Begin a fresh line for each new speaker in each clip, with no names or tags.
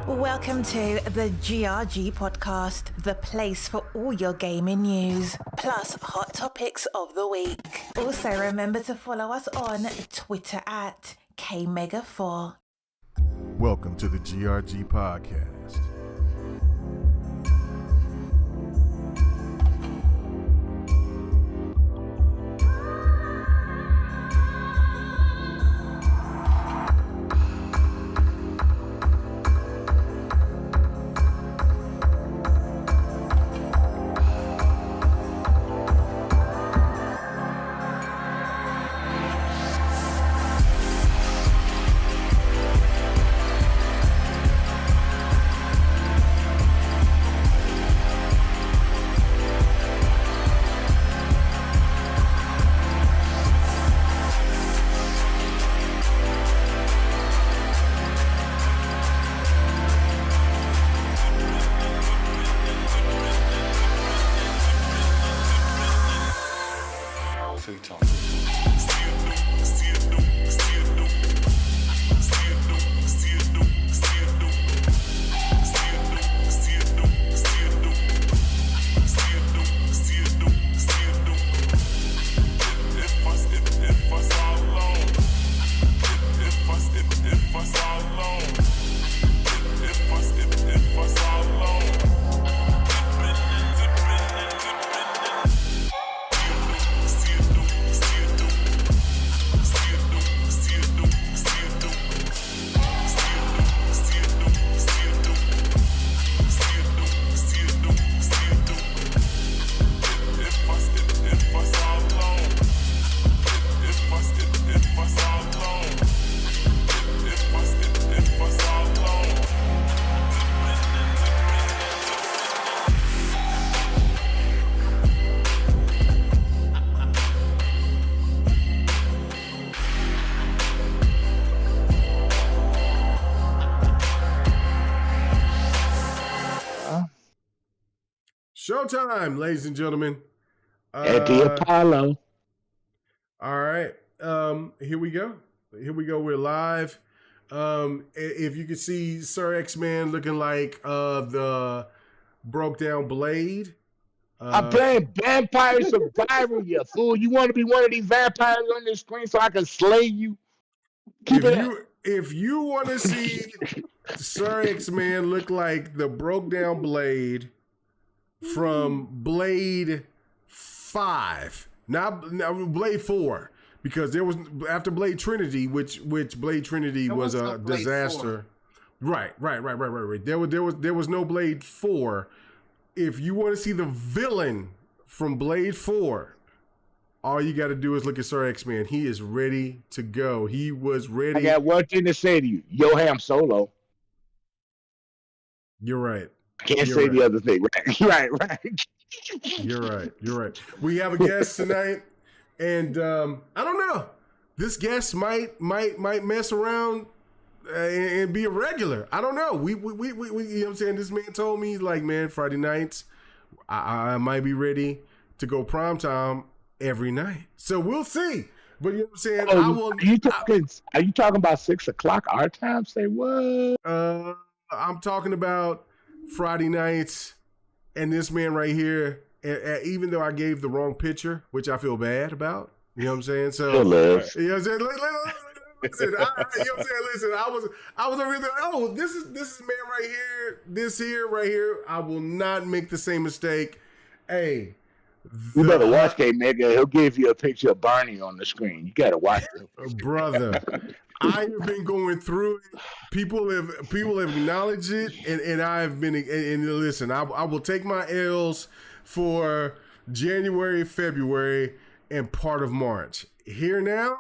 Welcome to the GRG podcast, the place for all your gaming news, plus hot topics of the week. Also, remember to follow us on Twitter at KMega4.
Welcome to the GRG podcast. Showtime, ladies and gentlemen.
At the Apollo.
All right. Here we go. We're live. If you can see Sir X-Man looking like the broke down Blade.
I'm playing Vampire Survivor, you fool. You want to be one of these vampires on this screen so I can slay you?
If you want to see Sir X-Man look like the broke down Blade from Blade 5, not Blade 4, because there was after Blade Trinity, which Blade Trinity was a disaster. Right. There was no Blade 4. If you want to see the villain from Blade 4, all you got to do is look at Sir X-Man. He is ready to go. He was ready.
I got one thing to say to you. Yo Ham Solo.
You're right.
Can't say the other thing. Right.
You're right. We have a guest tonight, and I don't know. This guest might mess around and be a regular. I don't know. We you know what I'm saying? This man told me, like, man, Friday nights, I might be ready to go primetime every night. So we'll see. But you know what I'm saying?
Are you talking about 6 o'clock our time? Say what?
I'm talking about Friday nights, and this man right here, even though I gave the wrong picture, which I feel bad about, you know what I'm saying? So, you know what I'm saying? Listen, you know what I'm saying? Listen, I was over there. Oh, this is man right here. This here right here. I will not make the same mistake. Hey,
you better watch that nigga. He'll give you a picture of Barney on the screen. You gotta watch it,
brother. I have been going through it. People have acknowledged it, and I've been. And listen, I will take my L's for January, February, and part of March. Here now,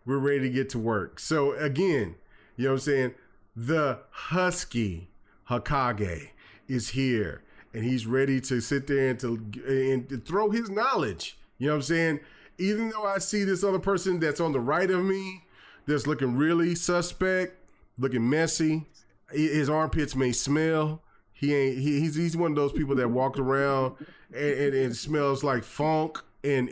we're ready to get to work. So again, you know what I'm saying? The Husky Hokage is here, and he's ready to sit there and to throw his knowledge. You know what I'm saying? Even though I see this other person that's on the right of me, that's looking really suspect, looking messy. His armpits may smell. He's one of those people that walk around and it smells like funk and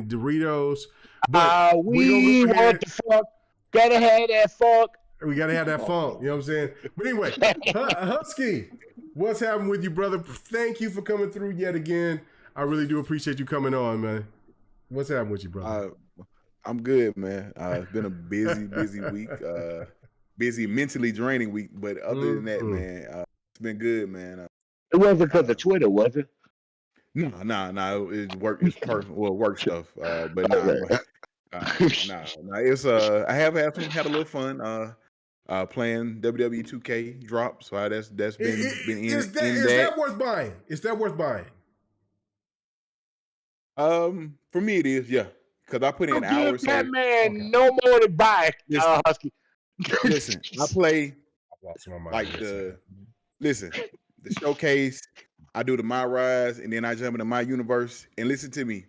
Doritos.
But we want the funk. Gotta have that funk.
We got to have that funk. You know what I'm saying? But anyway, Husky, what's happening with you, brother? Thank you for coming through yet again. I really do appreciate you coming on, man. What's happening with you, brother?
I'm good, man. It's been a busy week. Busy, mentally draining week. But other than that, man, it's been good, man.
It wasn't because of Twitter, was it?
No. It's work. It's personal. Well, work stuff. But no. It's I have had a little fun. Playing WWE 2K drop. So that's been
is that worth buying? Is that worth buying?
For me it is, yeah. Because I put in hours.
That man no more to buy. Husky.
Listen, I play like the showcase. I do the My Rise, and then I jump into my universe. And listen to me,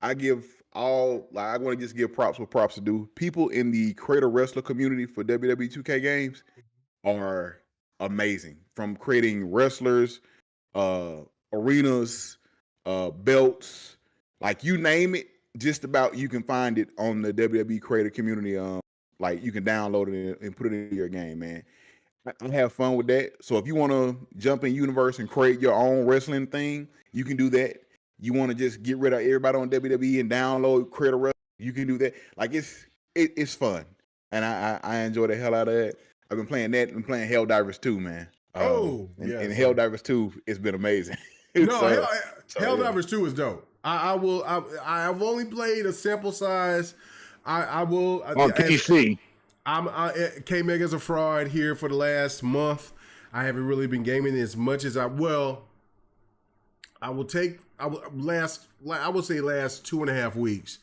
I want to just give props what props to do. People in the creator wrestler community for WWE 2K games are amazing. From creating wrestlers, arenas, belts, like you name it, just about you can find it on the WWE creator community. Like you can download it and put it in your game, man. I have fun with that. So if you want to jump in universe and create your own wrestling thing, you can do that. You want to just get rid of everybody on WWE and download create a wrestling, you can do that. Like it's fun, and I enjoy the hell out of it. I've been playing that and playing Helldivers 2, man. And Helldivers 2, it's been amazing.
Helldivers 2 is dope. I've only played a sample size. I will
on PC.
K Mega's a fraud here for the last month. I haven't really been gaming as much as I will. I would say last 2.5 weeks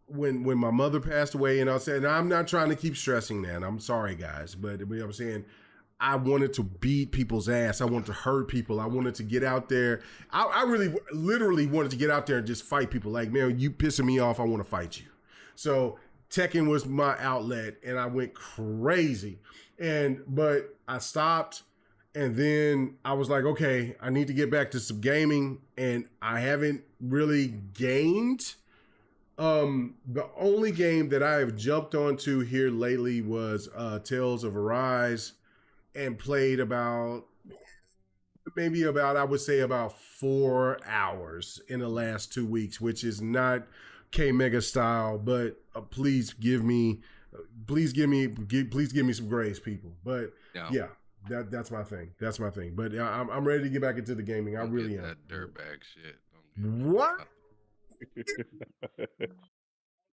when my mother passed away, and I said, and I'm not trying to keep stressing that. I'm sorry, guys, but I'm saying I wanted to beat people's ass. I wanted to hurt people. I wanted to get out there. I really, literally wanted to get out there and just fight people. Like, man, you pissing me off. I want to fight you. So Tekken was my outlet, and I went crazy. But I stopped, and then I was like, okay, I need to get back to some gaming, and I haven't really gamed. The only game that I have jumped onto here lately was Tales of Arise, and played about 4 hours in the last 2 weeks, which is not K Mega style, but please give me some grace, people. But yeah, that's my thing. That's my thing. But I'm ready to get back into the gaming. I really am.
That dirtbag shit.
What?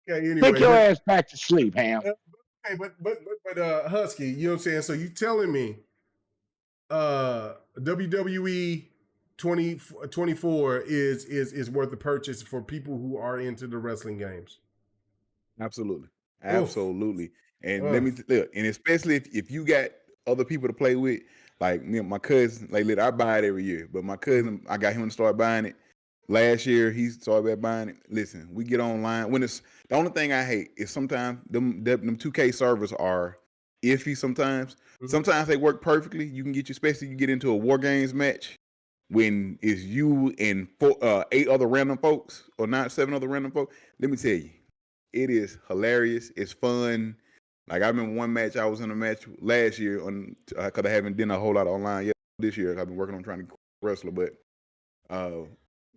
Okay, anyway,
take your ass back to sleep, Ham.
Okay, but Husky, you know what I'm saying? So you telling me WWE 2024 is worth the purchase for people who are into the wrestling games?
Absolutely. And let me look, and especially if you got other people to play with, like me and my cousin, like I buy it every year, but my cousin, I got him to start buying it. Last year, he started buying it. Listen, we get online. When it's the only thing I hate is sometimes them 2K servers are iffy sometimes. Mm-hmm. Sometimes they work perfectly. You can especially you get into a War Games match when it's you and 8 other random folks, or not 7 other random folks. Let me tell you, it is hilarious. It's fun. Like I remember one match, I was in a match last year because I haven't done a whole lot of online yet this year. I've been working on trying to wrestle, but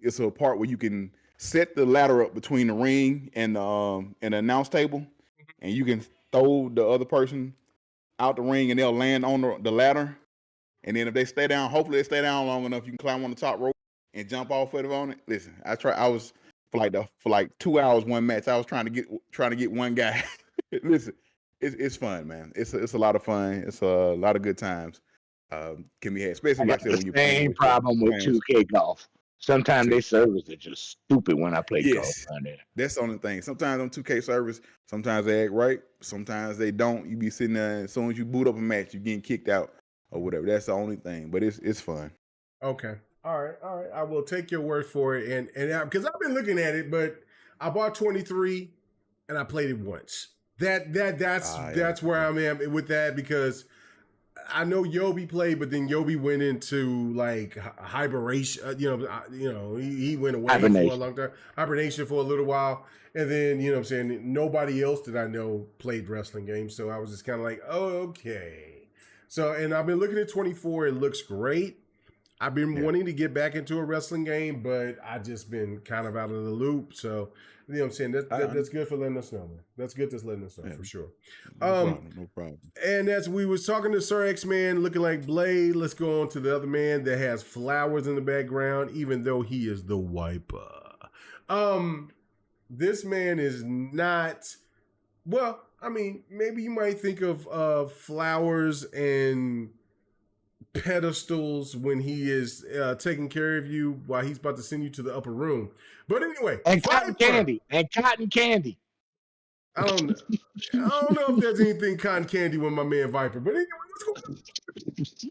it's a part where you can set the ladder up between the ring and the announce table, and you can throw the other person out the ring, and they'll land on the ladder. And then if they stay down, hopefully they stay down long enough, you can climb on the top rope and jump off of it on it. Listen, I was for like 2 hours one match. I was trying to get one guy. Listen, it's fun, man. It's a lot of fun. It's a lot of good times. Can be had, especially like I said, when you
same problem with 2K golf. Sometimes they servers are just stupid when I play golf on there.
That's the only thing. Sometimes on 2K servers, sometimes they act right, sometimes they don't. You be sitting there, as soon as you boot up a match, you're getting kicked out or whatever. That's the only thing. But it's fun.
Okay. All right. I will take your word for it. And because I've been looking at it, but I bought 23 and I played it once. That's where I'm at with that, because I know Yobi played, but then Yobi went into like hibernation. He went away for a long time, hibernation for a little while, and then what I'm saying, nobody else that I know played wrestling games, so I was just kind of like, oh, okay. So, and I've been looking at 24. It looks great. I've been wanting to get back into a wrestling game, but I just been kind of out of the loop. So, what I'm saying, that's good for letting us know, man. That's good that's letting us know for sure.
No problem.
And as we was talking to Sir X-Man looking like Blade, let's go on to the other man that has flowers in the background, even though he is the wiper. This man is not, well, I mean, maybe you might think of flowers and pedestals when he is taking care of you while he's about to send you to the upper room. But anyway,
and cotton candy.
I don't know if there's anything cotton candy with my man Viper. But anyway, let's go.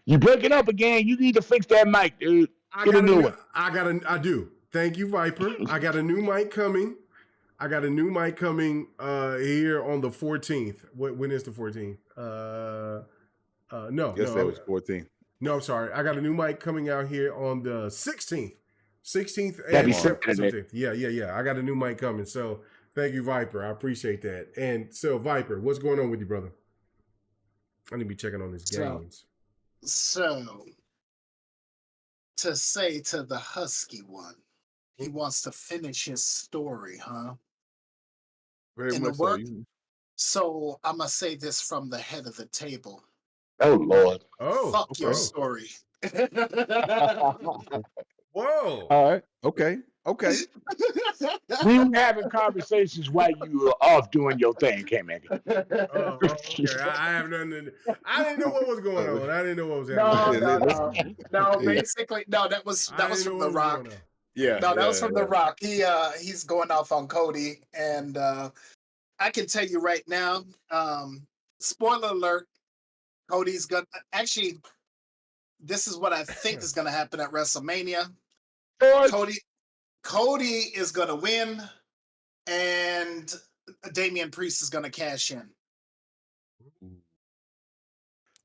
You breaking up again. You need to fix that mic, dude. Get a new one.
I do. Thank you, Viper. I got a new mic coming. Here on the 14th. When is the 14th? No.
Yes, that was 14th.
No, I'm sorry. I got a new mic coming out here on the 16th. 16th
That'd
and
be sick,
17th. Yeah. I got a new mic coming. So thank you, Viper. I appreciate that. And so, Viper, what's going on with you, brother? I need to be checking on his games.
So, to say to the husky one, he wants to finish his story, huh?
Very
In
much
the work.
So.
So, I'm going to say this from the head of the table.
Oh, Lord.
Fuck your story.
Whoa.
All right. Okay.
We were having conversations while you were off doing your thing, K-Man.
Okay. I have nothing. I didn't know what was going on. I didn't know what was happening.
No. Basically, no. That was from The Rock.
Yeah.
No, that was from The Rock. He's going off on Cody, and I can tell you right now. Spoiler alert: Cody's gonna actually. This is what I think is going to happen at WrestleMania. Cody is going to win, and Damian Priest is going to cash in.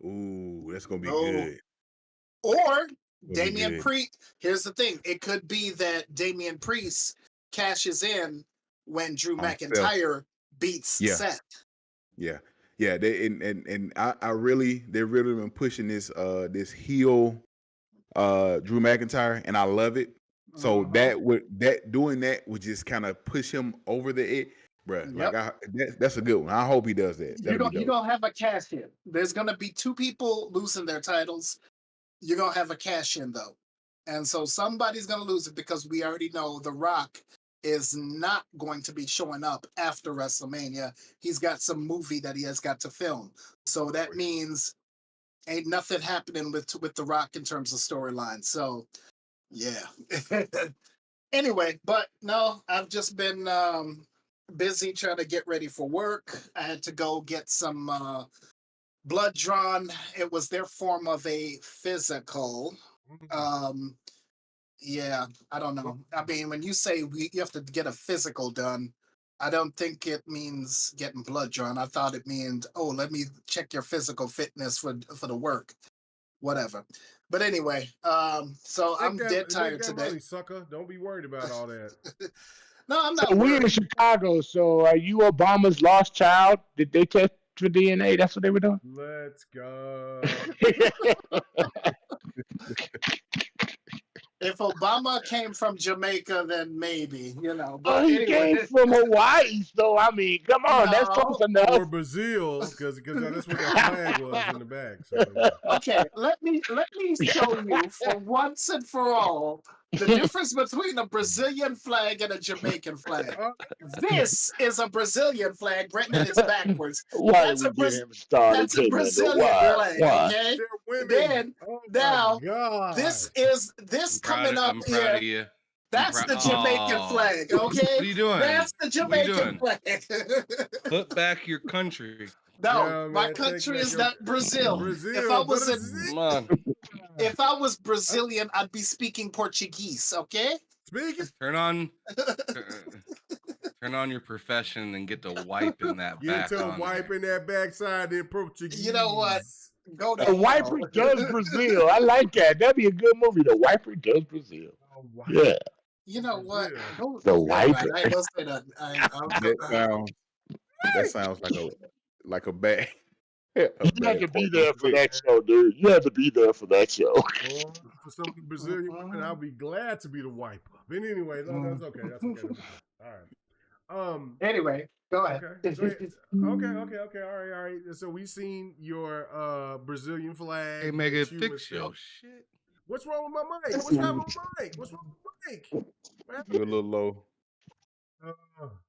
Ooh, that's going to be good.
Or Damian Priest. Here's the thing: it could be that Damian Priest cashes in when Drew McIntyre beats Seth.
Yeah. They they're really been pushing this this heel Drew McIntyre, and I love it. So doing that would just kind of push him over the edge, bro.
Yep.
Like that's a good one. I hope he does that.
You're gonna have a cash in. There's gonna be two people losing their titles. You're gonna have a cash in though, and so somebody's gonna lose it because we already know The Rock is not going to be showing up after WrestleMania. He's got some movie that he has got to film. So that means ain't nothing happening with The Rock in terms of storyline. So yeah. Anyway, but no, I've just been busy trying to get ready for work. I had to go get some blood drawn. It was their form of a physical. Yeah, I don't know. I mean, when you say you have to get a physical done, I don't think it means getting blood drawn. I thought it means, oh, let me check your physical fitness for the work. Whatever. But anyway, so I'm dead tired today.
Money, sucker. Don't be worried about all that.
No, I'm not.
So we're in Chicago. So are you Obama's lost child? Did they test for DNA? That's what they were doing?
Let's go.
If Obama came from Jamaica, then maybe, But
oh, he came from Hawaii, so I mean, come on, that's close enough.
Or Brazil, because that's what that flag was in the back. So.
Okay, let me show you for once and for all the difference between a Brazilian flag and a Jamaican flag. This is a Brazilian flag, Brendan. It's backwards.
That's a Brazilian flag.
Okay. Then now
God.
this coming up here. That's the Jamaican flag, okay?
What are you doing?
That's the Jamaican flag.
Put back your country.
No, my country is not Brazil. If I was Brazilian, I'd be speaking Portuguese, okay?
Speaking.
Turn on. Turn on your profession and get to wiping that back
Get to
on
wiping that backside in Portuguese.
You know what? Go to
The Wiper
hell.
Does Brazil. I like that. That'd be a good movie. The Wiper Does Brazil.
Oh, wow.
Yeah.
You know what? Go,
The
never mind.
Wiper.
I ain't gonna say that.
That sounds like a bad.
You had to be there for that show, dude. You had to be there for that show.
Or for something Brazilian, women, I'll be glad to be the wiper. But anyway, no, that's okay. That's okay. All right.
Anyway, go ahead.
Okay. All right. So we seen your Brazilian flag.
Hey, Mega,
that you
fix your
misspelled.
shit.
What's wrong with my mic? What's wrong with my mic? What's wrong with my mic? What happened?
You're a little low.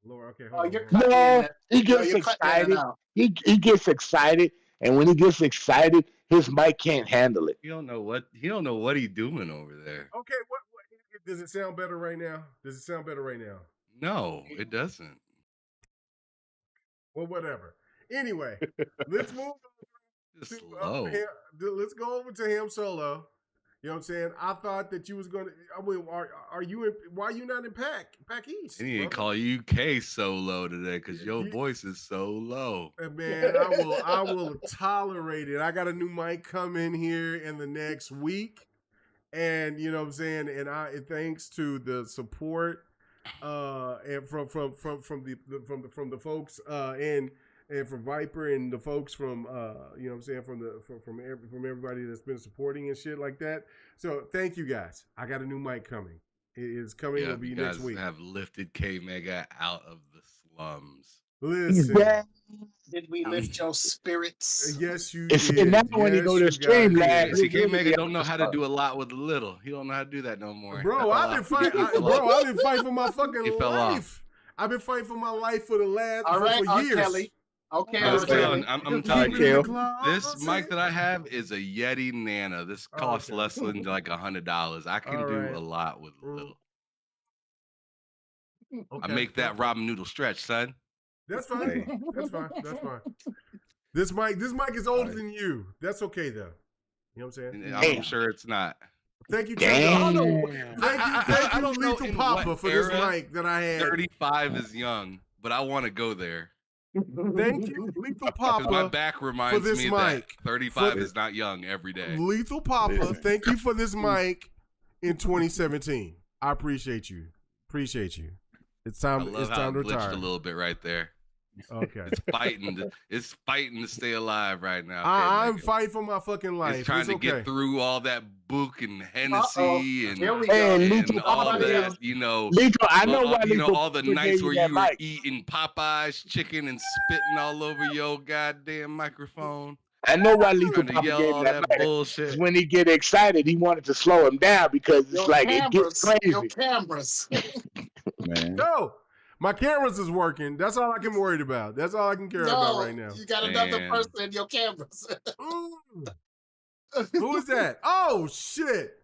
Lord, okay.
Oh,
Hold
you're
on.
cutting
No,
in.
he gets
you're cutting in and
excited.
out.
He gets excited, and when he gets excited, his mic can't handle it.
He don't know what he's doing over there.
Okay, what does it sound better right now?
No, it doesn't.
Well, whatever. Anyway, let's move
Just
to,
slow.
let's go over to him solo. You know what I'm saying? I thought that you was gonna. I mean, are you in? Why are you not in Pac East?
I need to
brother?
call you K so low today because your
You-
voice is so low.
Man, I will tolerate it. I got a new mic coming here in the next week, and you know what I'm saying. And thanks to the support, and from the folks, and from Viper and the folks from you know what I'm saying, from everybody that's been supporting and shit like that. So thank you guys. I got a new mic coming. It is coming.
Yeah,
It'll be
you
next
guys
week.
have lifted K Mega out of the slums.
Listen.
Did we lift your spirits?
Yes, you
It's
did.
now when you go to
guys
Streamlab,
did.
See, K
really
Mega
be
don't know how to
awesome.
do a lot with little. He don't know how to do that no more.
Bro, I've been fighting. I've been fighting for my fucking
He fell off.
life. I've been fighting for my life for the last
All right,
for
R.
years.
Kelly. Okay,
I'm
R. Kelly.
telling you,
Kel.
this mic that I have is a Yeti Nano. This costs
Okay.
less than like $100. I can
All
do
right.
a lot with little.
Okay.
I make that ramen noodle stretch, son.
That's fine.
Hey.
That's fine. This mic is older than you. That's okay though. You know what I'm saying?
And I'm sure it's not.
Thank you,
Damn.
Thank you,
don't know
Lethal
in
Papa,
what
for this
era
mic that I had.
35 is young, but I want to go there.
Thank you, Lethal
Because my
Papa.
back reminds
this
me that
mic.
35
For-
is not young every day.
Lethal Papa, thank you for this mic in 2017. I appreciate you. It's
I
time.
love
It's
how
time
it
to
glitched
retire.
a little bit right there.
Okay.
It's fighting to stay alive right now.
I'm
K-Mega.
fighting for my fucking life.
It's trying to
okay.
get through all that book and Hennessy
Uh-oh.
and,
Here we go.
Hey,
and
Lethal
all
Papa
that,
is-
you know.
Lethal, I know why
you know,
Lethal
all the
Papa
nights
gave
where
you that
you were
mic.
eating Popeye's chicken and spitting all over your goddamn microphone.
I know why Lethal
Trying to
Papa
yell
gave
all
you that
that
mic.
bullshit.
When he get excited, he wanted to slow him down because it's
Your
like it gets
Your
crazy.
cameras.
Man.
No, my cameras is working. That's all I can worry about. That's all I can care about
No,
right now.
you got another
Man.
person in your cameras.
Mm. Who is that? Oh shit!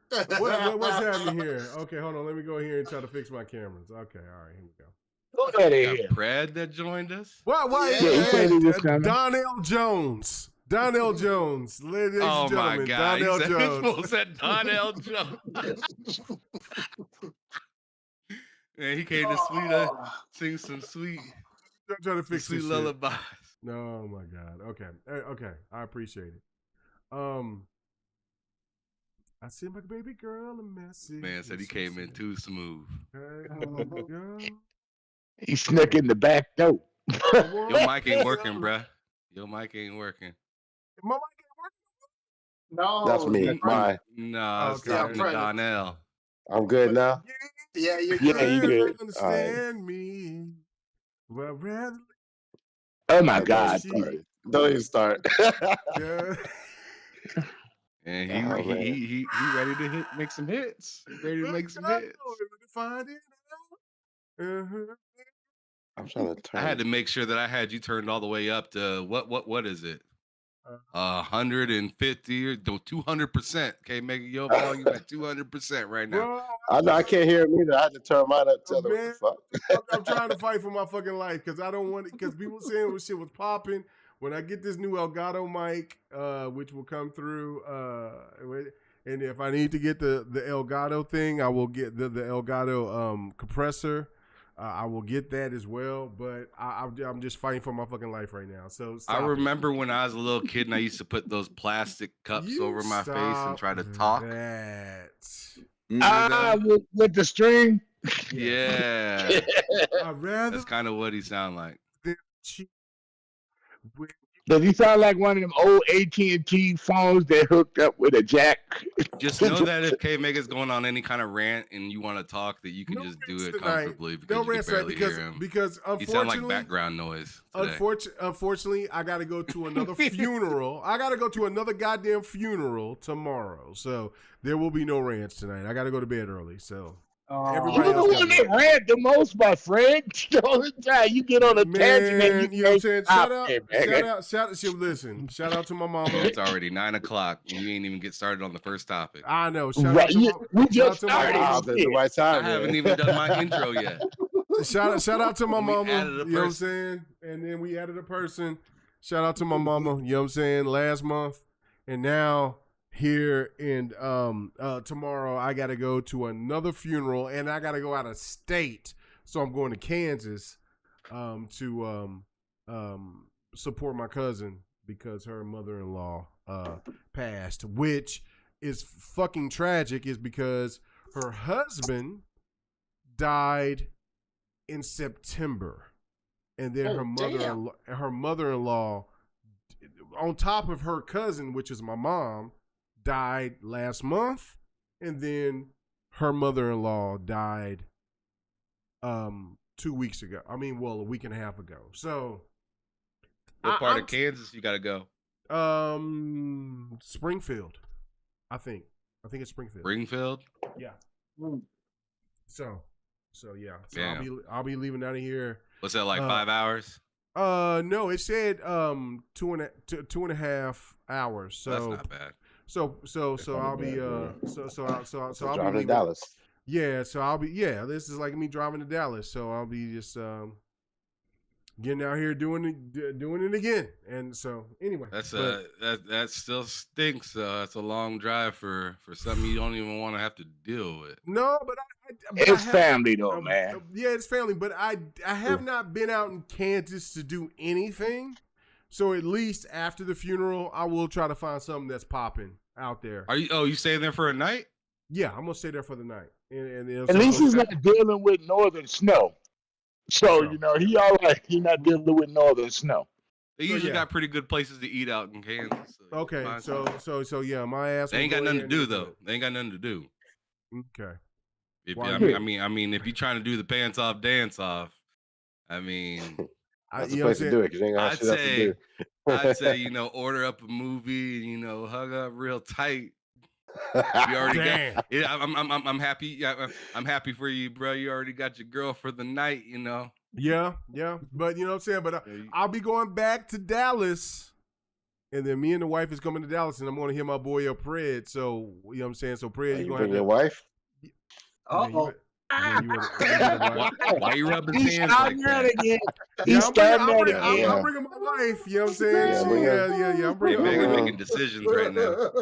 What's happening here? Okay, hold on. Let me go here and try to fix my cameras. Okay, all right, here we go.
Look at
Got
it.
Pred that joined us.
Why?
Yeah, he
said he was coming.
Donnell Jones. Donnell Jones. Ladies
Oh
and
my
gentlemen,
God.
Donnell
He
Jones.
said Donnell Jones. Man, he came to sing some sweet,
I'm trying to
some
fix
sweet
this shit.
lullabies.
No, oh my God. Okay. Okay. I appreciate it. I sent my baby girl a message.
Man said he came in too smooth.
Hey, girl.
He snuck in the back door.
Your mic ain't working, bruh. Your mic ain't working.
My mic ain't working.
No,
That's me.
you're
Mine.
No, it's
Okay.
talking to
Yeah,
Donnell.
I'm good now.
Yeah, you're
Yeah,
good.
you good.
Understand me. Well, rather,
Oh my
Don't
God.
she,
Don't even start.
yeah.
And
Oh, man.
he ready to make some hits. He ready to make some hits.
Find it out. Uh-huh.
I'm trying to turn.
I had to make sure that I had you turned all the way up to what is it? 150 or 200%. Okay, make your volume at 200% right now.
Bro,
I know I can't hear him either. I had to turn mine up. Tell them what
man,
the fuck.
I'm trying to fight for my fucking life because I don't want it. Because people saying shit was popping. When I get this new Elgato mic, which will come through, and if I need to get the Elgato thing, I will get the Elgato compressor. I will get that as well, but I'm just fighting for my fucking life right now. So
I remember when I was a little kid and I used to put those plastic cups over my face and try to talk.
With the string.
Yeah.
I'd rather.
That's kind of what he sound like.
Does he sound like one of them old AT&T phones that hooked up with a jack?
Just know that if K-Mega's going on any kind of rant and you want to talk, that you can just do it comfortably because you can barely hear him.
Because
he sound like background noise today.
Unfortunately, I got to go to another funeral. I got to go to another goddamn funeral tomorrow. So there will be no rants tonight. I got to go to bed early. So
You're the one that rant the most, my friend. The time you get on a tangent and
you know what I'm saying? Listen, shout out to my mama.
It's already 9 o'clock and you ain't even get started on the first topic.
I know. Shout out to
the right time.
I haven't even done my intro yet.
Shout out to my mama. You know what I'm saying? And then we added a person. Shout out to my mama. You know what I'm saying? Last month, and now here in tomorrow I gotta go to another funeral and I gotta go out of state, so I'm going to Kansas to support my cousin because her mother-in-law passed, which is fucking tragic, is because her husband died in September, and then her mother-in-law on top of her cousin, which is my mom, died last month, and then her mother-in-law died 2 weeks ago. I mean, well, a week and a half ago. So
what part of Kansas you gotta go?
Springfield, I think it's Springfield.
Springfield?
Yeah. So yeah. So I'll be leaving out of here.
What's that, like 5 hours?
No, it said 2.5 hours. So
that's not bad.
So I'll be so I'll
driving
be
to Dallas.
Yeah, so I'll be this is like me driving to Dallas. So I'll be just getting out here doing it again. And so anyway,
that still stinks. That's a long drive for something you don't even want to have to deal with.
No, but
it's family though, man.
Yeah, it's family, but I have not been out in Kansas to do anything. So at least after the funeral, I will try to find something that's popping out there.
Are you? Oh, you staying there for a night?
Yeah, I'm gonna stay there for the night. And
at least he's not dealing with northern snow. So you know he all right. He's not dealing with northern snow.
They usually got pretty good places to eat out in Kansas. So
okay, so yeah, my ass.
They ain't got nothing to do though. They ain't got nothing to do.
Okay.
I mean, if you're trying to do the pants off, dance off, I mean.
That's the place to do it because you ain't gonna have shit else to do.
I'd say, order up a movie and, hug up real tight. You already got. Yeah, I'm happy. Yeah, I'm happy for you, bro. You already got your girl for the night.
Yeah, but you know what I'm saying. But I'll be going back to Dallas, and then me and the wife is coming to Dallas, and I'm going to hit my boy up, Pred. So you know what I'm saying. So Pred,
you bring your wife.
Uh-oh.
Why you rubbing hands like that?
Again. He's starting that again.
I'm bringing my wife. You know what I'm saying? Yeah. I'm bringing
making decisions right now.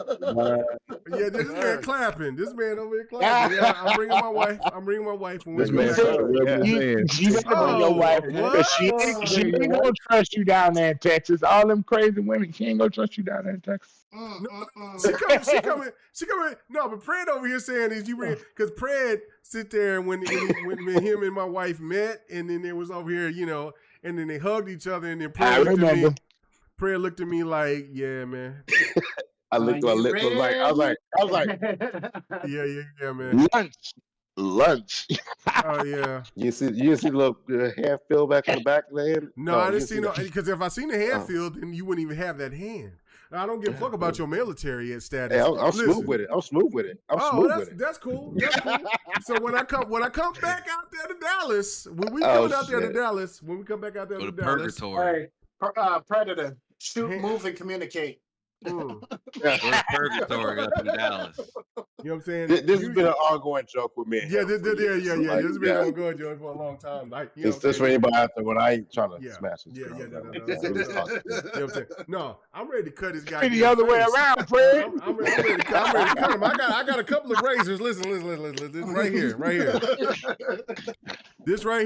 Yeah, this man clapping. This man over here clapping. Yeah, I'm bringing my wife. When
this man, you better bring your wife. She ain't gonna trust you down there in Texas. All them crazy women, she ain't gonna trust you down there in Texas.
She coming. No, but Pred over here saying is because Pred sit there when him and my wife met, and then they was over here, and then they hugged each other, and then Pred looked at me like, yeah, man.
I licked my lips. I was like,
yeah, man.
Lunch.
Oh yeah.
You see the little hair fill back in the back of the hand?
No, I didn't see no. Because if I seen the hair fill, then you wouldn't even have that hand. I don't give a fuck about your military status.
Hey, I'm smooth with it.
That's cool. So when I come back out there to Dallas, when we come back out there to Dallas,
purgatory.
Predator, shoot, move, and communicate.
Go to Purgatory up in Dallas.
You know what I'm saying?
This has been an ongoing joke with me.
Yeah,
Like,
this has been ongoing joke for a long time. Like, you know
It's this for anybody out there when I ain't trying to smash this girl.
No.
You know
You know what I'm saying? No, I'm ready to cut this guy.
The other way around, Fred.
I'm ready to cut him. I got a couple of razors. Listen. This right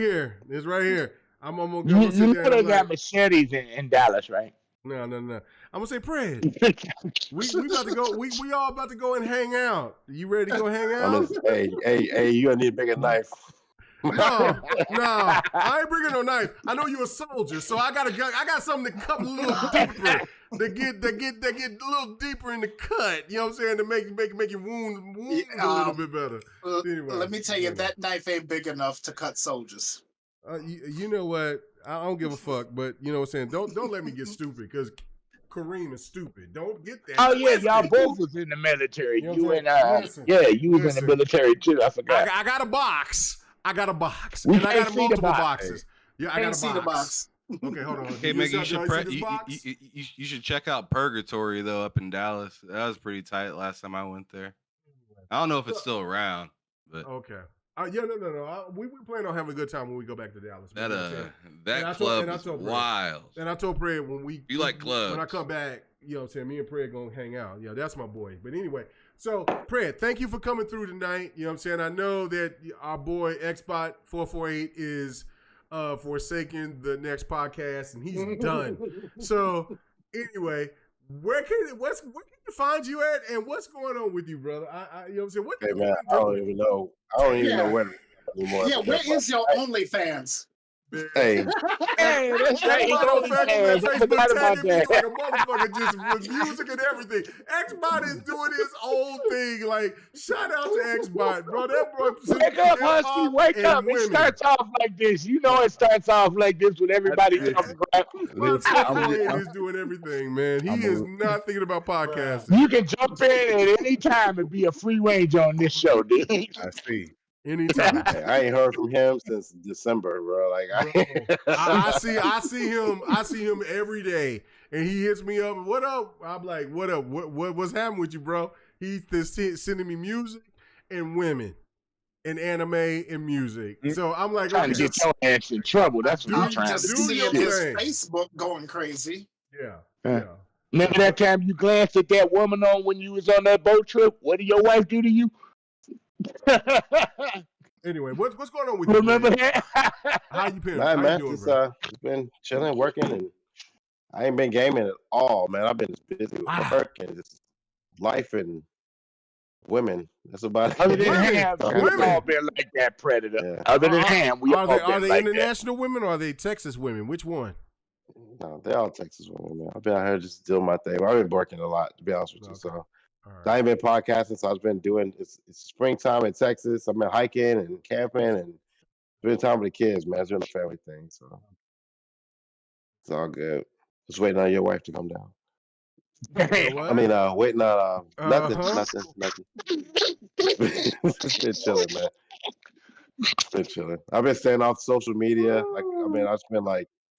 here. This right here. I'm gonna
You
sit
know
there.
they got machetes in Dallas, right?
No. I'm gonna say, Fred, we about to go. We all about to go and hang out. You ready to go hang out?
Hey, you gonna need a bigger knife.
No, I ain't bringing no knife. I know you're a soldier, so I got something to cut a little deeper. To get a little deeper in the cut. You know what I'm saying? To make your wound a little bit better. Anyway,
let me tell you, that knife ain't big enough to cut soldiers.
You know what? I don't give a fuck, but you know what I'm saying? Don't let me get stupid because Kareem is stupid. Don't get that.
Oh yeah, y'all both was in the military.
You know
You
what
and
I'm saying?
you was in the military too. I forgot.
I got a box.
We
and I got
can't see the
multiple
box.
boxes. Yeah, I got a
see the box.
Okay, hold on.
Hey, Meg, you should check out Purgatory though up in Dallas. That was pretty tight last time I went there. I don't know if it's still around, but
okay. No. We plan on having a good time when we go back to Dallas.
That club is wild.
And I told Fred
you like clubs.
When I come back, you know what I'm saying, me and Fred gonna hang out. Yeah, that's my boy. But anyway, so Fred, thank you for coming through tonight. You know what I'm saying? I know that our boy Xbot448 is forsaking the next podcast and he's done. So anyway, where can you find you at and what's going on with you, brother? You know what I'm saying?
Hey man, I don't even know where anymore.
Yeah, where is your OnlyFans?
Hey,
that's right. He's only
Facebook
about
tagging me
that.
like a motherfucker, just with music and everything. Xbot is doing his own thing. Like, shout out to Xbot, bro. That boy,
Wake up, Husky! Wake up! It starts off like this. You know it starts off like this with everybody talking about.
Xbot is doing everything, man. He is not thinking about podcasting.
You can jump in at any time and be a free range on this show, dude.
I see.
Anytime.
I ain't heard from him since December, bro. Like
I see him every day, and he hits me up. What up? I'm like, what up? What's happening with you, bro? He's sending me music and women, and anime and music. So I'm like,
trying to get your ass in trouble. That's what I'm trying to do.
Just seeing his Facebook going crazy.
Yeah.
Remember that time you glanced at that woman on when you was on that boat trip? What did your wife do to you?
Anyway, what's going on with you?
Remember that?
How you been?
Nah, man,
doing,
just been chilling, working, and I ain't been gaming at all, man. I've been just busy with work and just life and women. That's about it.
Other than Ham, we've all been like that, Predator. Yeah. Other than Ham, we all been like that.
Are they international women or are they Texas women? Which one?
No, they're all Texas women, man. I've been out here just doing my thing. I've been working a lot, to be honest with you. So right. I ain't been podcasting, so I've been doing. It's springtime in Texas. I've been hiking and camping and spending time with the kids, man. It's been a family thing, so it's all good. Just waiting on your wife to come down. I mean, waiting on nothing. Just been chilling, man. Been chilling. I've been staying off social media.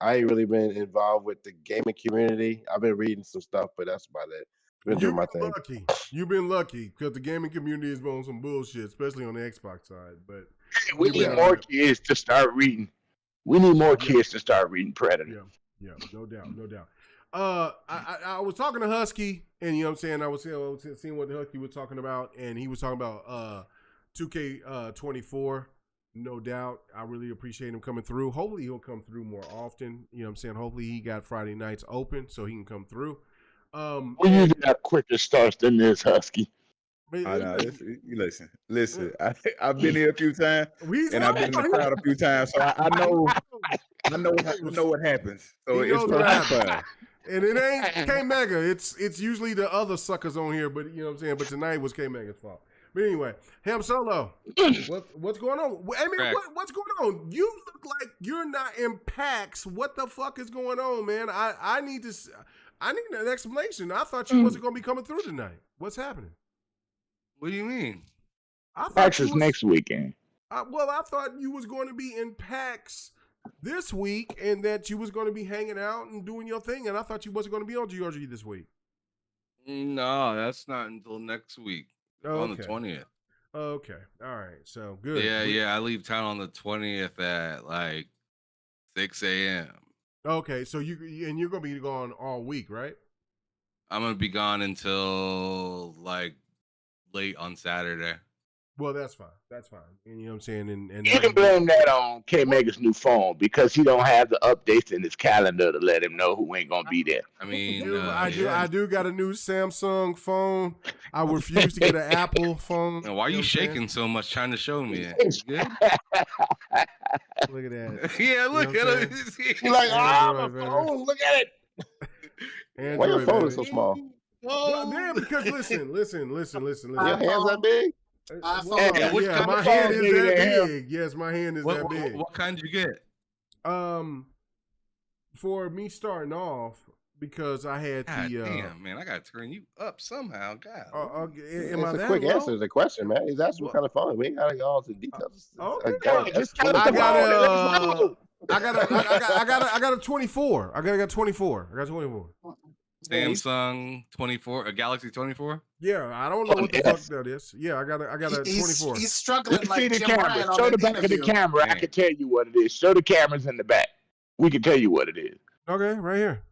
I ain't really been involved with the gaming community. I've been reading some stuff, but that's about it. Been doing my thing.
You've been lucky because the gaming community is on some bullshit, especially on the Xbox side. But
we need more kids to start reading. We need more kids to start reading Predator.
Yeah, no doubt. I was talking to Husky, and you know what I'm saying. I was seeing what the Husky was talking about, and he was talking about 2K24. No doubt. I really appreciate him coming through. Hopefully he'll come through more often. You know what I'm saying? Hopefully he got Friday nights open so he can come through.
We usually have quicker starts than this, Husky.
I know. Listen. I've been here a few times, and I've been in the crowd a few times, so I know what happens. So it's fine.
And it ain't K Mega. It's usually the other suckers on here, but you know what I'm saying. But tonight was K Mega's fault. But anyway, Ham Solo, what's going on? I mean, what's going on? You look like you're not in PAX. What the fuck is going on, man? I need an explanation. I thought you wasn't going to be coming through tonight. What's happening?
What do you mean?
PAX is next weekend.
I thought you was going to be in PAX this week and that you was going to be hanging out and doing your thing, and I thought you wasn't going to be on GRG this week.
No, that's not until next week. On the 20th.
Okay. All right. So good.
Yeah. I leave town on the 20th at like 6 a.m.
Okay. So you're gonna be gone all week, right?
I'm gonna be gone until like late on Saturday.
Well, that's fine. That's fine. And you know what I'm saying? And
you can blame that on K Mega's new phone because he don't have the updates in his calendar to let him know who ain't gonna be there.
I mean,
I do got a new Samsung phone. I refuse to get an Apple phone.
Now, why are you shaking so much trying to show me it? Good?
Look at that.
Yeah, look at him.
He's like, my phone, look at it.
Android,
why your phone is so small?
Well, man, because listen.
Your hands that big?
Yeah, my hand is that big. Yes, my hand is that big.
What kind did you get?
For me starting off, because I had
damn, man, I gotta turn you up somehow, God.
It's a quick answer to the question, man. He's asking what kind of phone. We ain't gotta go all to details.
Okay. I got a 24. I got 24.
Samsung 24, a Galaxy 24.
Yeah, I don't know what the fuck that is. Yeah, I got a 24.
He's struggling like
the
Jim
camera.
Ryan on
Show the
that
back of the
interview.
camera. I can tell you what it is. Show the cameras in the back. We can tell you what it is.
Okay, right here.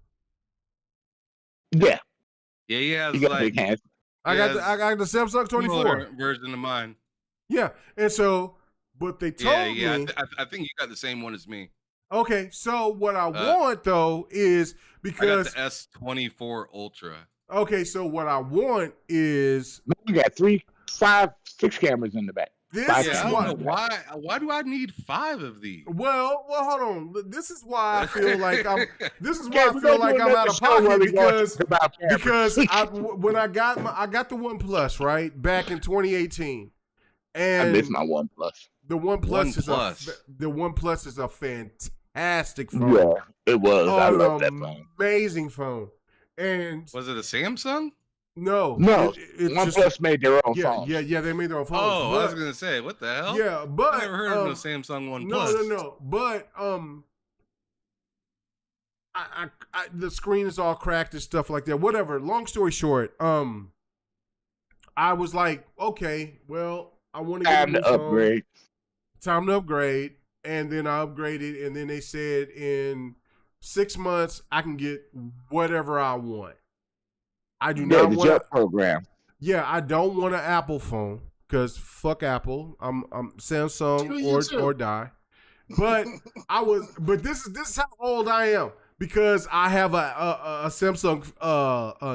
Yeah.
Yeah, he has
You got
like
big hands.
I got the Samsung 24
version of mine.
Yeah, and so, but they told me.
I think you got the same one as me.
Okay, so what I want though is because
I got the S24 Ultra.
Okay, so what I want is
you got 3, 5, 6 cameras in the back.
I don't know why do I need 5 of these?
Well, hold on. This is why I feel like I'm. This is why I feel like I'm out of pocket because when I got the OnePlus right back in 2018, and
I miss my OnePlus.
The OnePlus is a fantastic phone.
Yeah, it was. I love that phone.
Amazing phone. And
was it a Samsung?
No.
OnePlus made their own phone.
Yeah, they made their own phones.
Oh, I was gonna say, what the hell?
Yeah, but
I never heard of no Samsung OnePlus.
No. But the screen is all cracked and stuff like that. Whatever. Long story short, I was like, okay, well, I want to get a new phone. Time to upgrade. And then I upgraded, and then they said in 6 months I can get whatever I want. I do not want a
program.
Yeah, I don't want an Apple phone because fuck Apple. I'm Samsung or die. But but this is how old I am because I have a Samsung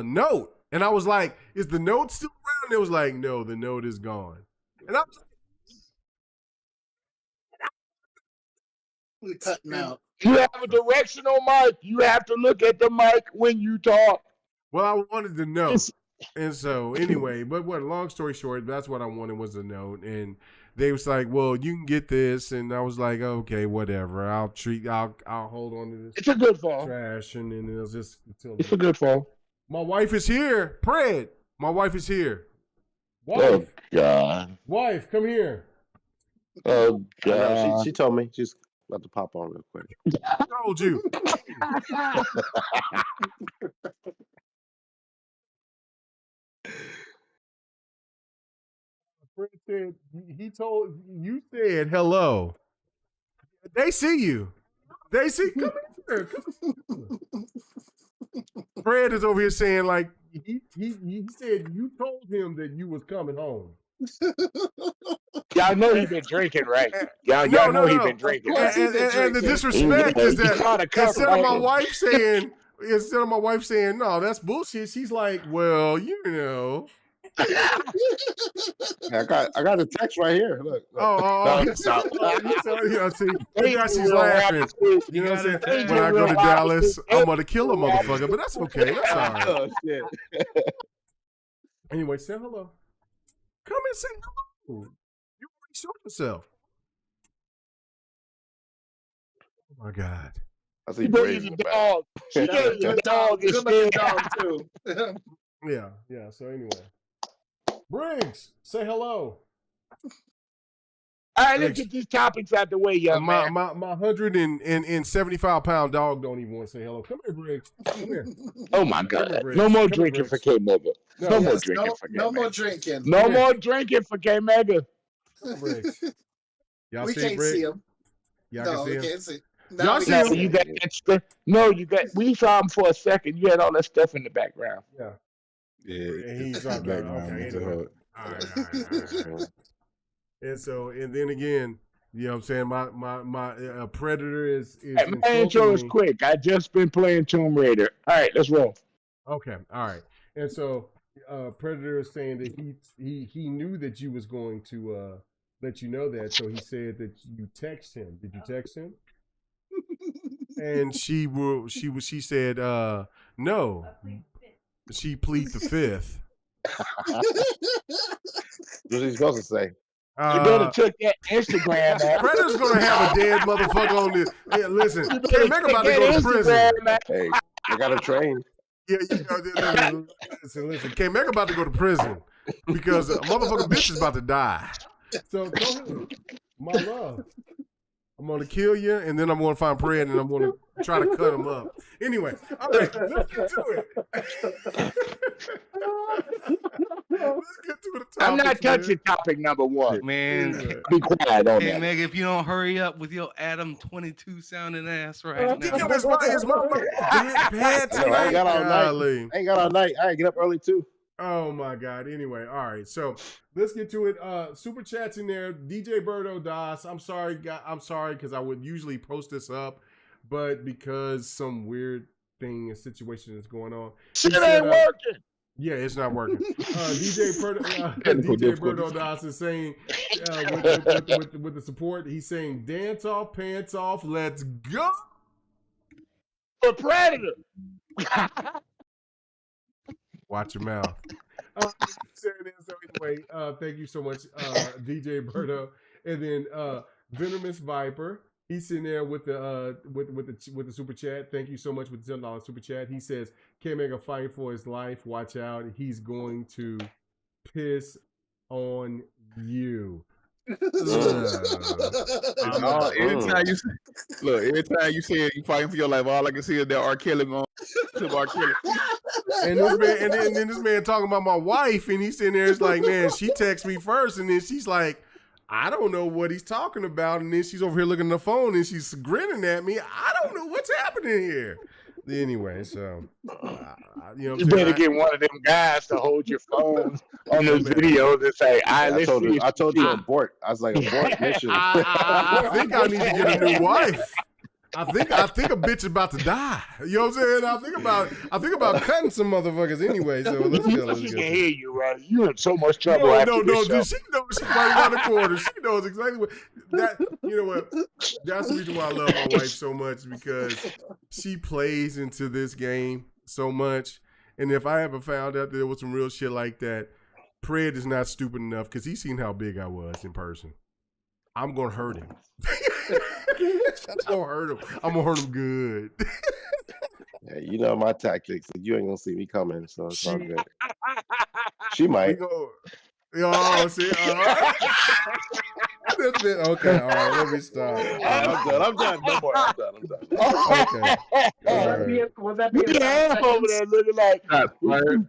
Note, and I was like, is the Note still around? It was like, no, the Note is gone, and I was
like, cutting out.
You have a directional mic. You have to look at the mic when you talk.
Well, I wanted the Note. And so anyway, but long story short, that's what I wanted was a Note. And they was like, well, you can get this. And I was like, okay, whatever. I'll hold on to this.
It's a good phone.
Trash. And then it was just
it's a good phone.
My wife is here. Pred. My wife is here. Wife.
Oh God.
Wife, come here.
Oh God. She told me. She's about to pop on real quick.
I told you. Fred said you said hello. They see you. They see. Come here. Fred is over here saying like he said you told him that you was coming home.
Y'all know he been drinking, right? Y'all know he been drinking.
And the disrespect is that instead of my wife saying no, that's bullshit. She's like, well, you know.
I got a text right here. Look.
Oh. See, she's laughing. You know what I'm saying? When I go to Dallas, I'm gonna kill a motherfucker, but that's okay. That's all right.
Oh shit.
Anyway, say hello. Come and say hello. You already showed yourself. Oh my God.
I see Braves in the
dog. She gave you the dog.
Good looking dog too.
Yeah. So anyway, Briggs, say hello.
All right, let's get these topics out the way, young man.
My 175-pound dog don't even want to say hello. Come here, Briggs. Come here.
Oh my God! No more drinking for K Mega. No more drinking for K Mega.
No more drinking.
No more drinking for K Mega.
Briggs. Y'all
we
see
can't
Briggs?
see him.
Y'all
No,
can see
we
him.
can't see.
Y'all see him?
You got extra. No, you got. We saw him for a second. You had all that stuff in the background.
Yeah.
Yeah,
He's on there. Okay. Anyway. All right. And then again, you know what I'm saying? My predator is
my intro is quick. I just been playing Tomb Raider. All right, let's roll.
Okay, all right. And so Predator is saying that he knew that you was going to let you know that, so he said that you text him. Did you text him? And she said no. She plead the fifth.
What are you supposed to say?
You better took that Instagram, man.
Predator's gonna have a dead motherfucker on this. Hey, listen, K Mac about to go to prison.
Hey, I got to train.
Yeah, listen. K Mac about to go to prison because a motherfucking bitch is about to die. So go ahead, my love. I'm gonna kill you, and then I'm gonna find Pred, and I'm gonna try to cut him up. Anyway, all right, let's get to it. Let's get to the topic.
I'm not touching topic number one.
Man,
be quiet on
hey,
that.
Meg, if you don't hurry up with your Adam 22 sounding ass right now.
It's bad tonight.
I ain't got all night. I ain't get up early too.
Oh my God. Anyway, all right. So let's get to it. Super chats in there. DJ Birdo Das. I'm sorry, because I would usually post this up, but because some weird thing and situation is going on.
Shit ain't working.
Yeah, it's not working. DJ Birdo Das is saying with the support, he's saying dance off, pants off, let's go.
For Predator.
Watch your mouth. So anyway, thank you so much, DJ Birdo, and then Venomous Viper. He's sitting there with the super chat. Thank you so much with the $10 super chat. He says, K-Mega fighting for his life. Watch out. He's going to piss on you.
Every time you say you fighting for your life, all I can see is that R. Kelly on R. Kelly.
And this man, and then this man talking about my wife, and he's sitting there. It's like, man, she texts me first, and then she's like, I don't know what he's talking about, and then she's over here looking at the phone, and she's grinning at me. I don't know what's happening here. Anyway, so
you better get one of them guys to hold your phone on those videos and say, I
told you abort. I was like, abort mission.
I think I need to get a new wife. I think a bitch is about to die. You know what I'm saying? I think about cutting some motherfuckers anyway. So let's go.
She can hear you, right? You're in so much trouble.
No. She knows she's right around the corner. She knows exactly what that. You know what? That's the reason why I love my wife so much, because she plays into this game so much. And if I ever found out that there was some real shit like that, Pred is not stupid enough, because he's seen how big I was in person. I'm gonna hurt him. I'm gonna hurt him good.
Yeah, you know my tactics. You ain't gonna see me coming, so it's all good. She might.
Oh, see, all right. Okay, all right, let me stop.
I'm done. No more. I'm done.
Okay.
Was that be
over there looking like,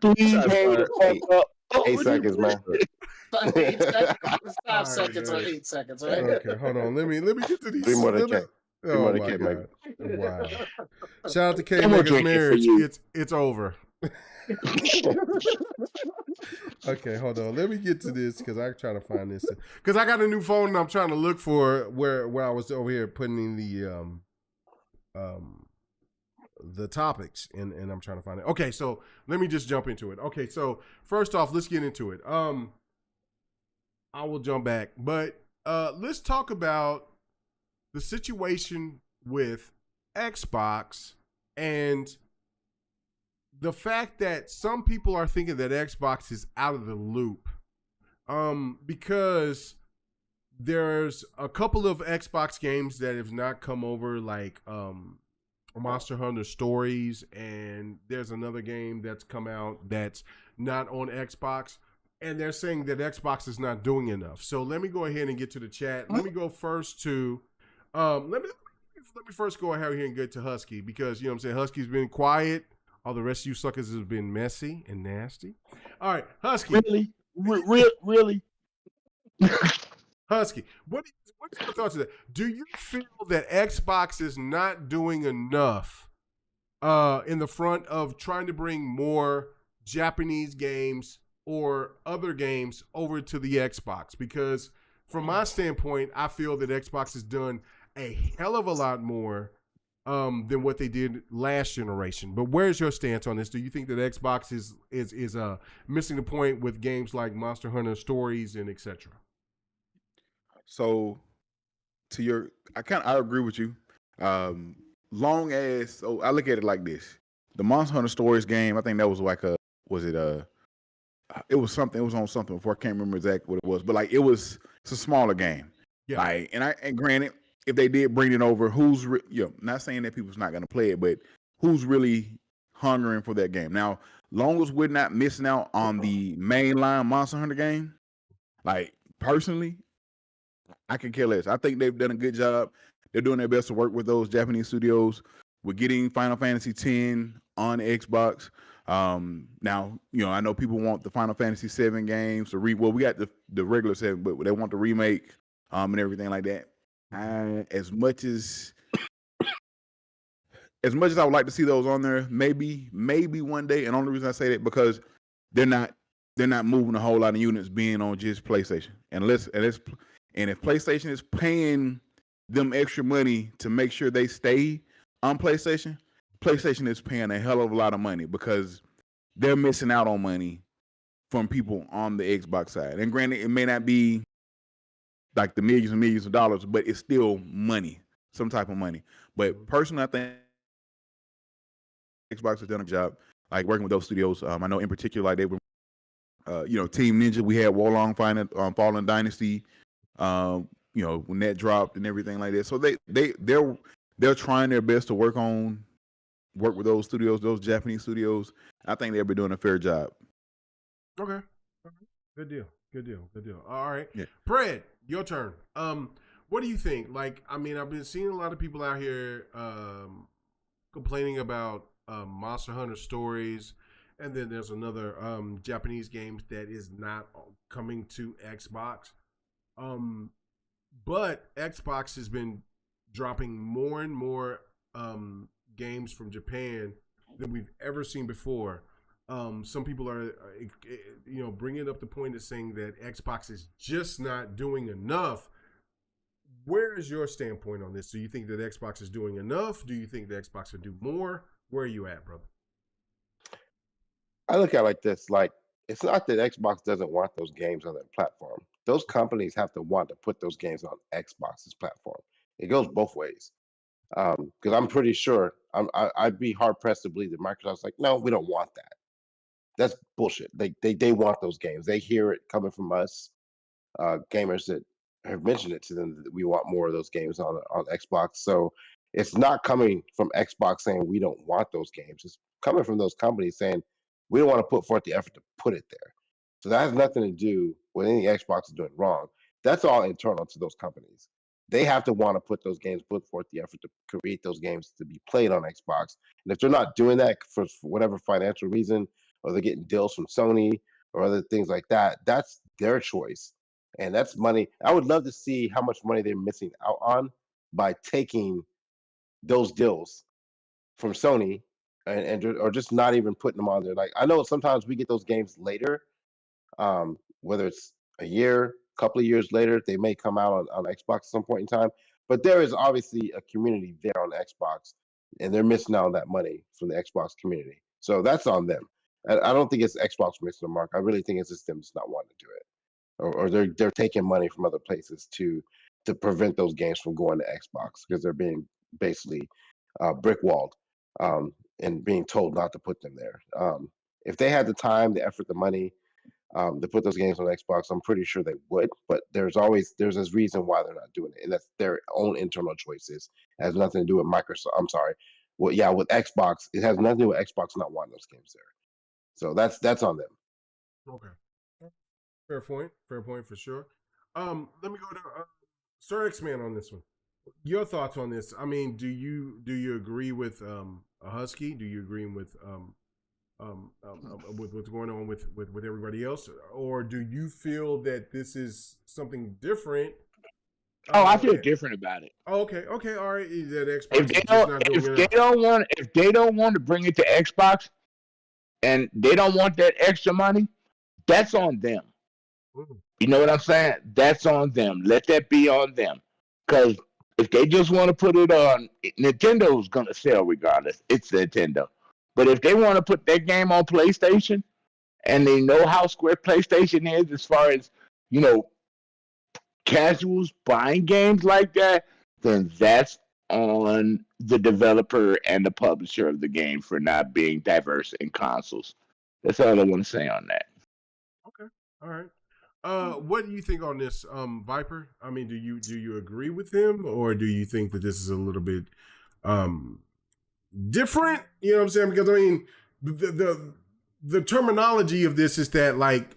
please hang the fuck up.
8 seconds, man.
8 seconds. 5 seconds or 8 seconds, right?
Okay, hold on. Let me get to these.
3 more than K.
Oh my God. Wow. Shout out to K Mega's marriage. It's over. Okay, hold on. Let me get to this, because I'm trying to find this. Because I got a new phone and I'm trying to look for where I was over here putting in the topics, and I'm trying to find it. Okay, so let me just jump into it. Okay, so first off, let's get into it. I will jump back, but let's talk about the situation with Xbox and the fact that some people are thinking that Xbox is out of the loop, because there's a couple of Xbox games that have not come over, like Monster Hunter Stories, and there's another game that's come out that's not on Xbox. and they're saying that Xbox is not doing enough. So let me go ahead and get to the chat. Let me go first to, let me first go ahead here and get to Husky, because, you know what I'm saying, Husky's been quiet. All the rest of you suckers has been messy and nasty. All right, Husky.
Really?
Husky, what's your thoughts on that? Do you feel that Xbox is not doing enough in the front of trying to bring more Japanese games or other games over to the Xbox? Because from my standpoint, I feel that Xbox has done a hell of a lot more than what they did last generation. But where's your stance on this? Do you think that Xbox is missing the point with games like Monster Hunter Stories and etc.?
So, I agree with you. Long as, so I look at it like this: the Monster Hunter Stories game, I think that was like it was something. It was on something before. I can't remember exactly what it was, but like it's a smaller game. Yeah. Like, and granted, if they did bring it over, not saying that people's not gonna play it, but who's really hungering for that game? Now, long as we're not missing out on the mainline Monster Hunter game, like personally, I can care less. I think they've done a good job. They're doing their best to work with those Japanese studios. We're getting Final Fantasy X on Xbox. Now, I know people want the Final Fantasy VII games to we got the regular 7, but they want the remake and everything like that. As much as I would like to see those on there, maybe one day. And the only reason I say that because they're not moving a whole lot of units being on just PlayStation. And if PlayStation is paying them extra money to make sure they stay on PlayStation is paying a hell of a lot of money because they're missing out on money from people on the Xbox side. And granted, it may not be like the millions and millions of dollars, but it's still money, some type of money. But personally, I think Xbox has done a job, like working with those studios. I know in particular, like they were, Team Ninja. We had Warlong Fallen Dynasty. When that dropped and everything like that. So they're trying their best to work with those studios, those Japanese studios. I think they'll be doing a fair job.
Okay. Good deal. All right. Yeah. Fred, your turn. What do you think? Like, I mean, I've been seeing a lot of people out here complaining about Monster Hunter Stories, and then there's another Japanese game that is not coming to Xbox. But Xbox has been dropping more and more games from Japan than we've ever seen before. Some people are, bringing up the point of saying that Xbox is just not doing enough. Where is your standpoint on this? Do you think that Xbox is doing enough? Do you think that Xbox will do more? Where are you at, brother?
I look at it like this: like, it's not that Xbox doesn't want those games on their platform. Those companies have to want to put those games on Xbox's platform. It goes both ways. Because I'm pretty sure I'd be hard pressed to believe that Microsoft's like, no, we don't want that. That's bullshit. They want those games. They hear it coming from us, gamers that have mentioned it to them that we want more of those games on Xbox. So it's not coming from Xbox saying we don't want those games. It's coming from those companies saying we don't want to put forth the effort to put it there. So that has nothing to do with any Xbox is doing wrong. That's all internal to those companies. They have to want to put forth the effort to create those games to be played on Xbox. And if they're not doing that for whatever financial reason, or they're getting deals from Sony or other things like that, that's their choice. And that's money. I would love to see how much money they're missing out on by taking those deals from Sony or just not even putting them on there. Like, I know sometimes we get those games later, whether it's a year, couple of years later, they may come out on Xbox at some point in time. But there is obviously a community there on Xbox, and they're missing out on that money from the Xbox community. So that's on them. I don't think it's Xbox missing the mark. I really think it's just them just not wanting to do it, or they're taking money from other places to prevent those games from going to Xbox because they're being basically brick walled and being told not to put them there. If they had the time, the effort, the money to put those games on Xbox, I'm pretty sure they would. But there's this reason why they're not doing it, and that's their own internal choices. It has nothing to do with Microsoft. I'm sorry. Well, yeah, with Xbox, it has nothing to do with Xbox not wanting those games there. So that's on them.
Okay. Fair point for sure. Let me go to Sir X-Man on this one. Your thoughts on this? I mean, do you agree with a Husky? Do you agree with what's going on with everybody else, or do you feel that this is something different?
I feel different about it.
Okay, all right. That Xbox
If they don't want to bring it to Xbox, and they don't want that extra money, that's on them. You know what I'm saying? That's on them. Let that be on them. Because if they just want to put it on, Nintendo's going to sell regardless. It's Nintendo. But if they want to put that game on PlayStation, and they know how square PlayStation is as far as, casuals buying games like that, then that's on the developer and the publisher of the game for not being diverse in consoles. That's all I want to say on that.
Okay. All right. What do you think on this, Viper? I mean, do you agree with him, or do you think that this is a little bit different? You know what I'm saying? Because I mean, the terminology of this is that, like,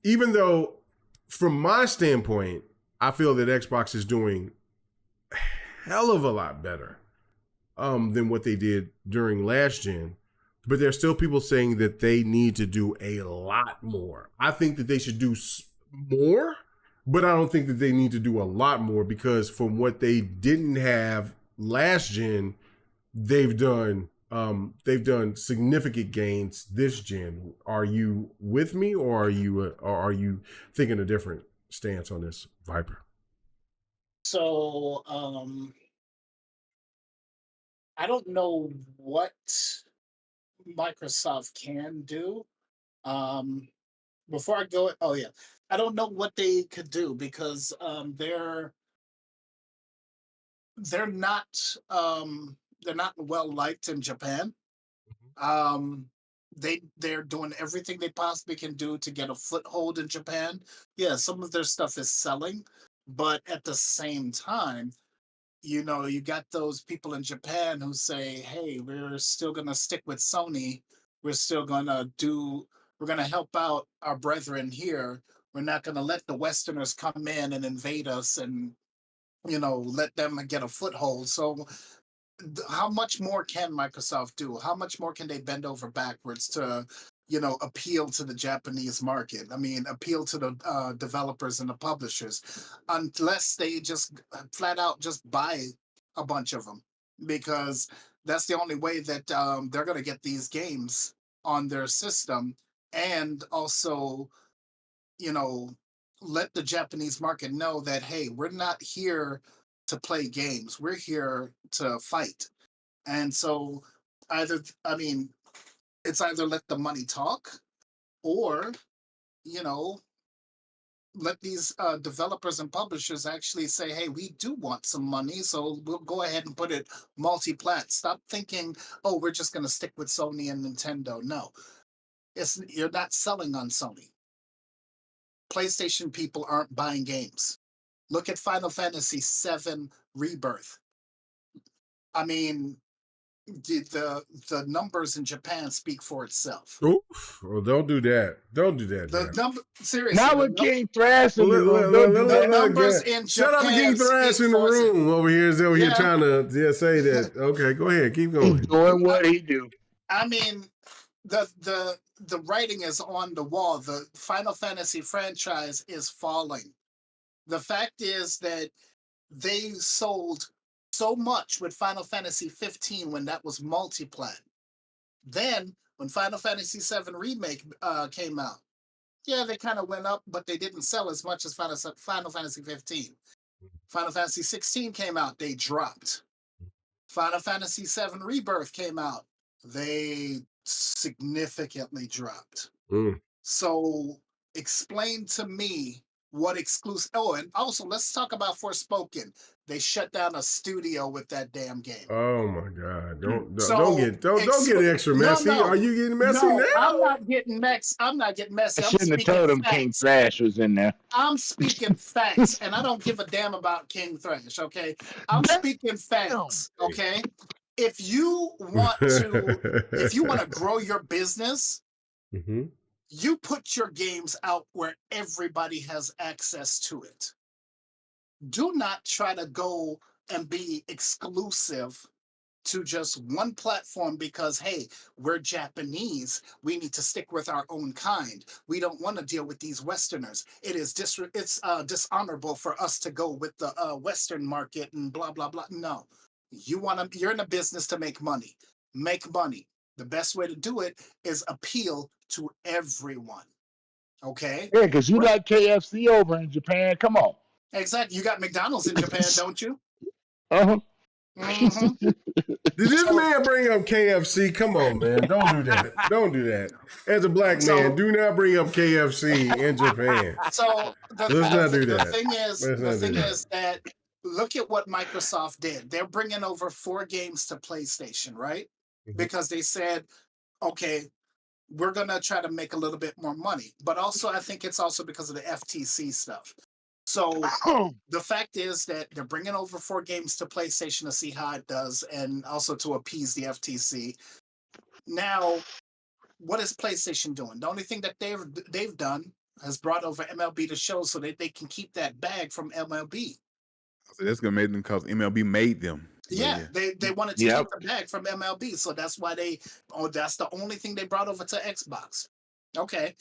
even though from my standpoint, I feel that Xbox is doing a hell of a lot better than what they did during last gen. But there's still people saying that they need to do a lot more. I think that they should do more, but I don't think that they need to do a lot more, because from what they didn't have last gen, they've done significant gains this gen. Are you with me, or are you thinking a different stance on this, Viper?
So I don't know what Microsoft can do. Before I go, I don't know what they could do, because they're not well liked in Japan. They're doing everything they possibly can do to get a foothold in Japan. Yeah, some of their stuff is selling, but at the same time, you got those people in Japan who say, hey, we're still going to stick with Sony. We're still going to help out our brethren here. We're not going to let the Westerners come in and invade us and, let them get a foothold. So how much more can Microsoft do? How much more can they bend over backwards to, appeal to the Japanese market? I mean, appeal to the developers and the publishers, unless they just flat out just buy a bunch of them, because that's the only way that they're going to get these games on their system, and also, let the Japanese market know that, hey, we're not here to play games. We're here to fight. And so it's either let the money talk, or, let these developers and publishers actually say, hey, we do want some money, so we'll go ahead and put it multi-plat. Stop thinking, oh, we're just going to stick with Sony and Nintendo. No, you're not selling on Sony. PlayStation people aren't buying games. Look at Final Fantasy VII Rebirth. I mean, the numbers in Japan speak for itself.
Oof. Well, don't do that. Don't do that.
The number, seriously.
Not with King Thrash in the room.
The numbers in Japan.
Shut up, King Thrash in the room over here. Is over here trying to say that. Okay, go ahead, keep going.
He's doing what he do.
I mean, the writing is on the wall. The Final Fantasy franchise is falling. The fact is that they sold so much with Final Fantasy 15 when that was multi-plat. Then, when Final Fantasy VII Remake came out, yeah, they kind of went up, but they didn't sell as much as Final Fantasy 15. Final Fantasy 16 came out, they dropped. Final Fantasy VII Rebirth came out, they significantly dropped. So, explain to me what exclusive. Oh, and also let's talk about Forspoken. They shut down a studio with that damn game.
Oh my God! Don't get extra messy. No. Are you getting messy now?
I'm not getting messy.
I shouldn't have told him King Thrash was in there.
I'm speaking facts, and I don't give a damn about King Thrash. Okay, I'm speaking facts. Okay, if you want to grow your business, You put your games out where everybody has access to it. Do not try to go and be exclusive to just one platform because, hey, we're Japanese. We need to stick with our own kind. We don't want to deal with these Westerners. It's dishonorable for us to go with the Western market and blah blah blah. No, you're in a business to make money. Make money. The best way to do it is appeal to everyone. Okay.
Yeah, because you like KFC over in Japan. Come on.
Exactly. You got McDonald's in Japan, don't you?
Uh-huh.
Mm-hmm.
Did this man bring up KFC? Come on, man. Don't do that. Don't do that. As a black man, do not bring up KFC in Japan.
So
let's not do that.
The thing is that look at what Microsoft did. They're bringing over 4 games to PlayStation, right? Mm-hmm. Because they said, okay, we're going to try to make a little bit more money. But also, I think it's also because of the FTC stuff. So the fact is that they're bringing over 4 games to PlayStation to see how it does and also to appease the FTC. Now, what is PlayStation doing? The only thing that they've done has brought over MLB to show so that they can keep that bag from MLB.
So that's going to make them because MLB made them.
Yeah, they wanted to keep the bag from MLB. So that's why that's the only thing they brought over to Xbox. Okay,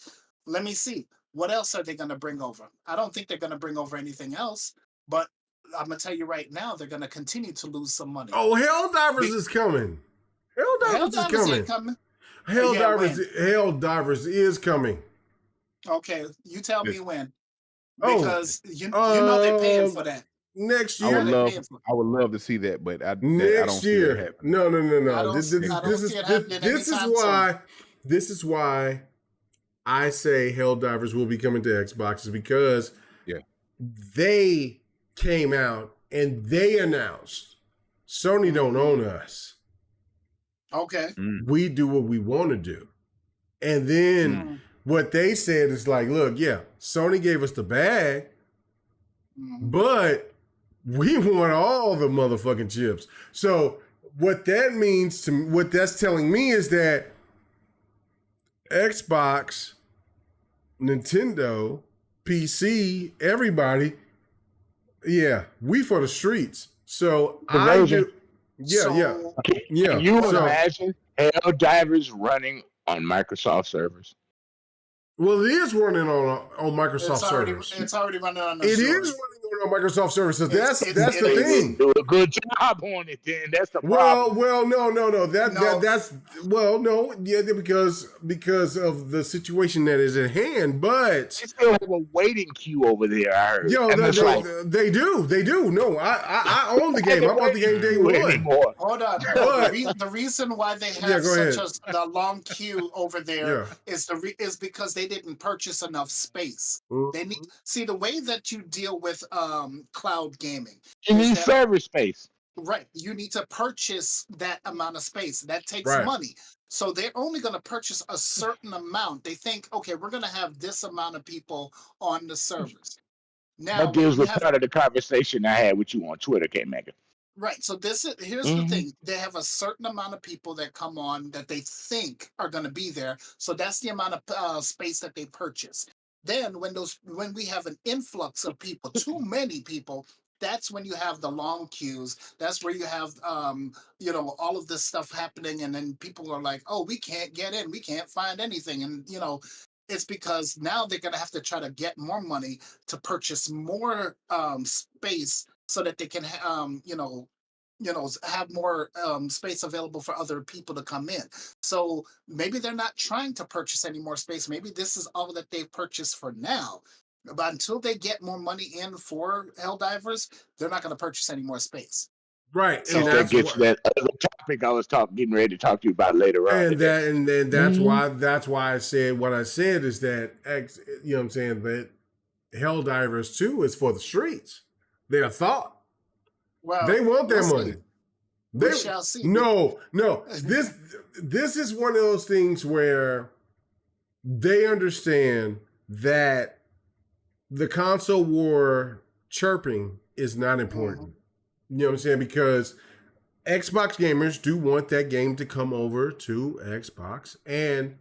let me see. What else are they going to bring over? I don't think they're going to bring over anything else, but I'm going to tell you right now, they're going to continue to lose some money.
Oh, Helldivers is coming. Helldivers is coming. Helldivers is coming.
Okay, you tell me when. Because you know they're paying for that.
Next year,
I would love to see that, but I don't see it happening.
No. This is why I say Helldivers will be coming to Xbox is because they came out and they announced Sony don't own us.
Okay.
We do what we want to do. And then what they said is like, look, Sony gave us the bag, but we want all the motherfucking chips. So what that's telling me is that Xbox, Nintendo, PC, everybody, we for the streets. So
Can you imagine Helldivers running on Microsoft servers?
Well, it is running on Microsoft servers.
It's already running on
those servers. It is running on Microsoft servers. So that's the thing.
Do a good job on it, then. That's the problem.
Well, no. Because of the situation that is at hand. But
they still have a waiting queue over there. I heard.
They do. No, I own the game. I bought the game day one.
Hold on. The reason why they have the long queue over there is because they didn't purchase enough space. They need the way that you deal with cloud gaming.
You need server space.
Right. You need to purchase that amount of space. That takes money. So they're only going to purchase a certain amount. They think, okay, we're going to have this amount of people on the servers. Now
that deals with part of the conversation I had with you on Twitter, K-Mega.
Right. So here's the thing. They have a certain amount of people that come on that they think are going to be there. So that's the amount of space that they purchase. Then when we have an influx of people, too many people, that's when you have the long queues. That's where you have all of this stuff happening, and then people are like, oh, we can't get in, we can't find anything. And it's because now they're gonna have to try to get more money to purchase more space so that they can have more space available for other people to come in. So maybe they're not trying to purchase any more space. Maybe this is all that they've purchased for now. But until they get more money in for Helldivers, they're not going to purchase any more space.
Right.
So that gets that other topic I was getting ready to talk to you about later on.
And then that's why I said what I said is that you know what I'm saying, that Helldivers 2 is for the streets. They are thought. Well, they want their money.
We shall see.
No. This is one of those things where they understand that the console war chirping is not important. You know what I'm saying? Because Xbox gamers do want that game to come over to Xbox. And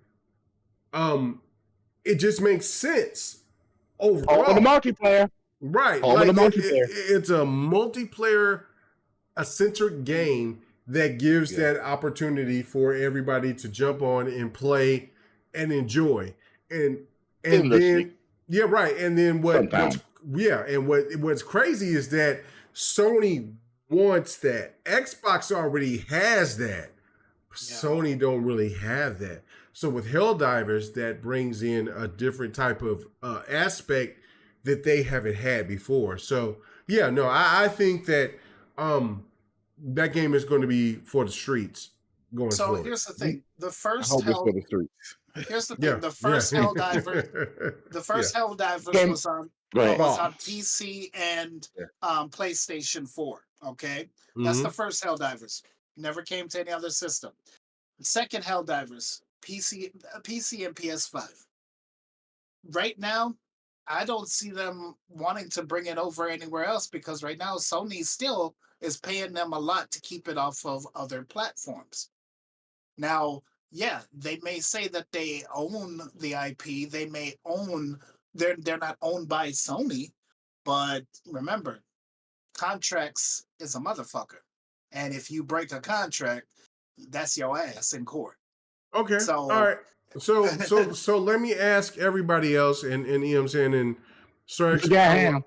it just makes sense overall.
Over the multiplayer.
Right.
Over the multiplayer.
It's a multiplayer centric game that gives that opportunity for everybody to jump on and play and enjoy. And then right. And then what's crazy is that Sony wants that. Xbox already has that. Sony don't really have that. So with Helldivers, that brings in a different type of aspect that they haven't had before. So I think that that game is going to be for the streets going forward.
So here's the thing: the first
for the streets.
Here's the thing: the first Helldivers, Helldivers was on PC and PlayStation 4. Okay, that's the first Helldivers. Never came to any other system. The second Helldivers, PC and PS5. Right now, I don't see them wanting to bring it over anywhere else because right now Sony still is paying them a lot to keep it off of other platforms. Now, they may say that they own the IP. They may own. They're not owned by Sony, but remember, contracts is a motherfucker, and if you break a contract, that's your ass in court.
Okay. So, all right. So let me ask everybody else, and you know what I'm saying, and
Ham.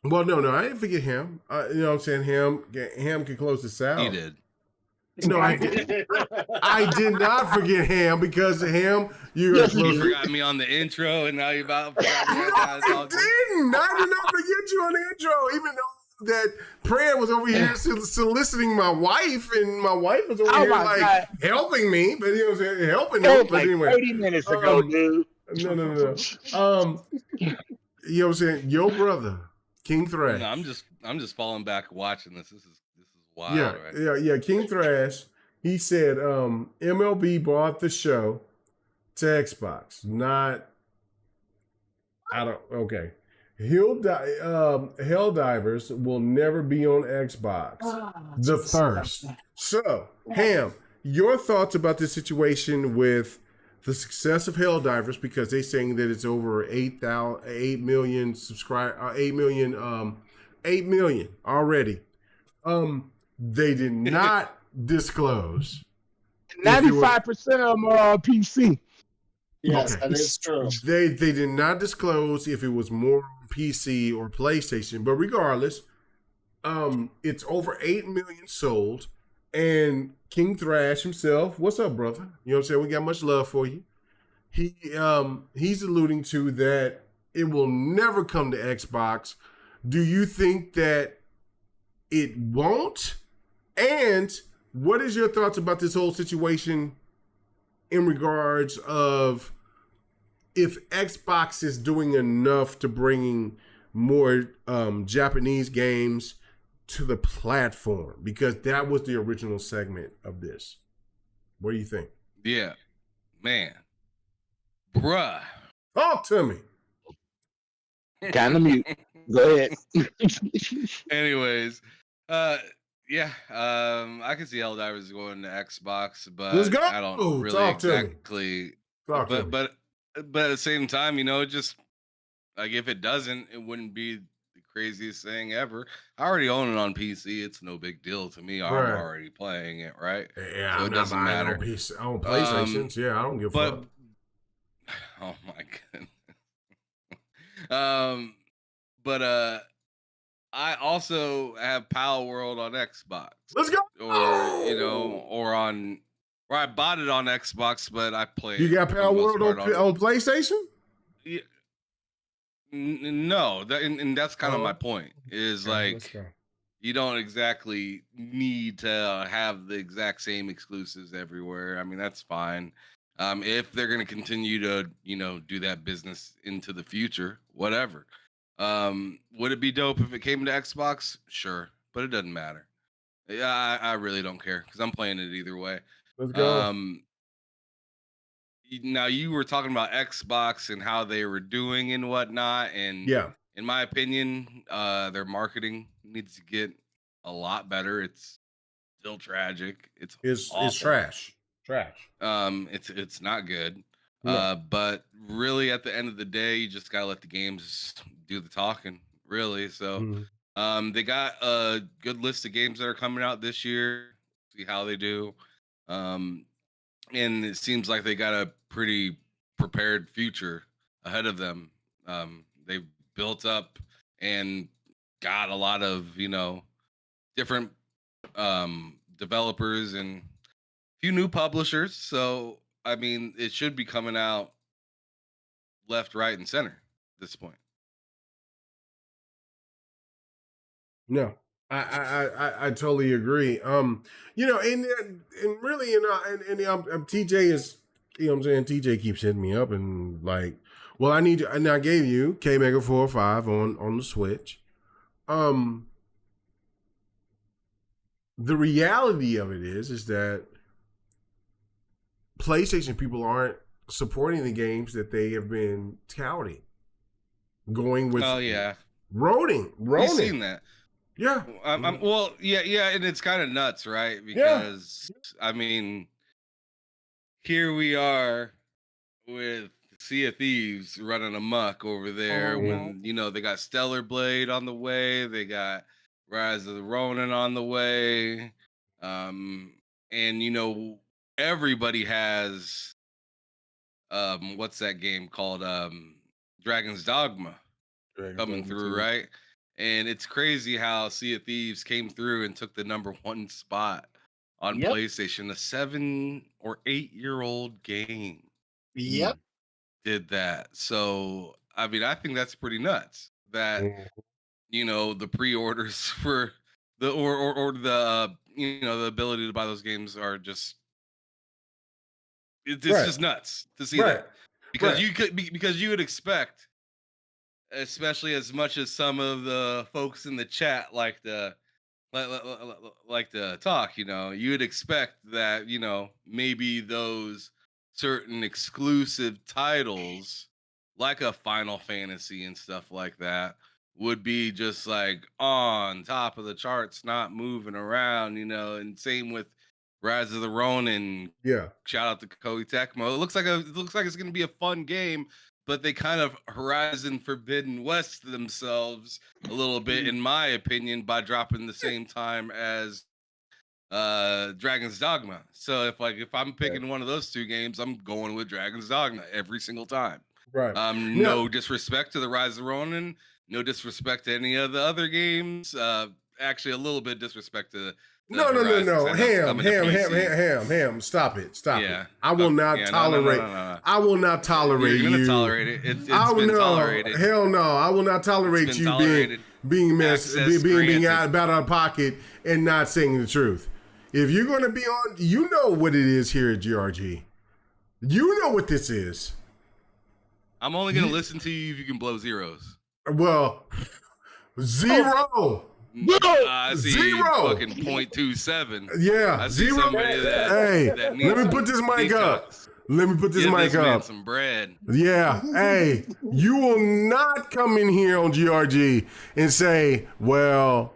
Well, no, I didn't forget Ham. You know what I'm saying? Ham can close this out.
He did.
No, I did. I did not forget Ham because Ham, you
forgot me on the intro, and now you about.
No, I didn't. I did not forget you on the intro, even though that Prayer was over here soliciting my wife, and my wife was over here helping me, but you know what I'm saying, helping me. But anyway,
30 minutes ago, dude.
No. You know what I'm saying? Your brother, King Thrash.
No, I'm just falling back watching this. This is wild.
Yeah. King Thrash. He said MLB bought the show to Xbox. Okay. Helldivers will never be on Xbox. The first. So, Ham, your thoughts about this situation with the success of Helldivers, because they're saying that it's over 8 million subscribers, 8 million already. They did not disclose.
95% of them are on PC.
Yes, that is true.
They did not disclose if it was more on PC or PlayStation, but regardless, it's over 8 million sold. And King Thrash himself, what's up, brother? You know what I'm saying? We got much love for you. He's alluding to that it will never come to Xbox. Do you think that it won't? And what is your thoughts about this whole situation in regards of if Xbox is doing enough to bringing more Japanese games to the platform? Because that was the original segment of this. What do you think?
Yeah, man. Bruh.
Talk to me.
Kind of mute. Go ahead.
Anyways, I can see Helldivers going to Xbox, but
Let's go.
I don't really exactly.
But
at the same time, just like if it doesn't, it wouldn't be the craziest thing ever. I already own it on PC. It's no big deal to me. I'm already playing it, right?
Yeah,
so it doesn't matter.
On PlayStations, I don't give a fuck.
Oh my goodness. I also have Pal World on Xbox.
Let's go.
Or I bought it on Xbox, but I played.
You got Pal World on PlayStation?
Yeah. No, and that's kind of my point. Is you don't exactly need to have the exact same exclusives everywhere. I mean, that's fine. If they're going to continue to, do that business into the future, whatever. Would it be dope if it came to Xbox? Sure, but it doesn't matter. Yeah, I really don't care because I'm playing it either way.
Let's go.
Now you were talking about Xbox and how they were doing and whatnot, and in my opinion, their marketing needs to get a lot better. It's still tragic. It's trash.
Trash.
It's not good. But really, at the end of the day, you just gotta let the games do the talking. Really, so they got a good list of games that are coming out this year. See how they do, and it seems like they got a pretty prepared future ahead of them. They've built up and got a lot of different developers and a few new publishers. So I mean, it should be coming out left, right, and center at this point.
No, I totally agree. And really, TJ is, what I'm saying, TJ keeps hitting me up and like, well, I need you, and I gave you K Mega 405 on the Switch. The reality of it is that PlayStation people aren't supporting the games that they have been touting. Going with Ronin.
You've seen that.
Yeah.
Well, yeah, and it's kind of nuts, right? Because I mean, here we are with Sea of Thieves running amok over there when they got Stellar Blade on the way, they got Rise of the Ronin on the way, and everybody has what's that game called? Dragon's Dogma coming through, right? And it's crazy how Sea of Thieves came through and took the #1 spot on PlayStation. A 7 or 8-year-old game.
Yep.
Did that. So, I mean, I think that's pretty nuts that, the pre-orders for the, or the, the ability to buy those games are just, it's just nuts to see that. Because you would expect, especially as much as some of the folks in the chat like to talk, you would expect that, maybe those certain exclusive titles like a Final Fantasy and stuff like that would be just like on top of the charts, not moving around, and same with Rise of the Ronin.
Yeah.
Shout out to Koei Tecmo. It looks like it's gonna be a fun game, but they kind of Horizon Forbidden West themselves a little bit, in my opinion, by dropping the same time as Dragon's Dogma. So if I'm picking one of those two games, I'm going with Dragon's Dogma every single time.
Right.
No disrespect to the Rise of Ronin, no disrespect to any of the other games. Actually, a little bit disrespect to
No. Ham. Stop it. I will not tolerate.
No.
I will not tolerate
You're
you.
gonna tolerate it. It's been tolerated.
Hell no. I will not tolerate you being out of pocket and not saying the truth. If you're going to be on, you know what it is here at GRG. You know what this is.
I'm only going to listen to you if you can blow zeros.
Well, zero.
I see
Zero.
fucking 0.27.
Yeah,
I see
zero.
somebody that needs
let me put this mic up. Let me put this mic up.
Some bread.
Yeah. Hey, you will not come in here on GRG and say, well,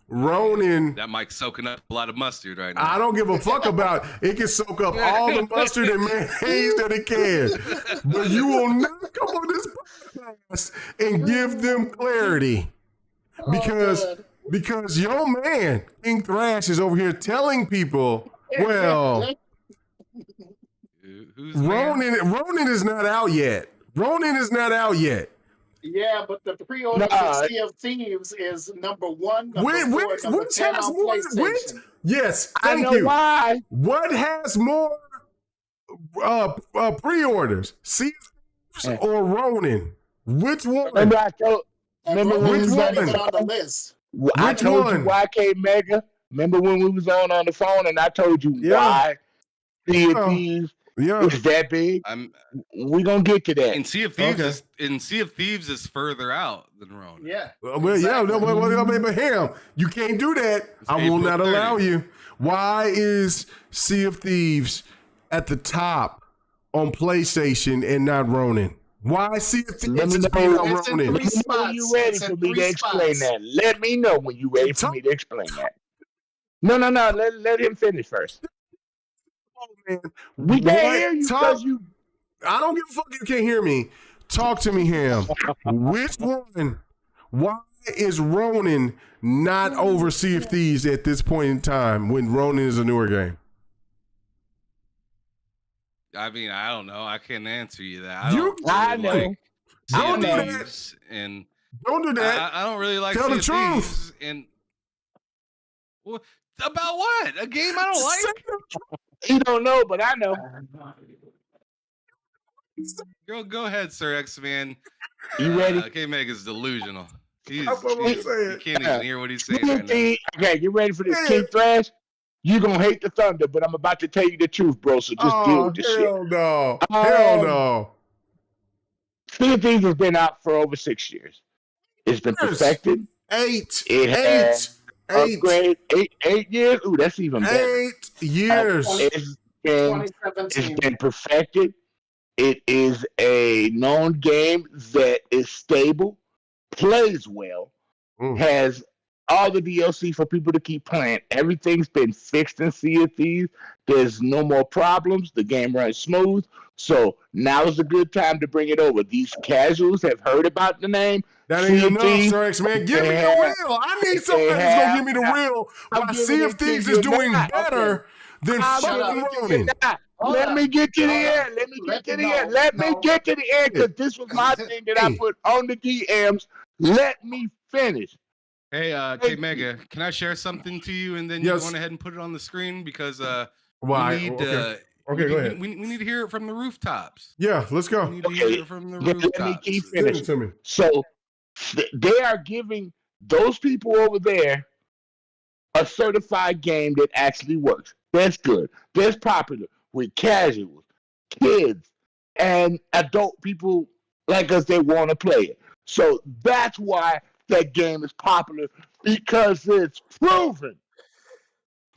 Ronin.
That mic's soaking up a lot of mustard right now.
I don't give a fuck about it. It can soak up all the mustard and mayonnaise that it can. But you will not come on this podcast and give them clarity. Because your man, King Thrash, is over here telling people, well, Ronin is not out yet. Ronin is not out yet.
Yeah, but the pre-order for Sea of Thieves is #1, number 10 on PlayStation.
Yes, thank you.
Why?
What has more pre-orders, Sea of Thieves or Ronin? Which one?
Remember when we was
on the list?
I told you why K Mega. Remember when we was on the phone and I told you why Sea of Thieves is that big? We're gonna get to that.
And Sea of Thieves is further out than Ronin.
Yeah.
But Ham, you can't do that. I will not allow you. Why is Sea of Thieves at the top on PlayStation and not Ronin? Why Sea of Thieves is being on Ronin?
Let me know when you ready for me to explain that. Let me know when you ready for me to explain that. No. Let him finish first.
Oh, man.
We can't hear you because you.
I don't give a fuck if you can't hear me. Talk to me, Ham. Which one? Why is Ronin not over Sea of Thieves at this point in time when Ronin is a newer game?
I mean, I don't know. I can't answer you that.
I know.
Don't do that.
And
don't do that.
I don't really like
Tell the
Sea of
truth.
Thieves. And about what? A game I don't like?
You don't know, but I know.
Go ahead, Sir X-Man.
You ready?
K-Meg is delusional. He
That's what I'm saying.
can't even hear what he's saying right now.
Okay, you ready for this King Thrash? You're going to hate the Thunder, but I'm about to tell you the truth, bro, so just deal with this shit.
Hell no. Hell no.
Sea of Thieves has been out for over 6 years. It's been perfected.
8
years? Ooh, that's even better.
8 years.
It's been perfected. It is a known game that is stable, plays well, has all the DLC for people to keep playing. Everything's been fixed in Sea of Thieves. There's no more problems. The game runs smooth. So now is a good time to bring it over. These casuals have heard about the name.
That ain't enough, Sir X-Man. Give me the real. I need somebody that's going to give me the real. Why Sea of Thieves is doing better than fucking Ronin.
Let me get to the end. Let me get to the end because this was my thing that I put on the DMs. Let me finish.
Hey, K-Mega, can I share something to you and then you go ahead and put it on the screen because
why?
We need
go ahead.
We need to hear it from the rooftops.
Yeah, let's go.
We need to hear it from the rooftops.
Let me keep finishing.
To me.
So they are giving those people over there a certified game that actually works. That's good. That's popular with casuals, kids, and adult people like us that want to play it. So that's why that game is popular, because it's proven.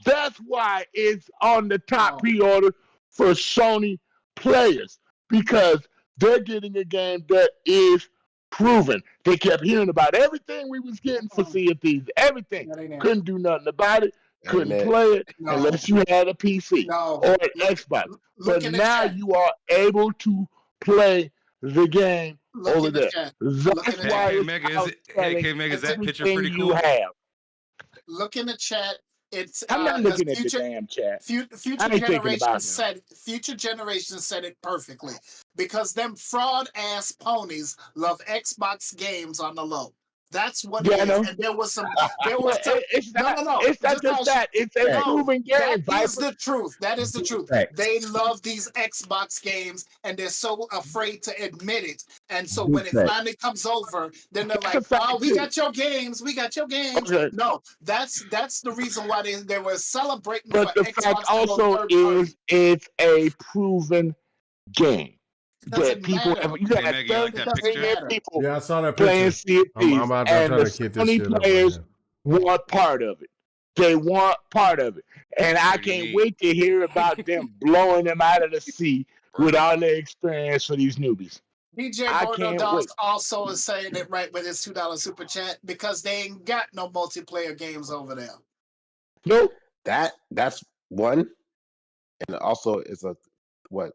That's why it's on the top pre-order for Sony players, because they're getting a game that is proven. They kept hearing about everything we was getting for Sea of Thieves, everything. Couldn't do nothing about it. Couldn't play it unless you had a PC or an Xbox. But now you are able to play the game over there. That's why
is that picture pretty cool?
Look in the chat. It's
I'm not looking at the damn chat.
Future generations said it perfectly, because them fraud ass ponies love Xbox games on the low. That's what it is. And there was some. It's not just that. It's a proven game. That is the truth. That is the truth. They love these Xbox games, and they're so afraid to admit it. And so when it finally comes over, then they're like, "Oh, we got your games. We got your games." Okay. No, that's the reason why they were celebrating.
But the fact also is, it's a proven game. That people have, you got 30 people
I saw that
playing Sea of Thieves, and the Sony players want part of it. They want part of it. And I can't wait to hear about them blowing them out of the sea with all their experience for these newbies.
DJ Bordeaux also is saying it right with his $2 super chat, because they ain't got no multiplayer games over there.
Nope.
That's one. And also it's one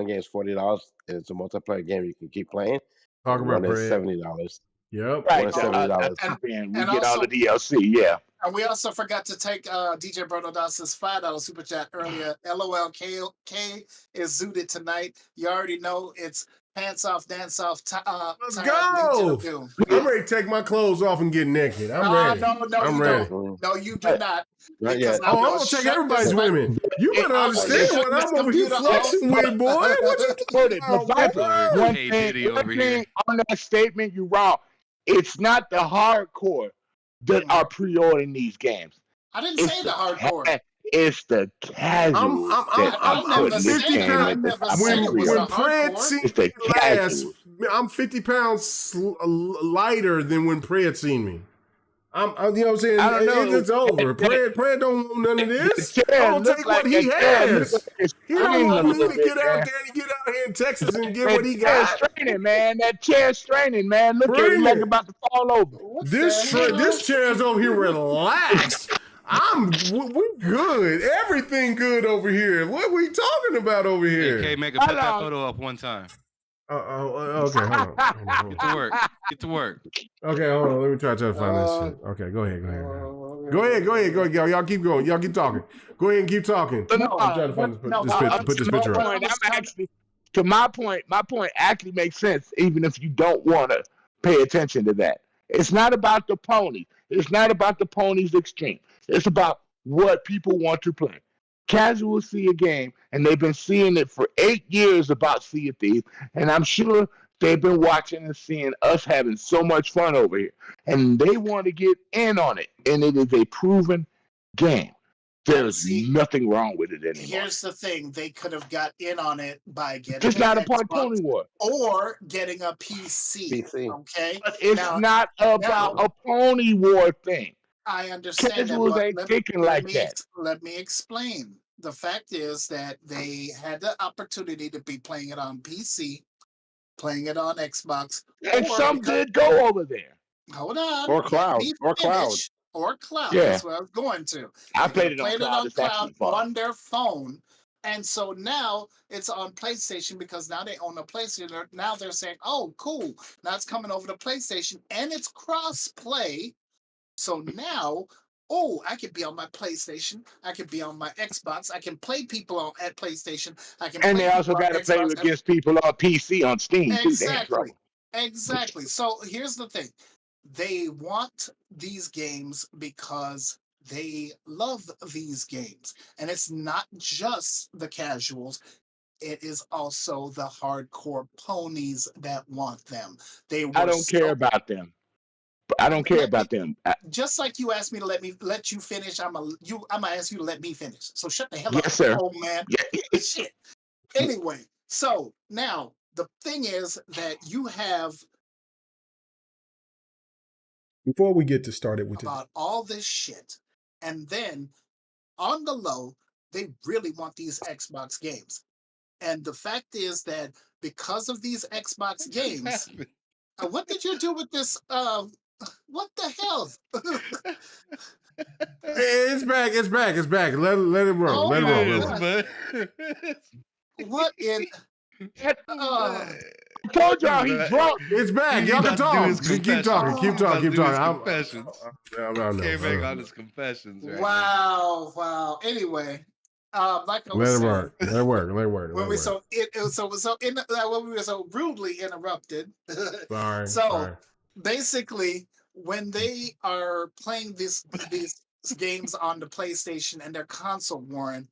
game is $40 and it's a multiplayer game you can keep playing.
Talk about
one is $70.
Yep.
Right.
$70.
And we get all the DLC, yeah.
And we also forgot to take DJ Bernardas's $5 super chat earlier. LOL K is zooted tonight. You already know it's pants off, dance off.
Let's go. I'm ready to take my clothes off and get naked. I'm ready. I'm ready.
No, you do not.
Not yet.
I'm gonna take everybody's women. You better understand what I'm over here flexing with, boy. What you
talking about? One thing on that statement, you're wrong. It's not the hardcore that are pre-ordering these games.
I didn't say the hardcore.
It's the casual.
I'm 50 pounds. When Pred seen me last, I'm 50 pounds lighter than when Pred seen me. You know what I'm saying?
I don't know.
It's over. Pred don't want none of this. I'll take what he has. He don't want me to get out there and get out here in Texas and get what he got.
Straining, man. That chair's straining, man. Look at it like about to fall over.
This chair's over here relaxed. We good. Everything good over here. What are we talking about over here?
Hey, K-Mega, put that photo up one time.
Okay, hold on.
Get to work. Get to work.
Okay, hold on. Let me try to find this shit. Okay, go ahead. Go ahead. Y'all keep going. Y'all keep talking. Go ahead and keep talking. I'm trying to find put this picture up.
My point actually makes sense, even if you don't want to pay attention to that. It's not about the pony. It's not about the pony's extreme. It's about what people want to play. Casuals see a game, and they've been seeing it for 8 years about Sea of Thieves, and I'm sure they've been watching and seeing us having so much fun over here, and they want to get in on it, and it is a proven game. There's nothing wrong with it anymore.
Here's the thing: they could have got in on it by getting
just not a pony war,
or getting a PC. Okay,
but it's not about a pony war thing.
I understand
Casuals ain't thinking like that.
Let me explain. The fact is that they had the opportunity to be playing it on PC, playing it on Xbox,
and some did go over there.
Hold on,
or cloud.
Yeah. That's what I was going to.
I played it on
cloud on their phone. And so now it's on PlayStation because now they own a PlayStation. Now they're saying, "Oh, cool! Now it's coming over to PlayStation and it's cross-play." So now, I can be on my PlayStation. I can be on my Xbox. I can play people at PlayStation.
And they also got to play against people on PC on Steam too.
Exactly. So here's the thing: they want these games because they love these games, and it's not just the casuals. It is also the hardcore ponies that want them.
I don't care about them. I don't care about them.
Just like you asked me to let you finish, I'm gonna ask you to let me finish. So shut the hell up,
sir.
Old man. Shit. Anyway, so now the thing is that you have.
Before we get started with
about all this shit, and then on the low, they really want these Xbox games, and the fact is that because of these Xbox games, what did you do with this? What the hell?
It's back. Let it roll. Let it roll.
What in?
I told y'all he's drunk.
It's back. Y'all can talk. Keep talking.
Confessions. Can't make all his confessions. Right
wow. Anyway, like I was saying,
let it work.
When we were so rudely interrupted.
Sorry.
Basically, when they are playing these games on the PlayStation and they're console warring,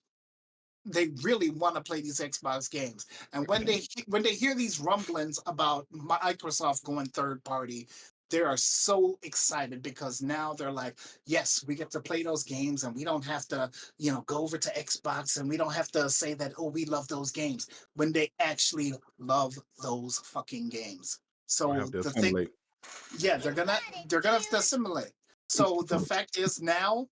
they really want to play these Xbox games. And when they hear these rumblings about Microsoft going third party, they are so excited because now they're like, yes, we get to play those games and we don't have to, go over to Xbox and we don't have to say that, we love those games, when they actually love those fucking games. So the thing, they're gonna have to assimilate. So the fact is now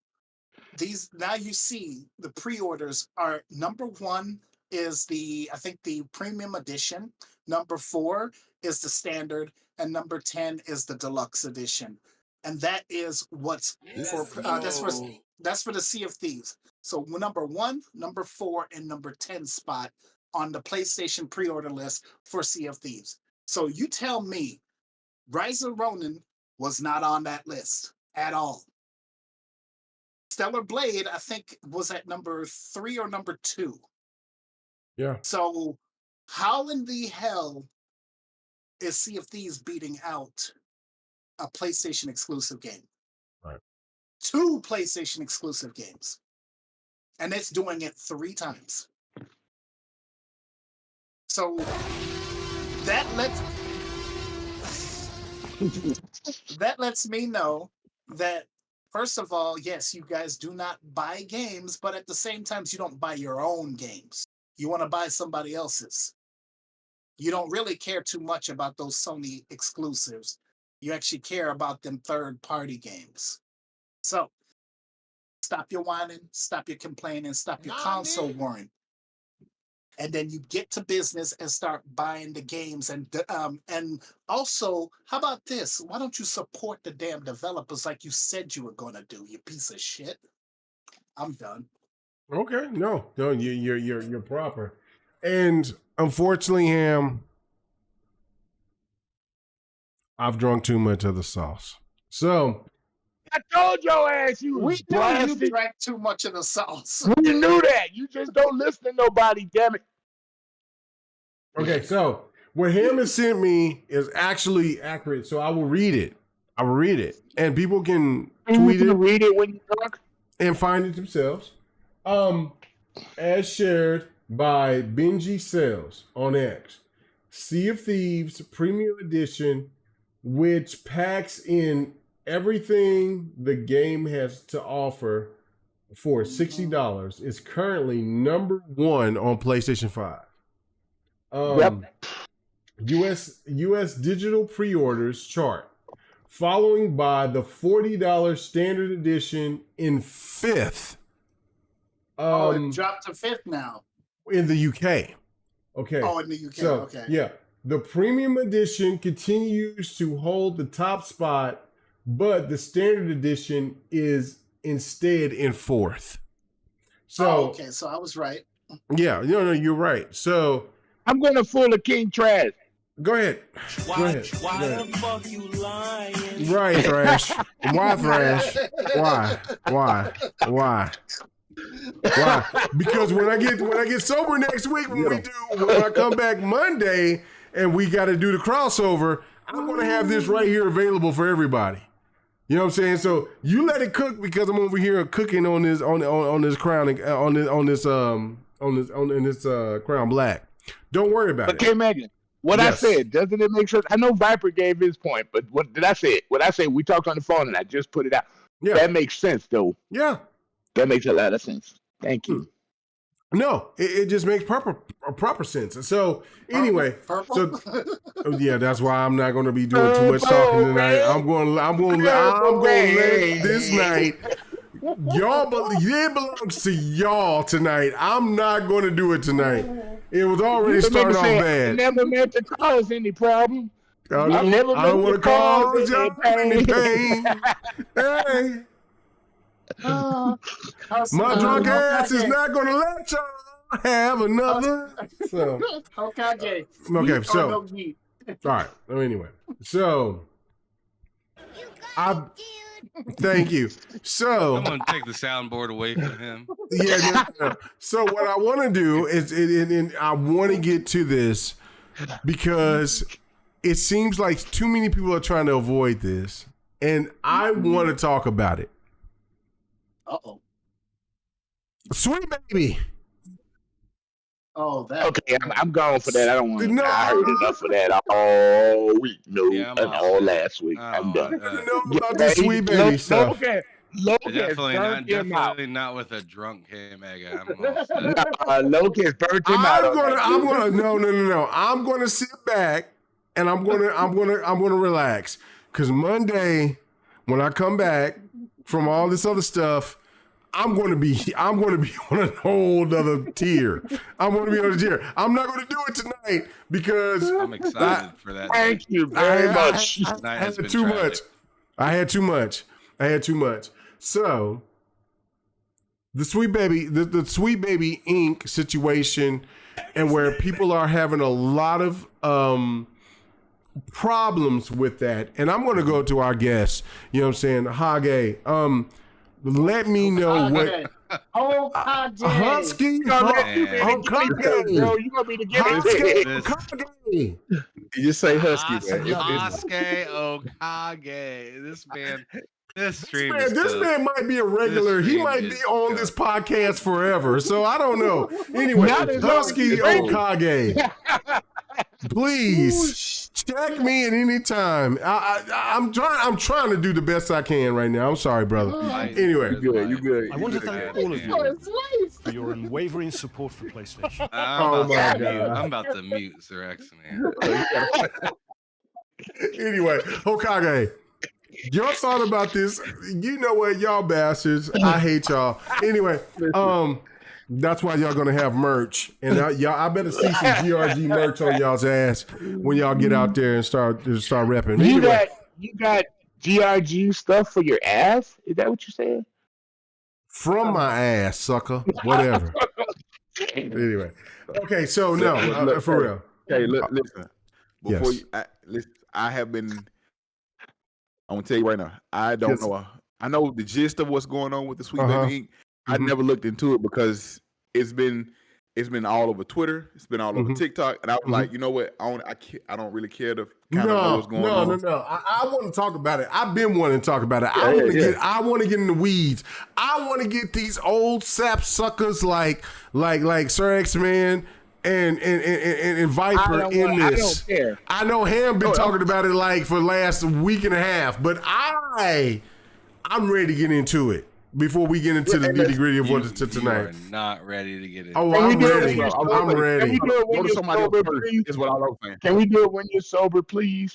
you see the pre-orders are number 1 is the premium edition, number 4 is the standard, and number 10 is the deluxe edition, and that is what's for that's for the Sea of Thieves. So number 1, number 4, and number 10 spot on the PlayStation pre-order list for Sea of Thieves. So you tell me, Rise of Ronin was not on that list at all. Stellar Blade, I think, was at number 3 or number 2.
Yeah.
So how in the hell is Sea of Thieves beating out a PlayStation exclusive game?
Right.
2 PlayStation exclusive games. And it's doing it 3 times. So that lets me know that, first of all, yes, you guys do not buy games, but at the same time, you don't buy your own games. You want to buy somebody else's. You don't really care too much about those Sony exclusives. You actually care about them third-party games. So, stop your whining, stop your complaining, stop your console warring. And then you get to business and start buying the games. And also, how about this? Why don't you support the damn developers like you said you were going to do, you piece of shit? I'm done.
Okay, no, you're proper. And unfortunately, Ham, I've drunk too much of the sauce. So
I told your ass you
We
was
knew
blasted.
you drank too much of the sauce.
We knew that. You just don't listen to nobody, damn it.
okay, so what Ham has sent me is actually accurate. So I will read it. And people can tweet it,
read it when you're drunk.
and find it themselves. As shared by Benji Sales on X, Sea of Thieves Premium Edition, which packs in everything the game has to offer for $60, is currently number 1 on PlayStation 5. US digital pre-orders chart, following by the $40 standard edition in 5th.
It dropped to 5th now.
In the UK. Okay.
Oh, in the UK.
So,
okay.
yeah. The premium edition continues to hold the top spot, but the standard edition is instead in 4th. So,
okay. So I was right.
Yeah. No, you're right. So,
I'm going to fool a king trash.
Go ahead.
Why the fuck you lying?
Right, Thrash. Why, Thrash? Why? Because when I get sober next week, when I come back Monday and we got to do the crossover, I'm going to have this right here available for everybody. You know what I'm saying? So you let it cook because I'm over here cooking on this crown Crown Black. Don't worry about it.
Okay, Megan. I said, doesn't it make sense? I know Viper gave his point, but what did I say? What I said, we talked on the phone and I just put it out. Yeah. That makes sense, though.
Yeah.
That makes a lot of sense. Thank you.
No, it just makes proper sense. So anyway, yeah, that's why I'm not going to be doing too much talking tonight. I'm going to let this night. It belongs to y'all tonight. I'm not going to do it tonight. It was already started off bad.
Never meant to cause any problem.
I don't want to cause y'all any pain. Hey. My drunk ass is not going to let y'all have another. So,
okay,
so, all right. Anyway, so, thank you. So,
I'm going to take the soundboard away from him.
Yeah. So what I want to do is, and I want to get to this because it seems like too many people are trying to avoid this, and I want to talk about it.
Uh-oh.
SweetBaby.
Oh, that.
Okay, I'm going for that. I don't want to. I heard enough of that all week. All last week. I'm done.
About this SweetBaby stuff.
Definitely not with a drunk Mega.
Locust burnt him out.
No. I'm gonna sit back and I'm gonna relax. Cause Monday, when I come back from all this other stuff, I'm gonna be on a whole other tier. I'm gonna be on a tier. I'm not gonna do it tonight because
I'm excited for that.
Thank you very much.
I had too much. I had too much. So the SweetBaby, the SweetBaby Inc. situation, and where people are having a lot of problems with that. And I'm going to go to our guest. You know what I'm saying, Hage. Let me know what.
You
Husky.
gonna be the
Husky.
You just say Husky.
Husky Okage. This stream.
This man might be a regular. He might be on this podcast forever. So I don't know. Anyway, Husky Okage. Please check me at any time. I'm trying to do the best I can right now. I'm sorry, brother. Anyway,
you good.
I want to thank all of you for your unwavering support for PlayStation.
I'm about to mute Zerex, man.
Anyway, Hokage, your thought about this? You know what, y'all bastards? I hate y'all. Anyway, that's why y'all gonna have merch, and I better see some GRG merch on y'all's ass when y'all get out there and start repping.
You got GRG stuff for your ass? Is that what you're saying?
from my ass, sucker. Whatever. Anyway, okay. So no, for real.
Okay, listen. Before
Yes.
I have been. I'm gonna tell you right now. I don't know. I know the gist of what's going on with the SweetBaby Inc. I never looked into it because it's been all over Twitter. It's been all over TikTok, and I was like, you know what? I don't really care to kind of know what's going on.
No. I want to talk about it. I've been wanting to talk about it. I want to get in the weeds. I want to get these old sap suckers like Sir X-Man and Viper in this.
I don't care.
I know Ham been talking about it like for the last week and a half, but I'm ready to get into it before we get into the nitty gritty of what it's tonight.
You are not ready to get into
it. I'm ready. I'm ready.
Can we do it when you're sober, please?
Is what I was saying.
Can we do it when you're sober, please?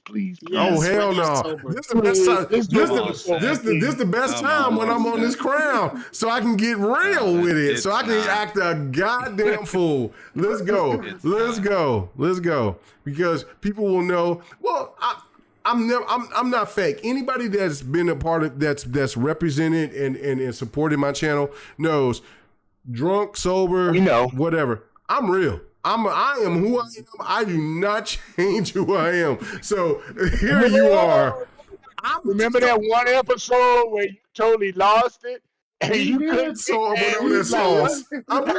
Oh hell no! This the best time. This the best time when I'm on this crown, so I can get real with it, so I can act a goddamn fool. Let's go. Let's go. Because people will know. Well, I'm not fake. Anybody that's been a part of that's represented and supported my channel knows, drunk, sober, whatever. I'm real. I am who I am. I do not change who I am. So here you are.
Remember that one episode where you totally lost it? And you couldn't
on that sauce. I've been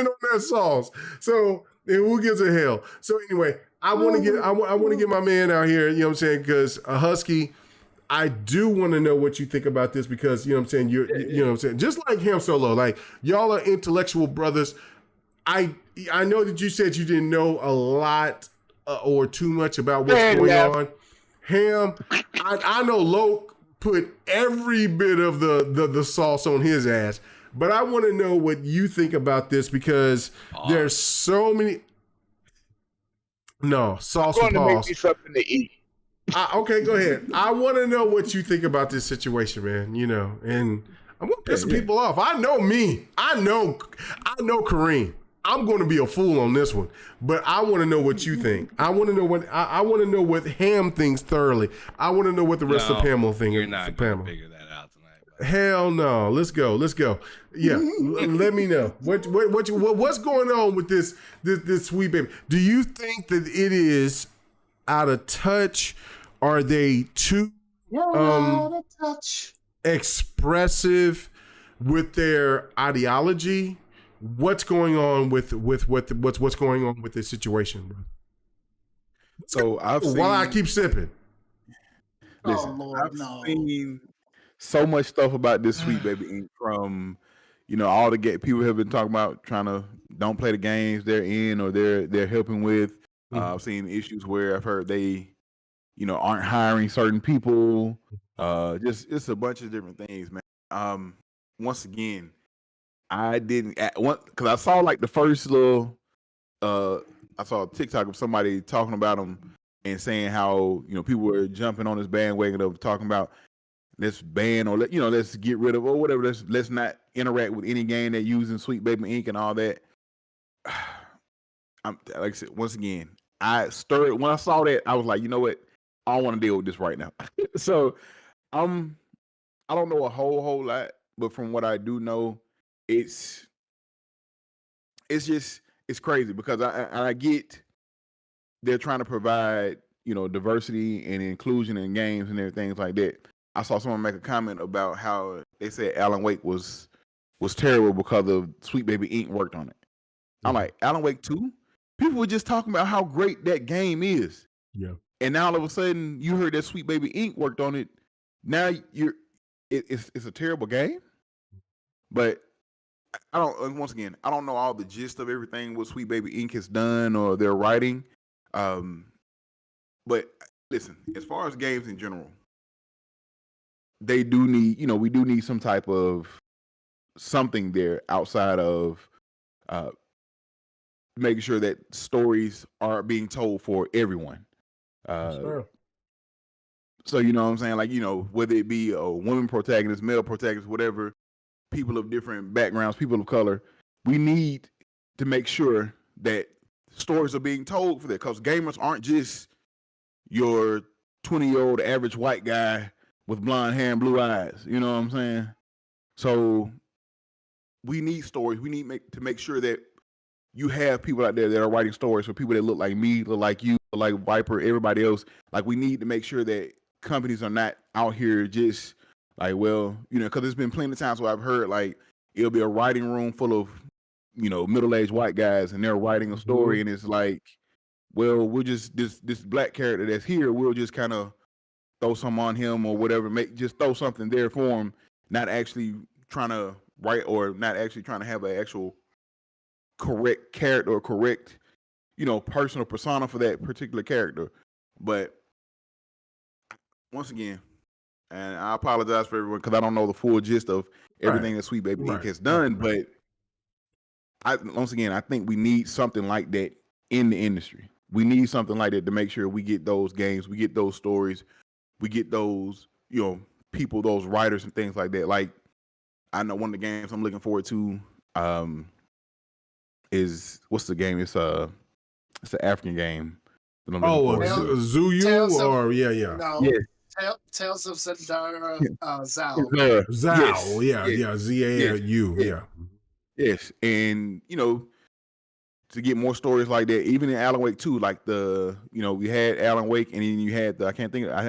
on that sauce. So who gives a hell? So anyway, I want to get my man out here, you know what I'm saying? Because a Husky, I do want to know what you think about this because, you know what I'm saying, you know what I'm saying? Just like Ham Solo, like y'all are intellectual brothers. I know that you said you didn't know a lot or too much about what's going on. Ham, I know Loke put every bit of the sauce on his ass, but I want to know what you think about this because there's so many. No, sauce
I'm
and
going to
pause.
make me something to eat.
Okay, go ahead. I want to know what you think about this situation, man. You know, and I'm going to piss some people off. I know me. I know Kareem. I'm going to be a fool on this one, but I want to know what you think. I want to know what I want to know what Ham thinks thoroughly. I want to know what the rest of Pamela thinks.
You're not going to figure that out tonight.
Hell no. Let's go. Yeah, let me know what's going on with this SweetBaby. Do you think that it is out of touch? Are they too
out of touch,
expressive with their ideology? What's going on with what's going on with this situation, bro?
So
while I keep sipping.
Listen, I've seen so much stuff about this SweetBaby Inc. from, all the people have been talking about trying to don't play the games they're in or they're helping with. I've seen issues where I've heard they, aren't hiring certain people. Just it's a bunch of different things, man. Once again, I didn't because I saw like the first little. I saw a TikTok of somebody talking about them and saying how people were jumping on this bandwagon of talking about let's ban or let's get rid of or whatever. Let's not interact with any game that using SweetBaby Inc. and all that. Like I said, once again, I stirred when I saw that. I was like, you know what? I don't want to deal with this right now. So I don't know a whole lot, but from what I do know, it's crazy because I get they're trying to provide diversity and inclusion in games and everything like that. I saw someone make a comment about how they said Alan Wake was terrible because of SweetBaby Inc. worked on it. I'm like, Alan Wake 2? People were just talking about how great that game is.
Yeah.
And now all of a sudden you heard that SweetBaby Inc. worked on it. Now it's a terrible game. But I don't know all the gist of everything what SweetBaby Inc. has done or their writing. But listen, as far as games in general, they do need, we do need some type of something there outside of making sure that stories are being told for everyone.
Sure.
So you know what I'm saying? Like, whether it be a woman protagonist, male protagonist, whatever, people of different backgrounds, people of color, we need to make sure that stories are being told for that because gamers aren't just your 20-year-old average white guy with blonde hair and blue eyes. You know what I'm saying? So we need stories. We need to make sure that you have people out there that are writing stories for people that look like me, look like you, look like Viper, everybody else. Like, we need to make sure that companies are not out here just like, well, because there's been plenty of times where I've heard like it'll be a writing room full of, middle-aged white guys, and they're writing a story, and it's like, well, we'll just this black character that's here, we'll just kind of throw some on him or whatever, just throw something there for him, not actually trying to write or not actually trying to have an actual correct character or correct, personal persona for that particular character. But once again, and I apologize for everyone because I don't know the full gist of everything that SweetBaby Inc. has done, but once again, I think we need something like that in the industry. We need something like that to make sure we get those games, we get those stories, we get those, people, those writers and things like that. Like, I know one of the games I'm looking forward to is, what's the game? It's an African game.
Zuyu or
No.
Yes.
Tales of Zendara, Zao.
Zao, Z-A-U,
Yes, and to get more stories like that, even in Alan Wake 2, like we had Alan Wake, and then you had I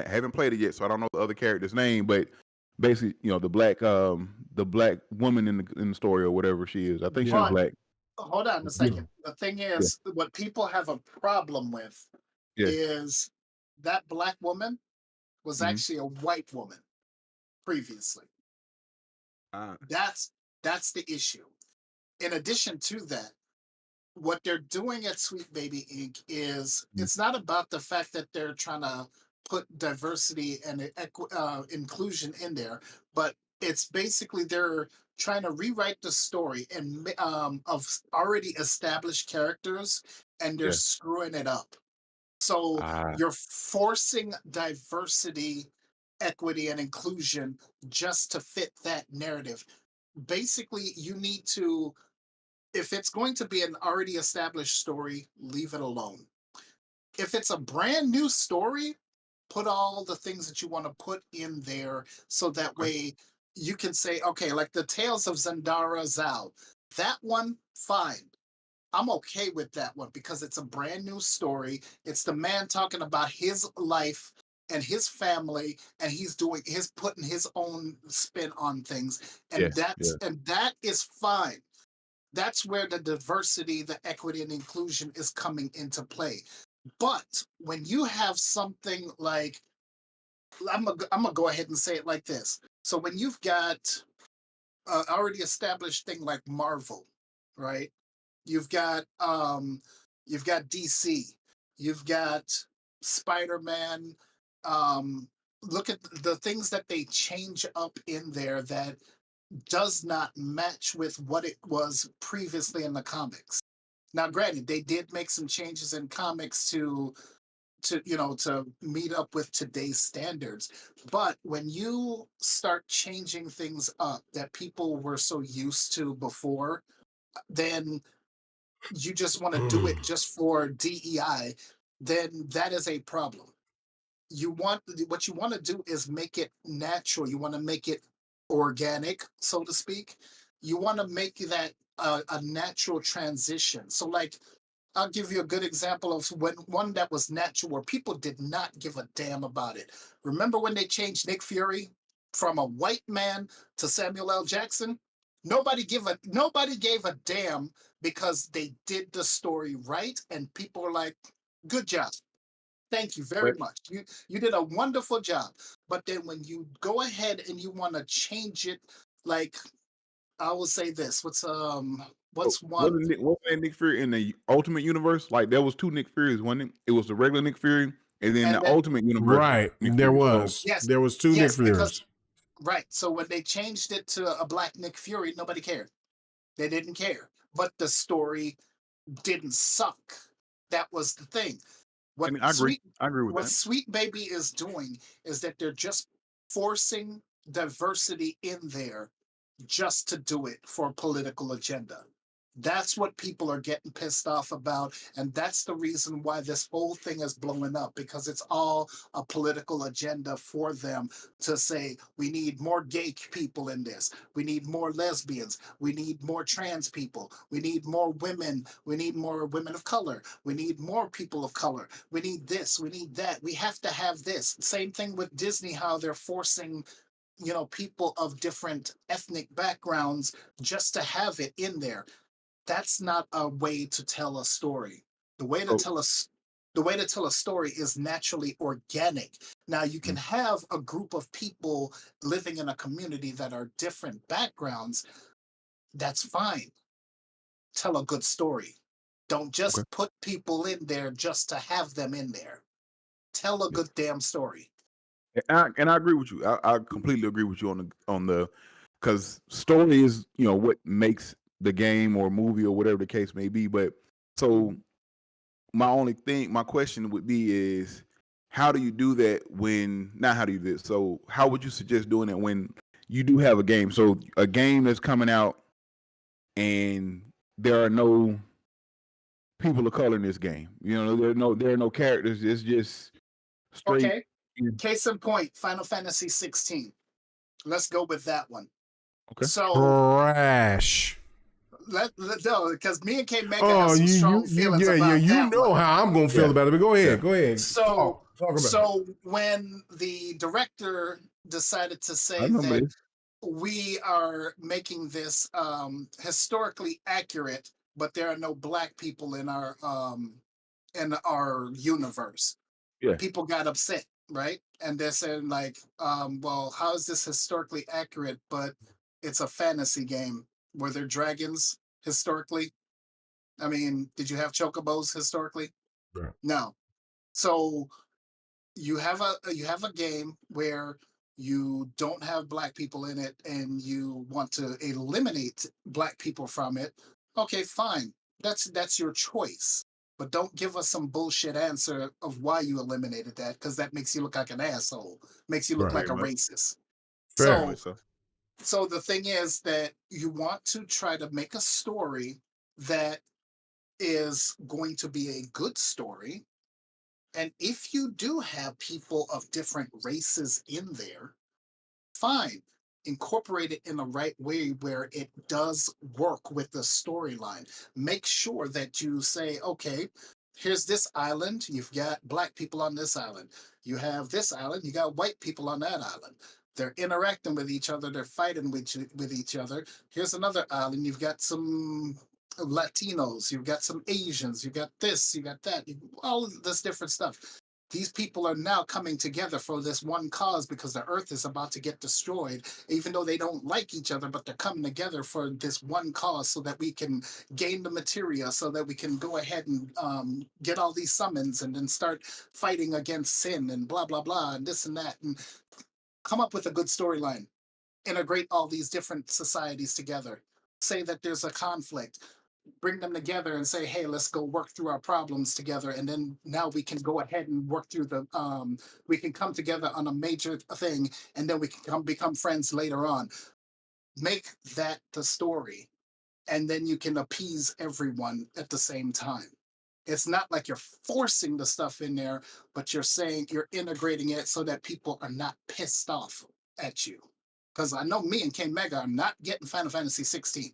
haven't played it yet, so I don't know the other character's name, but basically, the black woman in the story or whatever she is. I think she's black.
Hold on a second. The thing is, what people have a problem with is that black woman was actually a white woman previously. That's the issue. In addition to that, what they're doing at SweetBaby Inc. is it's not about the fact that they're trying to put diversity and inclusion in there, but it's basically they're trying to rewrite the story and of already established characters, and they're screwing it up. So you're forcing diversity, equity, and inclusion just to fit that narrative. Basically, you need to, if it's going to be an already established story, leave it alone. If it's a brand new story, put all the things that you want to put in there, so that way you can say, okay, like the Tales of Zendara Zao, that one, fine. I'm okay with that one because it's a brand new story. It's the man talking about his life and his family, and he's putting his own spin on things. And that is fine. That's where the diversity, the equity, and inclusion is coming into play. But when you have something like, I'm gonna go ahead and say it like this. So when you've got an already established thing like Marvel, right? You've got DC, you've got Spider-Man. Look at the things that they change up in there that does not match with what it was previously in the comics. Now, granted, they did make some changes in comics to meet up with today's standards. But when you start changing things up that people were so used to before, then you just want to do it just for DEI, then that is a problem. What you want to do is make it natural. You want to make it organic, so to speak. You want to make that a natural transition. So, like, I'll give you a good example of one that was natural where people did not give a damn about it. Remember when they changed Nick Fury from a white man to Samuel L. Jackson? Nobody gave a damn because they did the story right, and people are like, good job. Thank you very much. You did a wonderful job. But then when you go ahead and you want to change it, like, I will say this. What's one?
Wasn't Nick Fury in the Ultimate Universe? Like, there was two Nick Furies, wasn't it? It was the regular Nick Fury, and then the Ultimate Universe.
Right. There was.
Yes.
There was two Nick Furies.
Right. So when they changed it to a black Nick Fury, nobody cared. They didn't care. But the story didn't suck. That was the thing.
I agree with
what
that.
SweetBaby is doing is that they're just forcing diversity in there just to do it for a political agenda. That's what people are getting pissed off about. And that's the reason why this whole thing is blowing up, because it's all a political agenda for them to say, we need more gay people in this. We need more lesbians. We need more trans people. We need more women. We need more women of color. We need more people of color. We need this. We need that. We have to have this. Same thing with Disney, how they're forcing, you know, people of different ethnic backgrounds just to have it in there. That's not a way to tell a story. The way to tell a story is naturally organic. Now you can have a group of people living in a community that are different backgrounds. That's fine. Tell a good story. Don't just put people in there just to have them in there. Tell a good damn story.
And I agree with you. I completely agree with you on the because story is, you know, what makes the game or movie or whatever the case may be. But so my question would be is, how do you do that when, not how do you do it? So how would you suggest doing it when you do have a game? So a game that's coming out and there are no people of color in this game. You know, there are no characters. It's just straight.
Okay. Case in point, Final Fantasy 16. Let's go with that one.
Okay.
So
Trash.
No, because me and K Mega have some strong feelings about that.
You know how I'm gonna feel about it. But go ahead, go ahead.
So,
talk about
so when the director decided to say that we are making this historically accurate, but there are no black people in our universe, people got upset, right? And they're saying like, well, how is this historically accurate, but it's a fantasy game? Were there dragons historically? I mean, did you have chocobos historically?
Right.
No. So you have a game where you don't have black people in it and you want to eliminate black people from it. Okay, fine. That's your choice. But don't give us some bullshit answer of why you eliminated that, because that makes you look like an asshole. Makes you look like a racist.
Fair.
So the thing is that you want to try to make a story that is going to be a good story. And if you do have people of different races in there, fine. Incorporate it in the right way where it does work with the storyline. Make sure that you say, okay, here's this island. You've got black people on this island. You have this island. You got white people on that island. They're interacting with each other. They're fighting with each other. Here's another island. You've got some Latinos. You've got some Asians. You got this. You got that. All of this different stuff. These people are now coming together for this one cause because the earth is about to get destroyed, even though they don't like each other, but they're coming together for this one cause so that we can gain the materia, so that we can go ahead and get all these summons and then start fighting against sin and blah, blah, blah, and this and that. And come up with a good storyline. Integrate all these different societies together. Say that there's a conflict. Bring them together and say, hey, let's go work through our problems together. And then now we can go ahead and work through we can come together on a major thing, and then we can become friends later on. Make that the story. And then you can appease everyone at the same time. It's not like you're forcing the stuff in there, but you're saying you're integrating it so that people are not pissed off at you. Because I know me and K Mega are not getting Final Fantasy 16.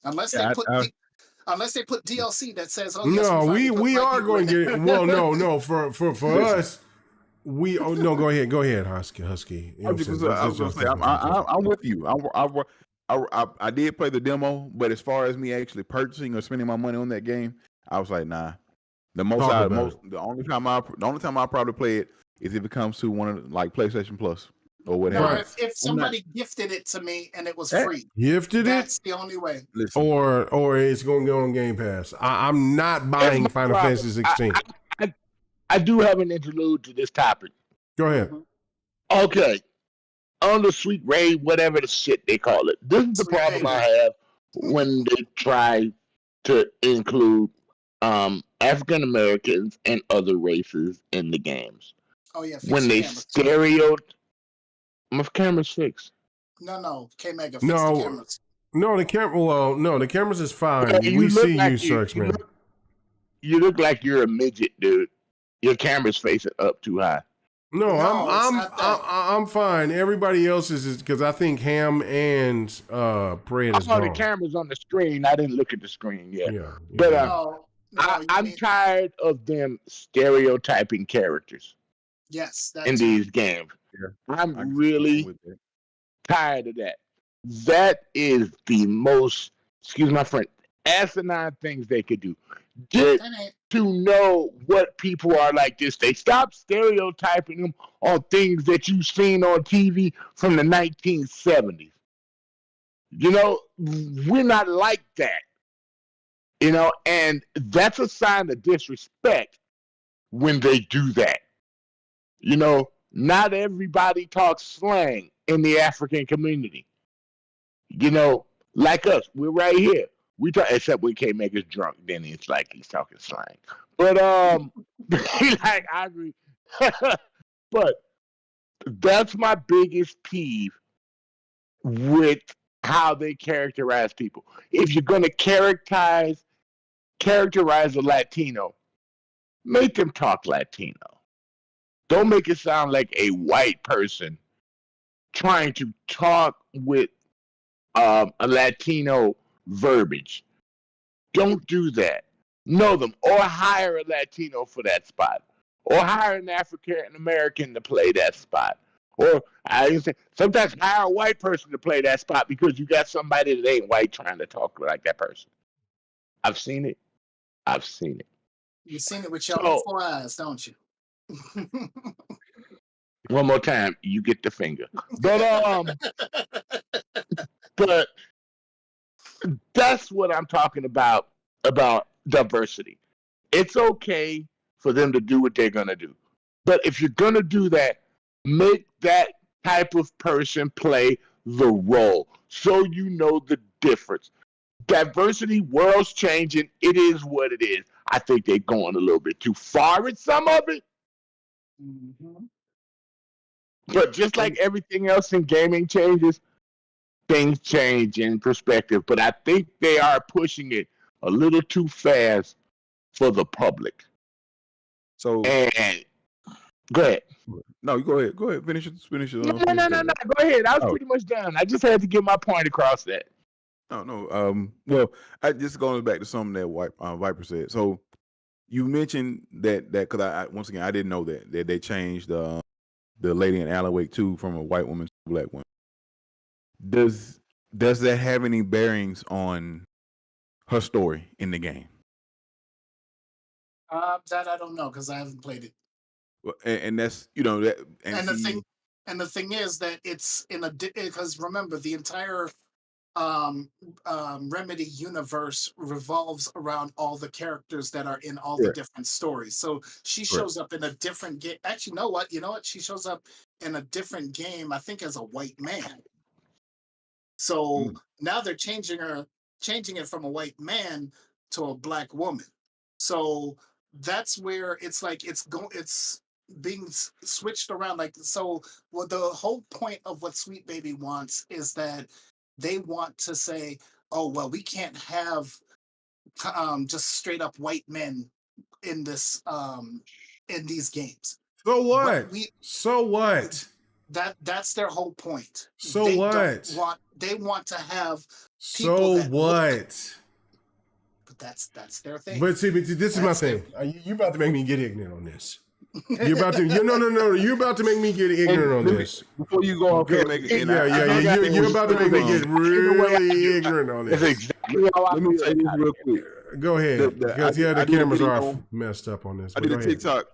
Unless they put DLC that says, "Oh yes,
no, we are going to get it." Well, no, for us, go ahead, Husky. You know
I was going to say, I'm with you. I did play the demo, but as far as me actually purchasing or spending my money on that game, I was like, nah. The only time I probably play it is if it comes to one of like PlayStation Plus or whatever.
No, if somebody gifted it to me and it was free, that's the only way.
Listen. Or it's going to go on Game Pass. I'm not buying Final Fantasy 16.
I do have an interlude to this topic.
Go ahead.
Okay. On the SweetBaby, whatever the shit they call it. This is the problem I have when they try to include African Americans and other races in the games.
Oh yeah.
When they my camera's fixed.
No, K Mega, fix the cameras.
No, the camera. Well, no, the cameras is fine.
Yeah,
we see like you, Searchman.
You look like you're a midget, dude. Your camera's facing up too high.
No, I'm fine. Everybody else is because I think Ham and Pred is gone.
The camera's on the screen. I didn't look at the screen yet. But I'm tired of them stereotyping characters.
Yes,
in these games. Yeah, I'm really tired of that. That is the most, excuse my friend, asinine things they could do. Get to know what people are like this. They stop stereotyping them on things that you've seen on TV from the 1970s. You know, we're not like that. You know, and that's a sign of disrespect when they do that. You know, not everybody talks slang in the African community. You know, like us, we're right here. We talk, except we can't make us drunk. Then it's like he's talking slang. But like I agree. But that's my biggest peeve with how they characterize people. If you're gonna characterize a Latino, make them talk Latino. Don't make it sound like a white person trying to talk with a Latino verbiage. Don't do that. Know them, or hire a Latino for that spot, or hire an African American to play that spot, or sometimes hire a white person to play that spot because you got somebody that ain't white trying to talk like that person. I've seen it.
You've seen it with your own 4 eyes, don't you?
One more time, you get the finger. But that's what I'm talking about diversity. It's okay for them to do what they're going to do. But if you're going to do that, make that type of person play the role so you know the difference. Diversity, world's changing. It is what it is. I think they're going a little bit too far in some of it. Mm-hmm. But just like everything else in gaming changes, things change in perspective. But I think they are pushing it a little too fast for the public.
So,
and go ahead.
No, you go ahead. Go ahead. Finish it.
No. Go ahead. I was pretty much done. I just had to get my point across that.
No. Well, I just going back to something that Viper said. So you mentioned that because I once again I didn't know that they changed the lady in Alan Wake 2 from a white woman to a black woman. Does that have any bearings on her story in the game?
That I don't know because I haven't played it.
Well, and that's that.
And the thing is that it's because remember the entire Remedy universe revolves around all the characters that are in all the different stories. So she shows up in a different game. Actually, you know what? She shows up in a different game, I think, as a white man. So now they're changing it from a white man to a black woman. So that's where it's like it's being switched around. Like so, well, the whole point of what SweetBaby wants is that they want to say, oh, well, we can't have just straight up white men in this in these games.
So what? So what?
That's their whole point.
So
They want to have
so what?
But that's their thing.
But see, this is my thing. You're about to make me get ignorant on this. You're about to. No. You're about to make me get ignorant on this.
Before you go off,
You're about to make me get really ignorant on this.
Exactly.
Let me say this real quick.
Go ahead, because the cameras are messed up on this.
I did a TikTok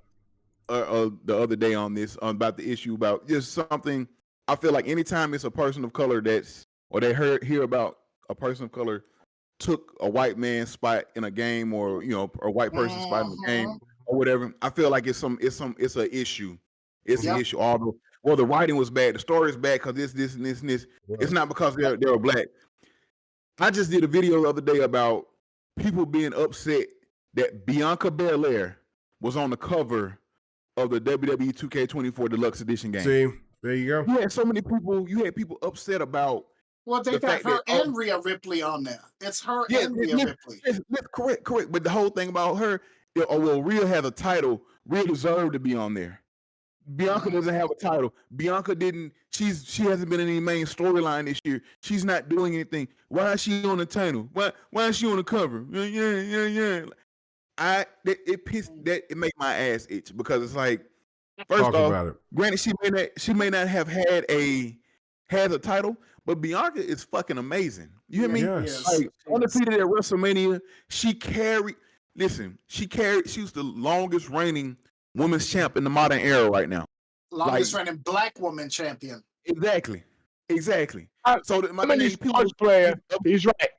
the other day on this about the issue about just something. I feel like anytime it's a person of color they hear about a person of color took a white man's spot in a game, or a white person's spot in a game or whatever, I feel like it's an issue. It's an issue. Although, the writing was bad, the story is bad because this and this and this. Right. It's not because they're black. I just did a video the other day about people being upset that Bianca Belair was on the cover of the WWE 2K24 Deluxe Edition game.
See, there you go.
You had so many people. You had people upset about
Well, they
the
got
fact
her
that
and Rhea Ripley on there. It's her and Rhea Ripley.
Correct. But the whole thing about her, Rhea has a title. Rhea deserved to be on there. Bianca doesn't have a title. Bianca didn't. She hasn't been in any main storyline this year. She's not doing anything. Why is she on the title? Why is she on the cover? Yeah. It make my ass itch because it's like, first
Talk
off,
about it.
granted she may not have had a title, but Bianca is fucking amazing. You hear me?
Yes.
Like undefeated at WrestleMania, she carried. Listen, she was the longest reigning women's champ in the modern era right now.
Longest reigning black woman champion.
Exactly. So
my sports player, he's right.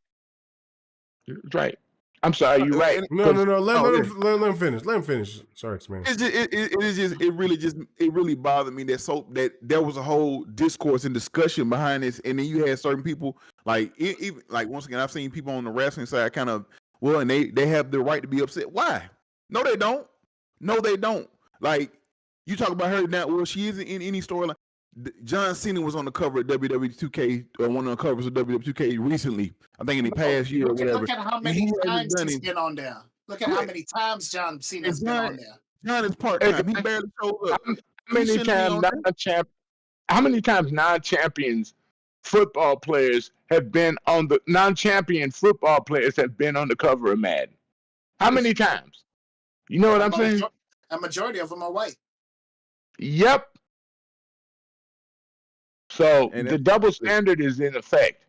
He's right. I'm sorry, you're right.
No. Let him finish. Let him finish. Sorry, man.
It really bothered me that there was a whole discourse and discussion behind this, and then you had certain people like even like once again, I've seen people on the wrestling side kind of and they have the right to be upset. Why? No, they don't. Like you talk about her now. Well, she isn't in any storyline. John Cena was on the cover of WWE 2K or one of the covers of WWE 2K recently. I think in the past year or whatever.
Look at how many times he's been on there. Look at how many times John Cena's been on there.
John is part-time. He barely showed up.
How many times non-champions football players have been on the non-champion football players have been on the cover of Madden? How many times? You know what I'm saying?
A majority of them are white.
Yep. So the double standard is in effect.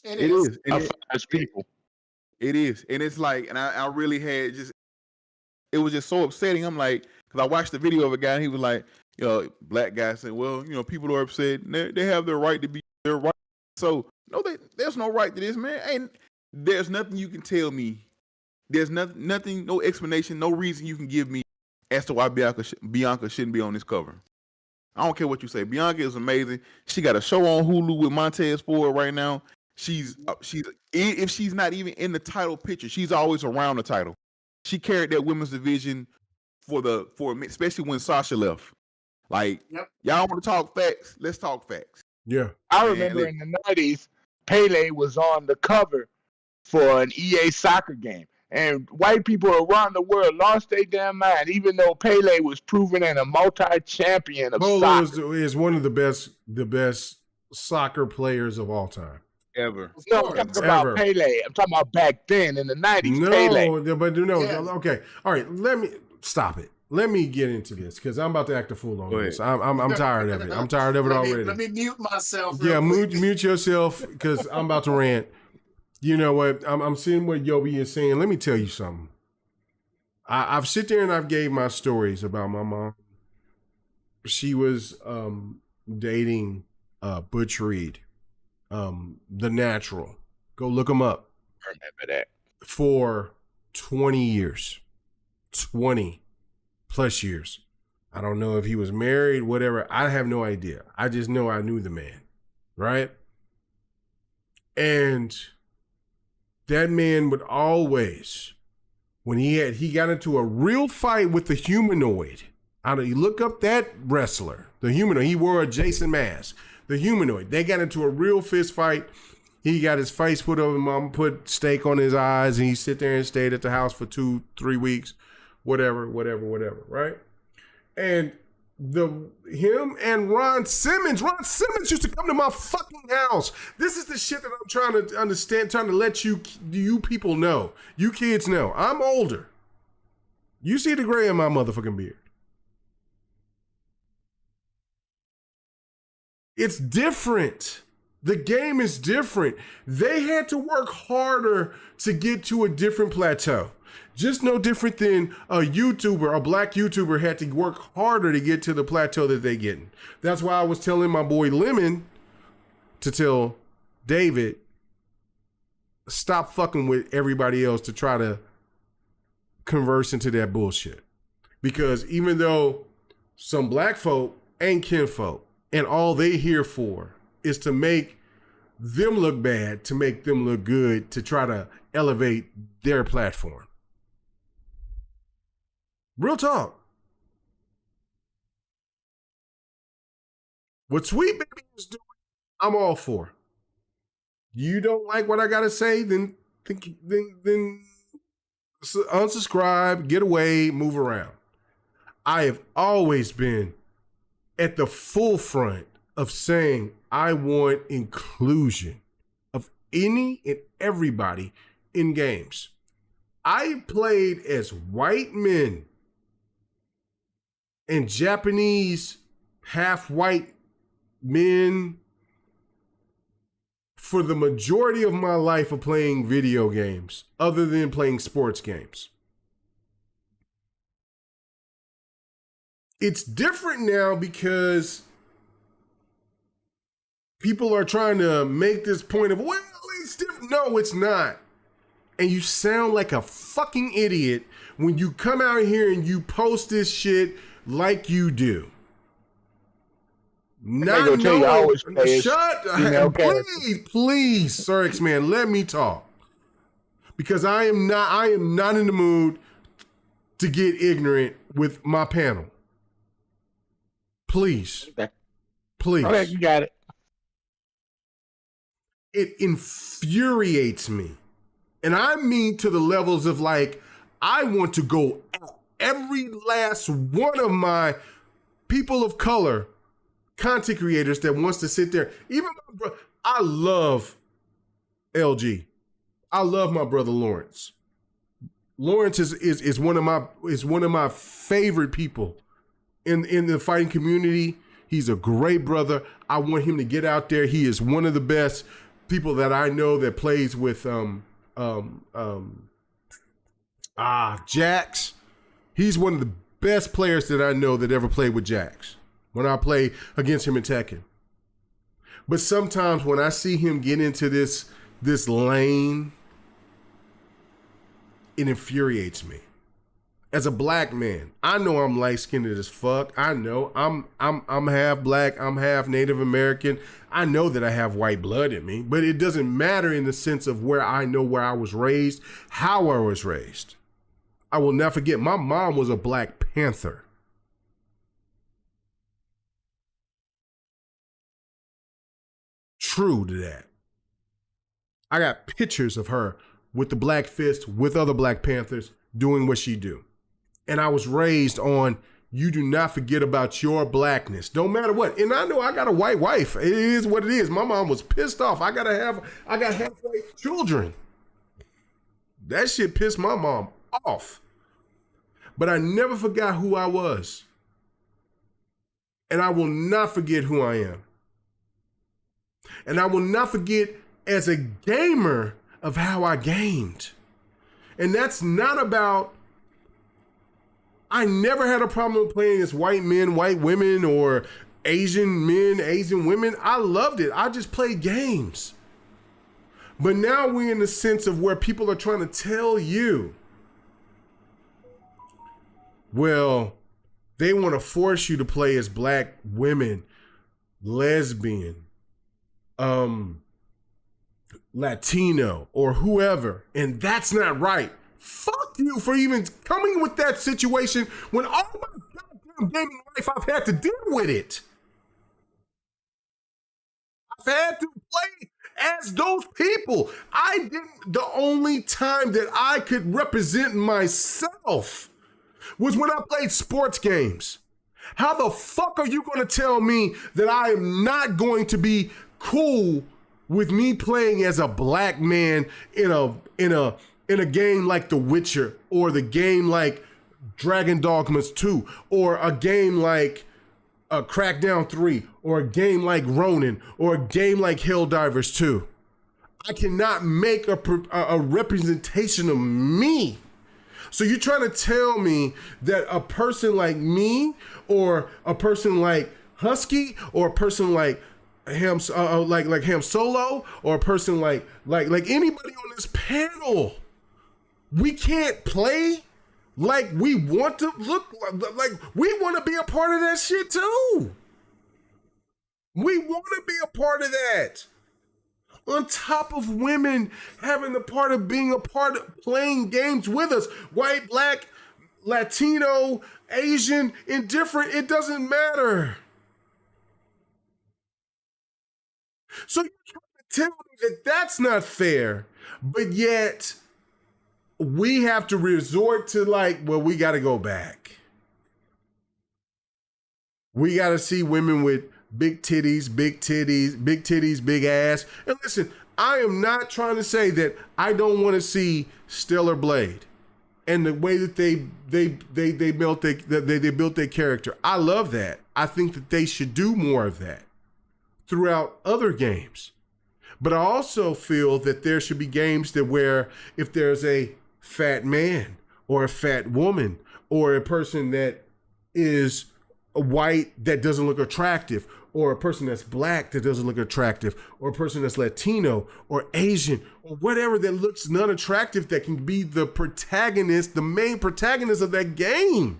It is.
As people.
It is. And it's like, and I really had it was just so upsetting. I'm like, because I watched the video of a guy and he was like, black guy saying, well, people are upset. They have their right to be their right. So, no, there's no right to this, man. And there's nothing you can tell me. There's nothing, no explanation, no reason you can give me as to why Bianca shouldn't be on this cover. I don't care what you say. Bianca is amazing. She got a show on Hulu with Montez Ford right now. She's if she's not even in the title picture, she's always around the title. She carried that women's division for especially when Sasha left. Like, y'all want to talk facts? Let's talk facts.
Yeah.
I remember in the 90s, Pele was on the cover for an EA soccer game. And white people around the world lost their damn mind, even though Pele was proven and a multi-champion of soccer.
Polo is one of the best soccer players of all time.
Ever.
No, I'm talking about Pele. I'm talking about back then in the 90s. Pele.
But no. Yeah. Okay. All right. Let me stop it. Let me get into this because I'm about to act a fool on this. I'm tired of it. I'm tired of it already.
Let me mute myself.
Yeah, mute yourself because I'm about to rant. You know what? I'm seeing what Yobi is saying. Let me tell you something. I've sit there and I've gave my stories about my mom. She was dating Butch Reed, The Natural. Go look him up.
I remember that.
For 20 years. 20 plus years. I don't know if he was married, whatever. I have no idea. I just know I knew the man. Right? And that man would always, when he got into a real fight with the humanoid. You look up that wrestler, the humanoid. He wore a Jason mask. The humanoid. They got into a real fist fight. He got his face put over. Mom put steak on his eyes, and he sit there and stayed at the house for 2-3 weeks, whatever. Right? And him and Ron Simmons used to come to my fucking house. This is the shit that I'm trying to understand, trying to let you people know, you kids know. I'm older. You see the gray in my motherfucking beard. It's different. The game is different. They had to work harder to get to a different plateau. Just no different than a black YouTuber had to work harder to get to the plateau that they're getting. That's why I was telling my boy Lemon to tell David, stop fucking with everybody else to try to converse into that bullshit. Because even though some black folk ain't kinfolk, and all they here for is to make them look bad, to make them look good, to try to elevate their platform. Real talk. What SweetBaby is doing, I'm all for. You don't like what I gotta say, then unsubscribe, get away, move around. I have always been at the forefront of saying I want inclusion of any and everybody in games. I played as white men and Japanese half-white men for the majority of my life of playing video games, other than playing sports games. It's different now because people are trying to make this point of, well, it's different. No, it's not. And you sound like a fucking idiot when you come out here and you post this shit like you do. Not knowing. Please, Sir X-Man, let me talk. Because I am not in the mood to get ignorant with my panel. Please. Please.
Okay, you got it.
It infuriates me. And I mean to the levels of like, I want to go at every last one of my people of color content creators that wants to sit there. Even my brother, I love LG. I love my brother Lawrence. Lawrence is one of my favorite people in the fighting community. He's a great brother. I want him to get out there. He is one of the best people that I know that plays with Jax. He's one of the best players that I know that ever played with Jax when I play against him in Tekken. But sometimes when I see him get into this lane, it infuriates me. As a black man, I know I'm light-skinned as fuck. I know I'm half black, I'm half Native American. I know that I have white blood in me, but it doesn't matter in the sense of where I was raised, how I was raised. I will never forget, my mom was a Black Panther. True to that. I got pictures of her with the Black Fist, with other Black Panthers doing what she do. And I was raised on, you do not forget about your blackness, no matter what. And I know I got a white wife. It is what it is. My mom was pissed off. I got half-white children. That shit pissed my mom off. But I never forgot who I was. And I will not forget who I am. And I will not forget as a gamer of how I gamed. And that's not about, I never had a problem with playing as white men, white women, or Asian men, Asian women. I loved it. I just played games. But now we're in the sense of where people are trying to tell you, well, they want to force you to play as black women, lesbian, Latino, or whoever, and that's not right. Fuck you for even coming with that situation when all my goddamn gaming life I've had to deal with it. I've had to play as those people. The only time that I could represent myself was when I played sports games. How the fuck are you going to tell me that I am not going to be cool with me playing as a black man in a game like The Witcher, or the game like Dragon Dogma 2, or a game like Crackdown 3, or a game like Ronin, or a game like Helldivers 2? I cannot make a representation of me. So you're trying to tell me that a person like me, or a person like Husky, or a person like Ham Solo, or a person like anybody on this panel, we can't play like we want to look like we want to be a part of that shit too. We want to be a part of that. On top of women having the part of being a part of playing games with us, white, black, Latino, Asian, indifferent, it doesn't matter. So you're trying to Tell me that that's not fair, but yet we have to resort to we got to go back. We got to see women with big titties, big ass. And listen, I am not trying to say that I don't want to see Stellar Blade and the way that they built their character. I love that. I think that they should do more of that throughout other games. But I also feel that there should be games that where if there's a fat man or a fat woman or a person that is white that doesn't look attractive, or a person that's black that doesn't look attractive, or a person that's Latino or Asian or whatever that looks non-attractive, that can be the protagonist, the main protagonist of that game.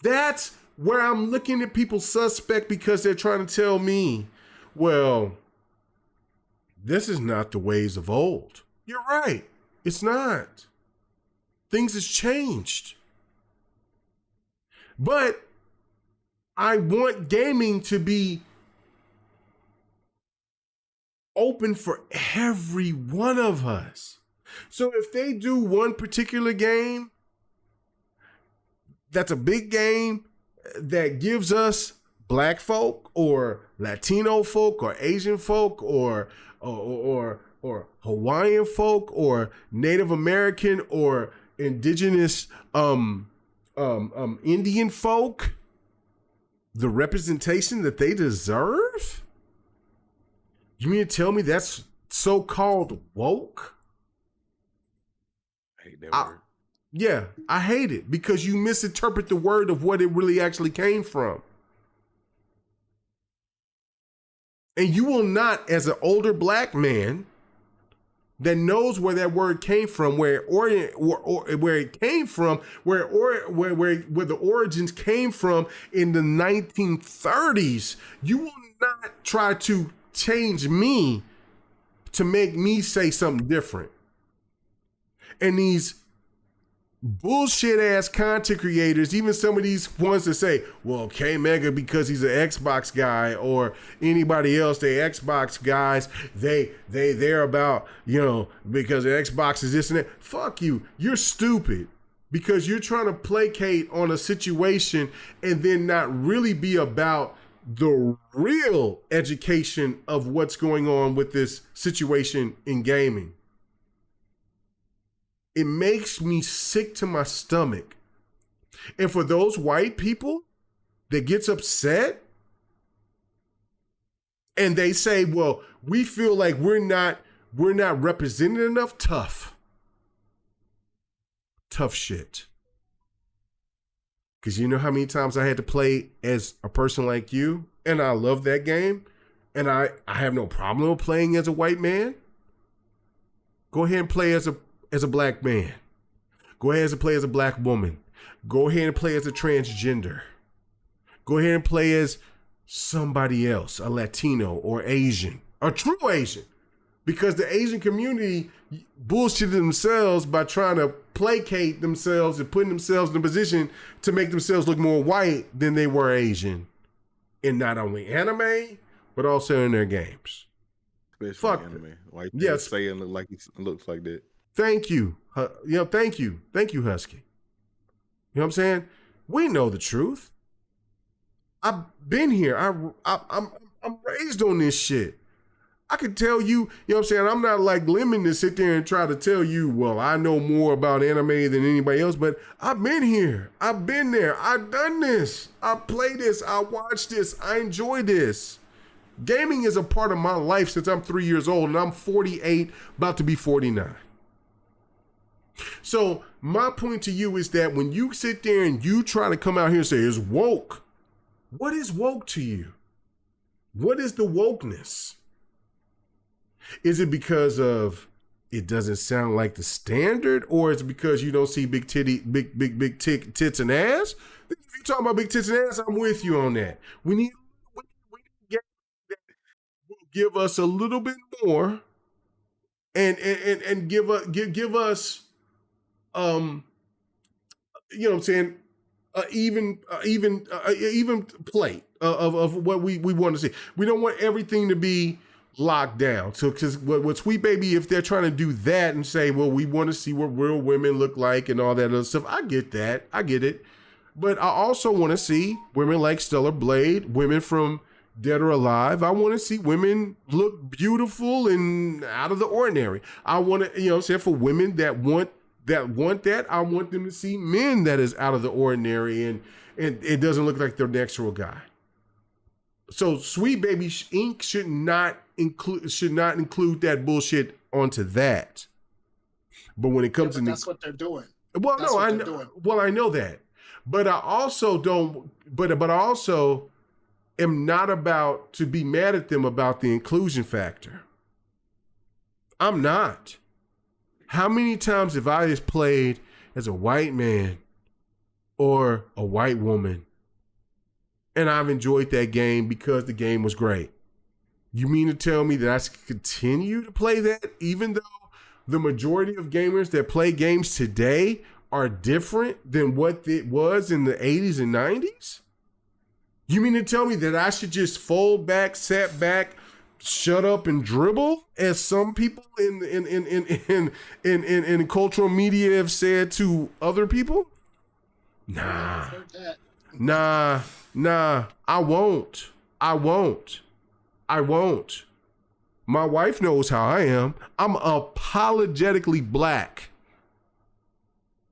That's where I'm looking at people suspect, because they're trying to tell me, well, this is not the ways of old. You're right. It's not. Things has changed. But I want gaming to be open for every one of us. So if they do one particular game that's a big game that gives us black folk or Latino folk or Asian folk or Hawaiian folk or Native American or indigenous Indian folk the representation that they deserve? You mean to tell me that's so-called woke?
I hate that word.
Yeah, I hate it, because you misinterpret the word of what it really actually came from. And you will not, as an older black man that knows where that word came from, where it came from, where the origins came from in the 1930s, you will not try to change me to make me say something different. And these bullshit ass content creators, even some of these ones that say, well, K Mega, because he's an Xbox guy, or anybody else, they Xbox guys, they're about, because the Xbox is this and that. Fuck you. You're stupid, because you're trying to placate on a situation and then not really be about the real education of what's going on with this situation in gaming. It makes me sick to my stomach. And for those white people that gets upset and they say, well, we feel like we're not represented enough, tough shit. Because you know how many times I had to play as a person like you, and I love that game, and I have no problem playing as a white man. Go ahead and play as a black man. Go ahead and play as a black woman. Go ahead and play as a transgender. Go ahead and play as somebody else, a Latino or Asian, a true Asian. Because the Asian community bullshitted themselves by trying to placate themselves and putting themselves in a position to make themselves look more white than they were Asian in not only anime, but also in their games.
Especially
fuck
anime. White
yes.
saying look like he looks like that.
Thank you. Thank you, Husky. You know what I'm saying? We know the truth. I've been here. I'm raised on this shit. I could tell you, you know what I'm saying? I'm not like Lemon to sit there and try to tell you, well, I know more about anime than anybody else, but I've been here. I've been there. I've done this. I play this. I watch this. I enjoy this. Gaming is a part of my life since I'm 3 years old, and I'm 48, about to be 49. So my point to you is that when you sit there and you try to come out here and say it's woke, what is woke to you? What is the wokeness? Is it because of it doesn't sound like the standard, or is it because you don't see big tits and ass? If you're talking about big tits and ass, I'm with you on that. We need to get that will give us a little bit more, and give us you know what I'm saying, even plate of what we want to see. We don't want everything to be locked down. So, because what SweetBaby, if they're trying to do that and say, well, we want to see what real women look like and all that other stuff, I get that. I get it. But I also want to see women like Stellar Blade, women from Dead or Alive. I want to see women look beautiful and out of the ordinary. I want to, say for women that want that, I want them to see men that is out of the ordinary and it doesn't look like their natural guy. So SweetBaby Inc. should not include that bullshit onto that. But when it comes to
that's what they're doing.
Well,
that's
no, I know. Well, I know that, but I also don't. But I also am not about to be mad at them about the inclusion factor. I'm not. How many times have I just played as a white man or a white woman, and I've enjoyed that game because the game was great? You mean to tell me that I should continue to play that even though the majority of gamers that play games today are different than what it was in the 80s and 90s? You mean to tell me that I should just fold back, sit back, shut up and dribble, as some people in cultural media have said to other people? Nah, I won't. My wife knows how I am. I'm apologetically black.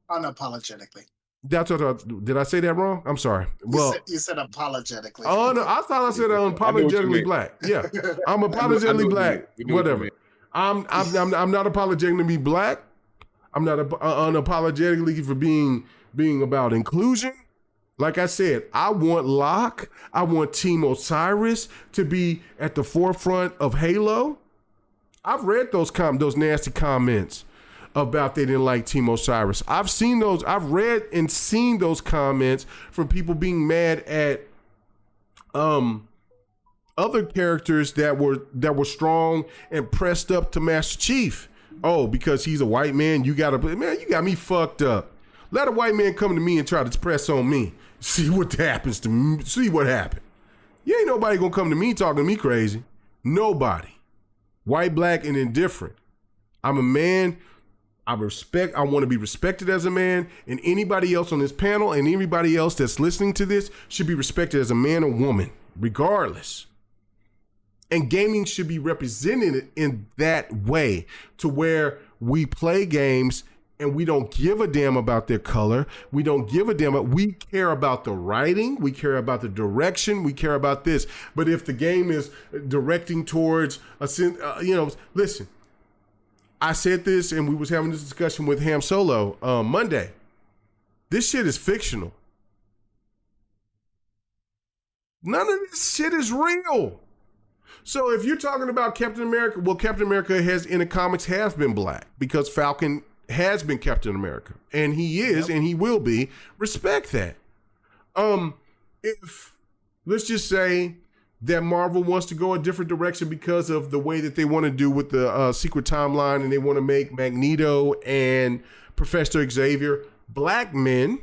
Unapologetically.
That's what did I say that wrong? I'm sorry.
You said apologetically.
Oh no, I thought I said unapologetically black. Yeah, I'm apologetically black. Whatever. I'm not apologetic to be black. I'm not unapologetically for being about inclusion. Like I said, I want Locke. I want Team Osiris to be at the forefront of Halo. I've read those nasty comments about they didn't like Team Osiris. I've seen those. I've read and seen those comments from people being mad at other characters that were strong and pressed up to Master Chief. Oh, because he's a white man, you got me fucked up. Let a white man come to me and try to press on me. See what happens to me. See what happened. You ain't nobody gonna come to me talking to me crazy. Nobody. White, black, and indifferent. I'm a man. I want to be respected as a man, and anybody else on this panel and everybody else that's listening to this should be respected as a man or woman, regardless. And gaming should be represented in that way, to where we play games and we don't give a damn about their color. We don't give a damn. We care about the writing. We care about the direction. We care about this. But if the game is directing towards listen, I said this and we was having this discussion with Ham Solo Monday. This shit is fictional. None of this shit is real. So if you're talking about Captain America, well, Captain America in the comics has been black because Falcon has been Captain America, and he is, and he will be. Respect that. If let's just say that Marvel wants to go a different direction because of the way that they want to do with the secret timeline, and they want to make Magneto and Professor Xavier black men,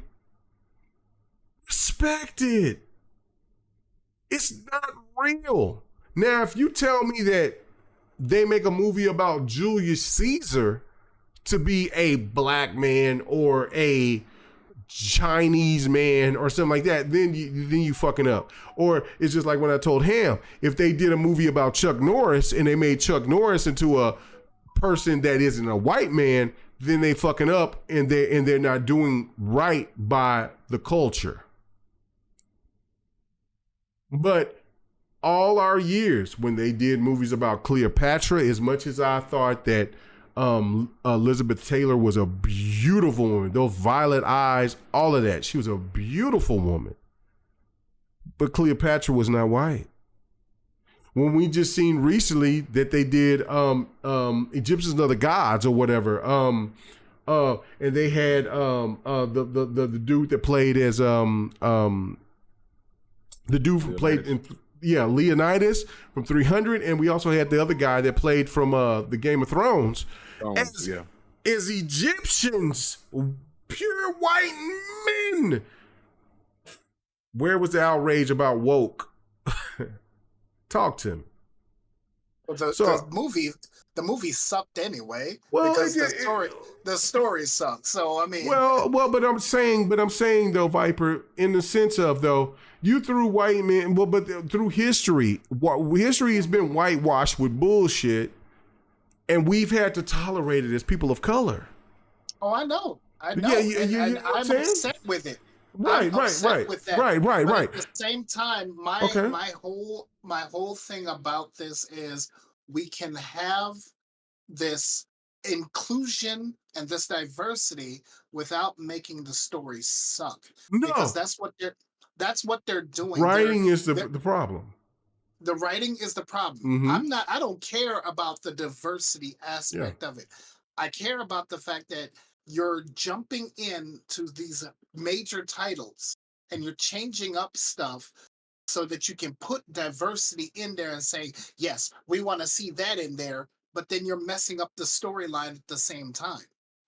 respect it. It's not real. Now, if you tell me that they make a movie about Julius Caesar to be a black man or a Chinese man or something like that, then you fucking up. Or it's just like when I told Ham, if they did a movie about Chuck Norris and they made Chuck Norris into a person that isn't a white man, then they fucking up and they're not doing right by the culture. But all our years when they did movies about Cleopatra, as much as I thought that Elizabeth Taylor was a beautiful woman, those violet eyes, all of that, she was a beautiful woman, but Cleopatra was not white. When we just seen recently that they did Egyptians are the gods or whatever, and they had the dude that played as the dude who played in Leonidas from 300, and we also had the other guy that played from the Game of Thrones. As Egyptians, pure white men. Where was the outrage about woke? Talk to me.
Well, the movie sucked anyway, because the story sucked. So I mean,
but I'm saying though, Viper, in the sense of though, you threw white men, but through history has been whitewashed with bullshit, and we've had to tolerate it as people of color.
Oh, I know.
Yeah,
I'm upset with it.
Right.
With that.
Right.
At the same time, my whole thing about this is we can have this inclusion and this diversity without making the story suck.
No,
because that's what they're doing.
Writing is the problem.
The writing is the problem.
Mm-hmm.
I don't care about the diversity aspect of it. I care about the fact that you're jumping into these major titles and you're changing up stuff so that you can put diversity in there and say, yes, we want to see that in there, but then you're messing up the storyline at the same time.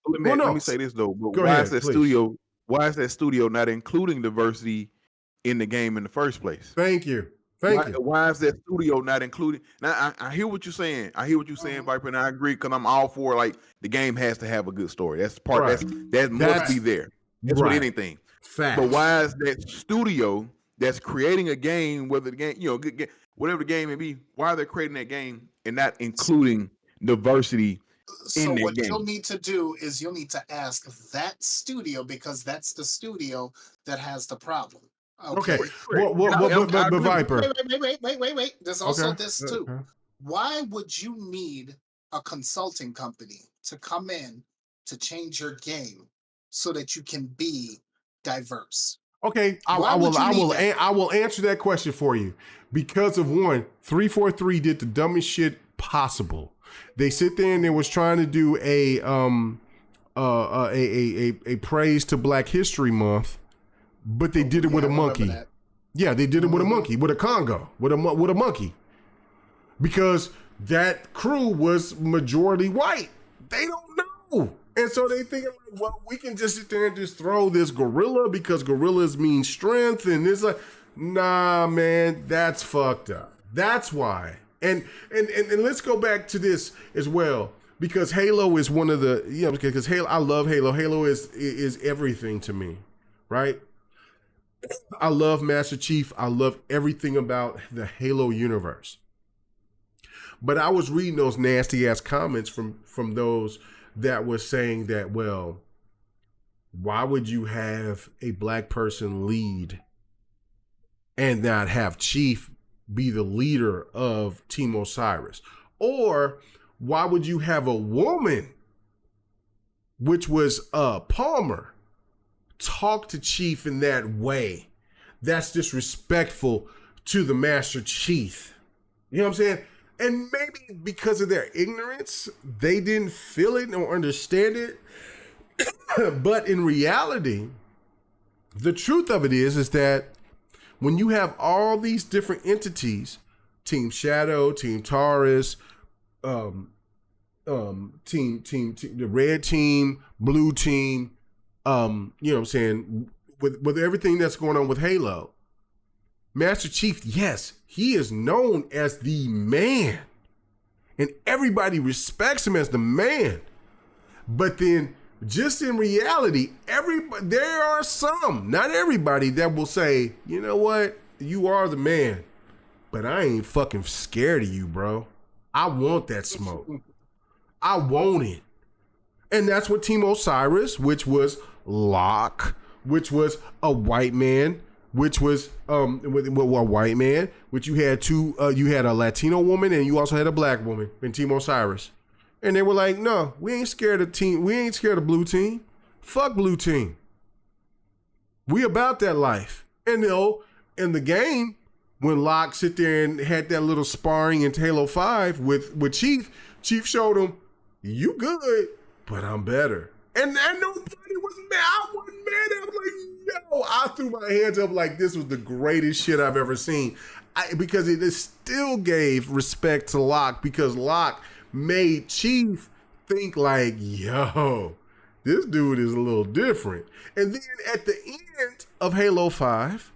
Let me say this though, but is that studio not including diversity in the game in the first place?
Thank you.
Why is that studio not including? Now I hear what you're saying. Viper, and I agree, because I'm all for, like, the game has to have a good story. That's the part that must be there. That's with anything.
Fact.
But why is that studio that's creating a game, whether the game, whatever the game may be, why are they creating that game and not including diversity in that game?
You'll need to do is you'll need to ask that studio, because that's the studio that has the problem. Okay.
But Viper.
Wait. There's also this too. Okay. Why would you need a consulting company to come in to change your game so that you can be diverse?
Okay, I will answer that question for you. Because of one, 343 did the dumbest shit possible. They sit there and they was trying to do a praise to Black History Month. But they did it with a monkey. Yeah, they did it with a monkey, with a Congo, with a monkey. Because that crew was majority white. They don't know. And so they thinking, like, well, we can just sit there and just throw this gorilla because gorillas mean strength. And it's like, nah, man, that's fucked up. That's why. And let's go back to this as well. Because Halo is one of the, because Halo, I love Halo. Halo is everything to me, right? I love Master Chief. I love everything about the Halo universe. But I was reading those nasty ass comments from those that was saying that, well, why would you have a Black person lead and not have Chief be the leader of Team Osiris? Or why would you have a woman, which was Palmer, talk to Chief in that way? That's disrespectful to the Master Chief. You know what I'm saying? And maybe because of their ignorance, they didn't feel it or understand it. But in reality, the truth of it is that when you have all these different entities, Team Shadow, Team Taurus, team, the red team, blue team, you know what I'm saying, with everything that's going on with Halo, Master Chief, yes, he is known as the man. And everybody respects him as the man. But then, just in reality, there are some, not everybody, that will say, you know what, you are the man, but I ain't fucking scared of you, bro. I want that smoke. I want it. And that's what Team Osiris, which was Locke, which was a white man, which was a white man, which you had you had a Latino woman and you also had a Black woman in Team Osiris. And they were like, no, we ain't scared of blue team. Fuck blue team. We about that life. And in the game, when Locke sit there and had that little sparring in Halo 5 with Chief showed him, you good, but I'm better. And nobody was mad. I wasn't mad. I was like, yo, I threw my hands up like this was the greatest shit I've ever seen. Because it still gave respect to Locke, because Locke made Chief think like, yo, this dude is a little different. And then at the end of Halo 5,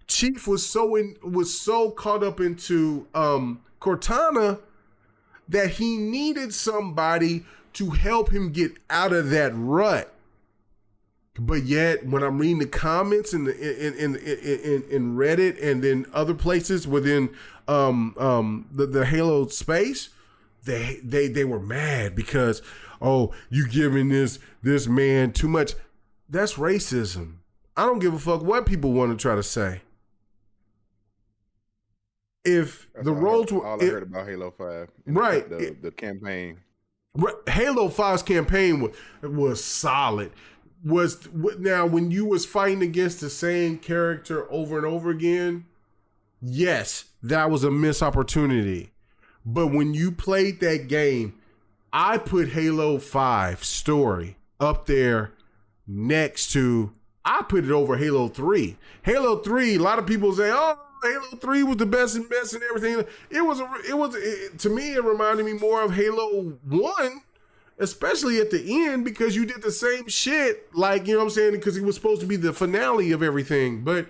Chief was so caught up into Cortana that he needed somebody to help him get out of that rut. But yet, when I'm reading the comments in Reddit and then other places within the Halo space, they were mad because, oh, you giving this man too much. That's racism. I don't give a fuck what people want to try to say. If
That's
the roles were
all I heard about Halo 5,
right?
The campaign.
Halo 5's campaign was solid. Now when you was fighting against the same character over and over again, yes, that was a missed opportunity. But when you played that game, I put Halo 5 story up there next to, I put it over Halo 3. Halo 3, a lot of people say, oh, Halo 3 was the best and everything. To me, it reminded me more of Halo 1, especially at the end, because you did the same shit, like, you know what I'm saying? Because it was supposed to be the finale of everything. But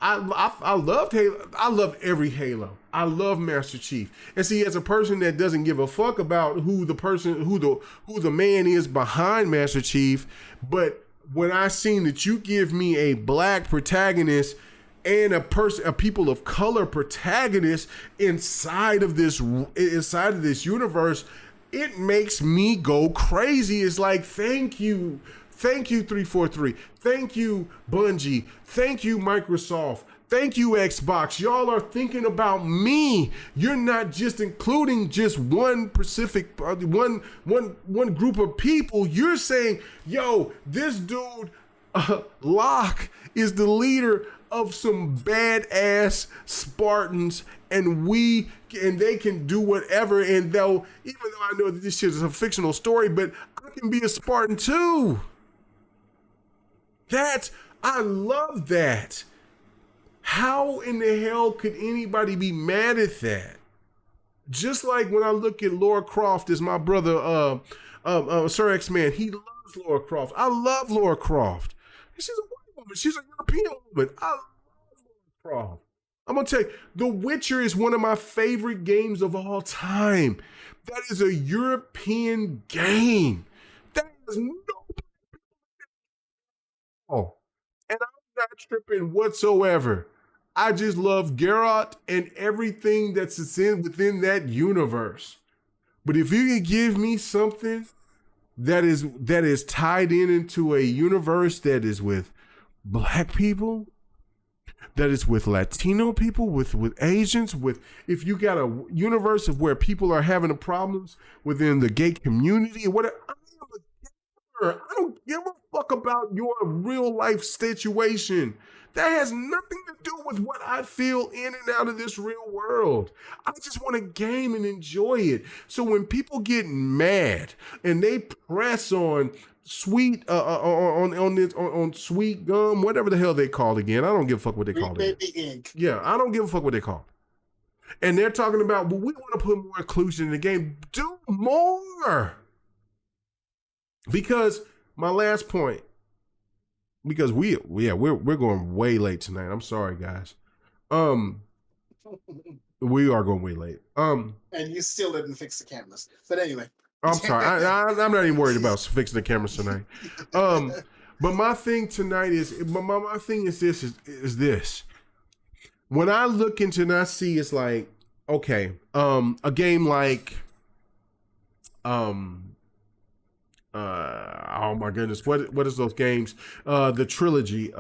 I loved Halo. I love every Halo. I love Master Chief. And see, as a person that doesn't give a fuck about who the man is behind Master Chief, but when I seen that you give me a black protagonist and a people of color protagonist inside of this universe, it makes me go crazy. It's like, thank you 343, thank you Bungie, thank you Microsoft, thank you Xbox. Y'all are thinking about me. You're not just including just one group of people. You're saying, yo, this dude Locke is the leader of some badass Spartans, and they can do whatever. And even though I know that this shit is a fictional story, but I can be a Spartan too. I love that. How in the hell could anybody be mad at that? Just like when I look at Lara Croft as my brother, Sir X-Man, he loves Lara Croft. I love Lara Croft. She's a white woman. She's a European woman. I love Lara Croft. I'm going to tell you, The Witcher is one of my favorite games of all time. That is a European game. That is no. Oh, and I'm not tripping whatsoever. I just love Geralt and everything that's within that universe. But if you can give me something that is tied into a universe that is with black people, that is with Latino people, with Asians, if you got a universe of where people are having problems within the gay community or whatever, I don't give a fuck about your real life situation. That has nothing to do with what I feel in and out of this real world. I just want to game and enjoy it. So when people get mad and they press on sweet on sweet gum, whatever the hell they call it again, I don't give a fuck what they call it.
Ink.
Yeah, I don't give a fuck what they call it. And they're talking about, well, we want to put more inclusion in the game. Do more. Because my last point, because we're going way late tonight. I'm sorry, guys. We are going way late. And
you still didn't fix the cameras. But anyway.
I'm sorry. I'm not even worried about fixing the cameras tonight. But my thing tonight is my thing is this. When I look into and I see, it's like, okay, a game like oh my goodness, what is those games? The trilogy.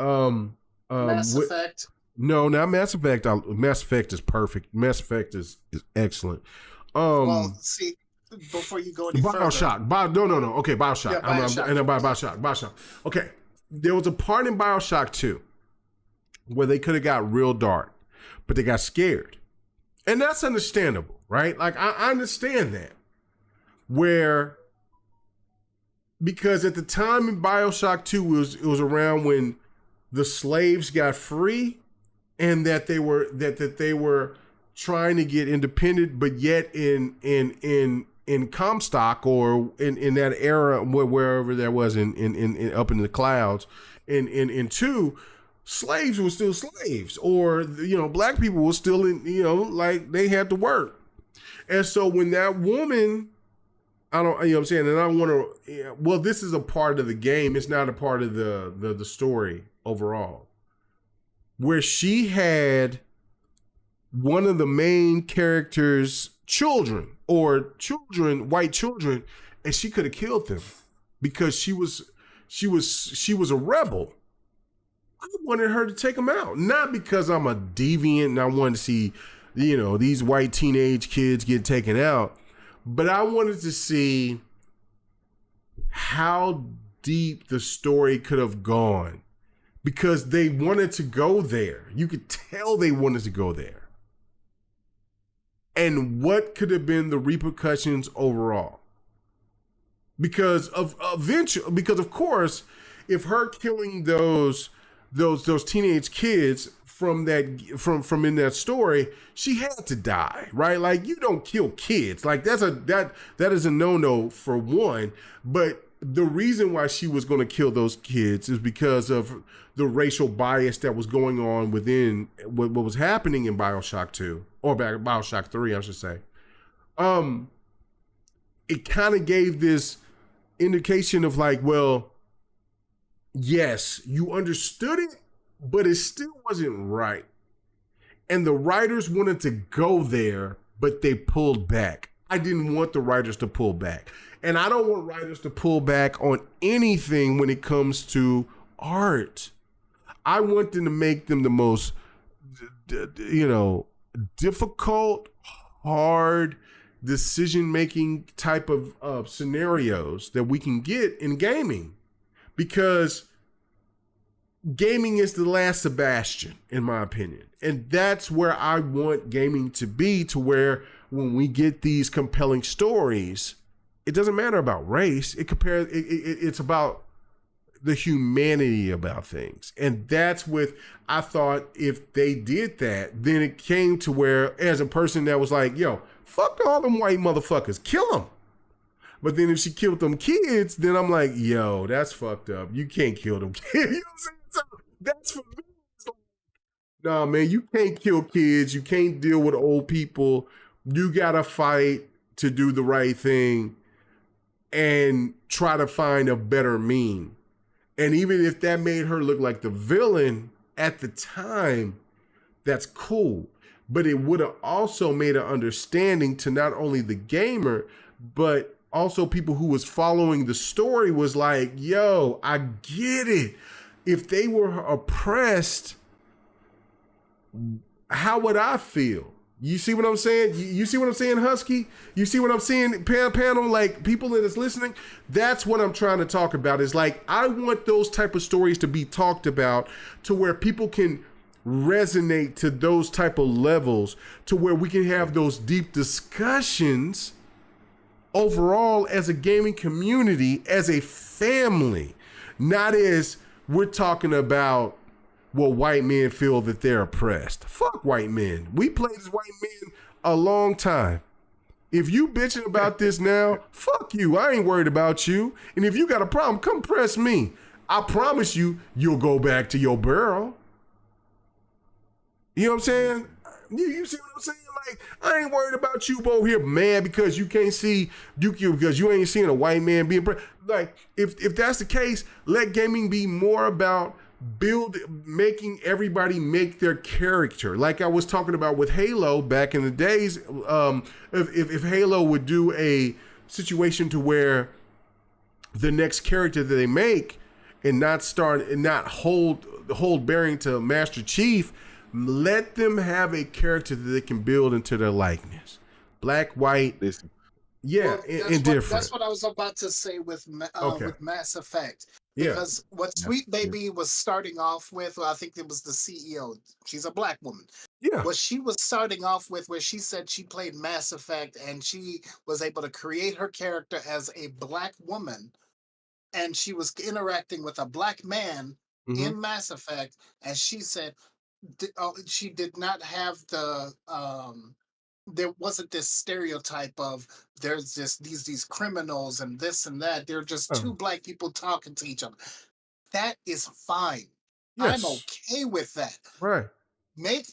Mass Effect.
No, not Mass Effect. Mass Effect is perfect. Mass Effect is excellent.
Well, see, before you go any
BioShock.
further.
No. Okay, BioShock.
Yeah, BioShock.
And then BioShock. Okay, there was a part in BioShock 2 where they could have got real dark, but they got scared, and that's understandable, right? Like I understand that. Because at the time in BioShock 2, it was around when the slaves got free, and that they were trying to get independent, but yet in Comstock or in that era, wherever there was in up in the clouds, in 2, slaves were still slaves, or black people were still in, like they had to work. And so when that woman, I don't, you know what I'm saying, and I want to, well, this is a part of the game. It's not a part of the story overall, where she had one of the main characters' children, white children, and she could have killed them because she was a rebel. I wanted her to take them out, not because I'm a deviant and I wanted to see, these white teenage kids get taken out, but I wanted to see how deep the story could have gone, because they wanted to go there. You could tell they wanted to go there. And what could have been the repercussions overall? Because of course, if her killing those teenage kids from in that story, she had to die, right? Like, you don't kill kids. Like, that is a no-no for one. But the reason why she was going to kill those kids is because of the racial bias that was going on within what was happening in BioShock 2, or BioShock 3, I should say. It kind of gave this indication of like, well, yes, you understood it, but it still wasn't right. And the writers wanted to go there, but they pulled back. I didn't want the writers to pull back. And I don't want writers to pull back on anything when it comes to art. I want them to make them the most, difficult, hard, decision-making type of scenarios that we can get in gaming. Because gaming is the last Sebastian, in my opinion. And that's where I want gaming to be, to where when we get these compelling stories, it doesn't matter about race. It's about the humanity about things. And that's what I thought, if they did that, then it came to where, as a person that was like, yo, fuck all them white motherfuckers, kill them. But then if she killed them kids, then I'm like, yo, that's fucked up. You can't kill them kids. You know what I'm saying? So that's for me. Nah, man, you can't kill kids. You can't deal with old people. You gotta fight to do the right thing and try to find a better mean. And even if that made her look like the villain at the time, that's cool. But it would have also made an understanding to not only the gamer, but also people who was following the story, was like, yo, I get it. If they were oppressed, how would I feel? You see what I'm saying? You see what I'm saying, Husky? You see what I'm saying, panel? Like, people that is listening, that's what I'm trying to talk about. Is like, I want those type of stories to be talked about, to where people can resonate to those type of levels, to where we can have those deep discussions overall as a gaming community, as a family, not as we're talking about, well, white men feel that they're oppressed. Fuck white men. We played as white men a long time. If you bitching about this now, fuck you. I ain't worried about you. And if you got a problem, come press me. I promise you, you'll go back to your barrel. You know what I'm saying? You see what I'm saying? Like, I ain't worried about you over here, man, because you can't see, because you ain't seeing a white man being like, if that's the case, let gaming be more about making everybody make their character. Like I was talking about with Halo back in the days, if Halo would do a situation to where the next character that they make and not hold bearing to Master Chief, let them have a character that they can build into their likeness. Black, white, indifferent.
That's what I was about to say with Mass Effect. Because what SweetBaby was starting off with, I think it was the CEO. She's a black woman.
Yeah.
What she was starting off with, where she said she played Mass Effect and she was able to create her character as a black woman, and she was interacting with a black man in Mass Effect, and she said she did not have the there wasn't this stereotype of there's just these criminals and this and that. They're just two black people talking to each other. That is fine. I'm okay with that.
Right.
Make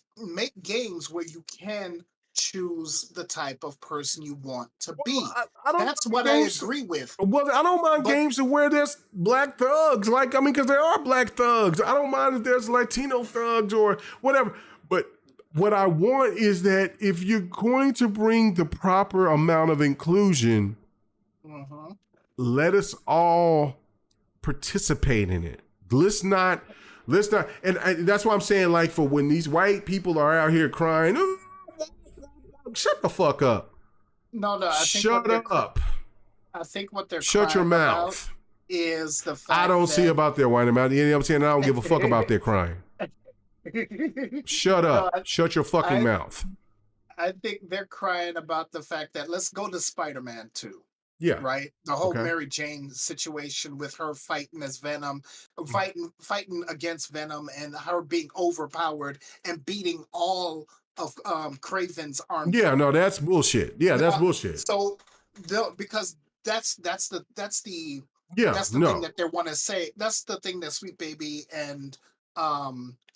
games where you can choose the type of person you want to be. That's what I agree with.
Well, I don't mind games where there's black thugs. Like, I mean, because there are black thugs. I don't mind if there's Latino thugs or whatever. But what I want is that if you're going to bring the proper amount of inclusion, let us all participate in it. Let's not, and that's why I'm saying, like, for when these white people are out here crying, oh, shut the fuck up.
No, I think
shut up.
I think what they're
shut your mouth
is the fact
I don't see about their whining mouth. You know what I'm saying? I don't give a fuck about their crying. Shut up. Shut your fucking mouth.
I think they're crying about the fact that let's go to Spider-Man 2.
Yeah.
Right. The whole Mary Jane situation with her fighting as Venom, fighting against Venom, and her being overpowered and beating all of Craven's army.
Yeah, no, that's bullshit. Yeah, that's bullshit.
So, because that's the thing that they want to say. That's the thing that SweetBaby and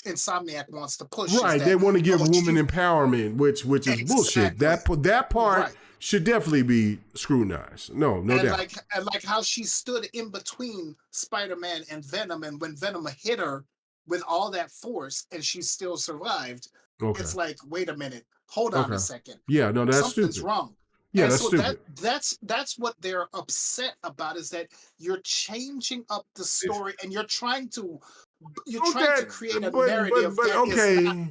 Insomniac wants to push.
Right, they want to give women empowerment, which is bullshit. That part should definitely be scrutinized. No doubt.
Like how she stood in between Spider-Man and Venom, and when Venom hit her with all that force, and she still survived. Okay. It's like, wait a minute, hold on a second.
Yeah, no, that's
something's
stupid.
wrong.
Yeah,
and
that's stupid.
That's what they're upset about, is that you're changing up the story and you're trying to create a narrative that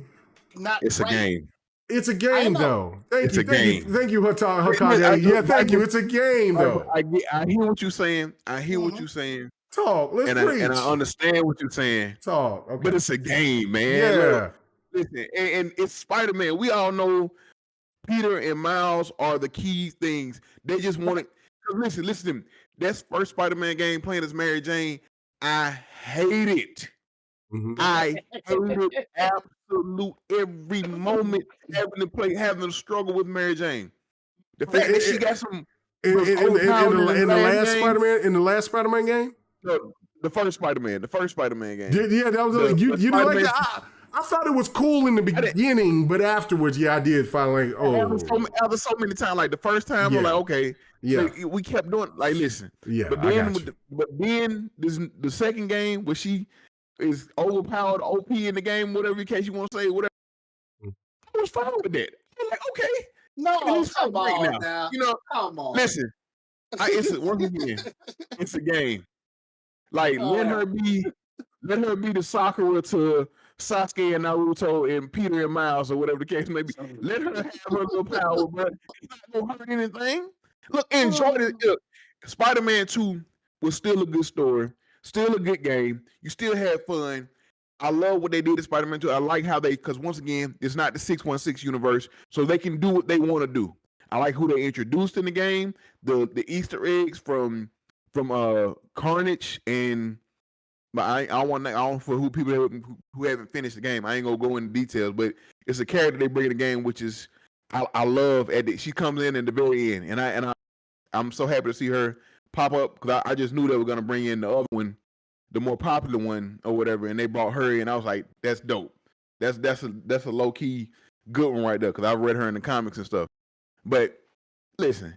is not
it's
right.
a game.
It's a game, though. Thank you,
Hokage.
Yeah, thank you. It's a game, though.
I hear what you're saying. Let's
preach.
And I understand what you're saying.
Talk. Okay.
But it's a game, man.
Yeah.
Look, listen, and it's Spider-Man. We all know Peter and Miles are the key things. They just want it. Listen to me. That first Spider-Man game playing as Mary Jane, I hate it. I hated absolute every moment having to struggle with Mary Jane. The fact that she got some
in the last Spider-Man game?
No, the first Spider-Man game.
Yeah, that was you didn't like that. I thought it was cool in the beginning, but afterwards, I did finally.
After so many times, like the first time, I'm like, okay, we kept doing. Like, listen, but then the second game where she is overpowered, OP in the game, whatever case you want to say, whatever. I was fine with that. I'm like, okay,
come on now.
You know,
come on.
Listen, once again, it's a game. Like, let her be the Sakura to Sasuke and Naruto and Peter and Miles or whatever the case may be. Let her have her little power, but it's not gonna hurt anything. Look, enjoy it. Look, Spider-Man 2 was still a good story, still a good game. You still had fun. I love what they did to Spider-Man 2. I like how because once again, it's not the 616 universe, so they can do what they want to do. I like who they introduced in the game, the Easter eggs from Carnage and. But I don't for who people who haven't finished the game. I ain't gonna go into details, but it's a character they bring in the game, which is I love. She comes in at the very end, and I'm so happy to see her pop up because I just knew they were gonna bring in the other one, the more popular one or whatever, and they brought her in. I was like, that's dope. That's a low key good one right there because I read her in the comics and stuff. But listen,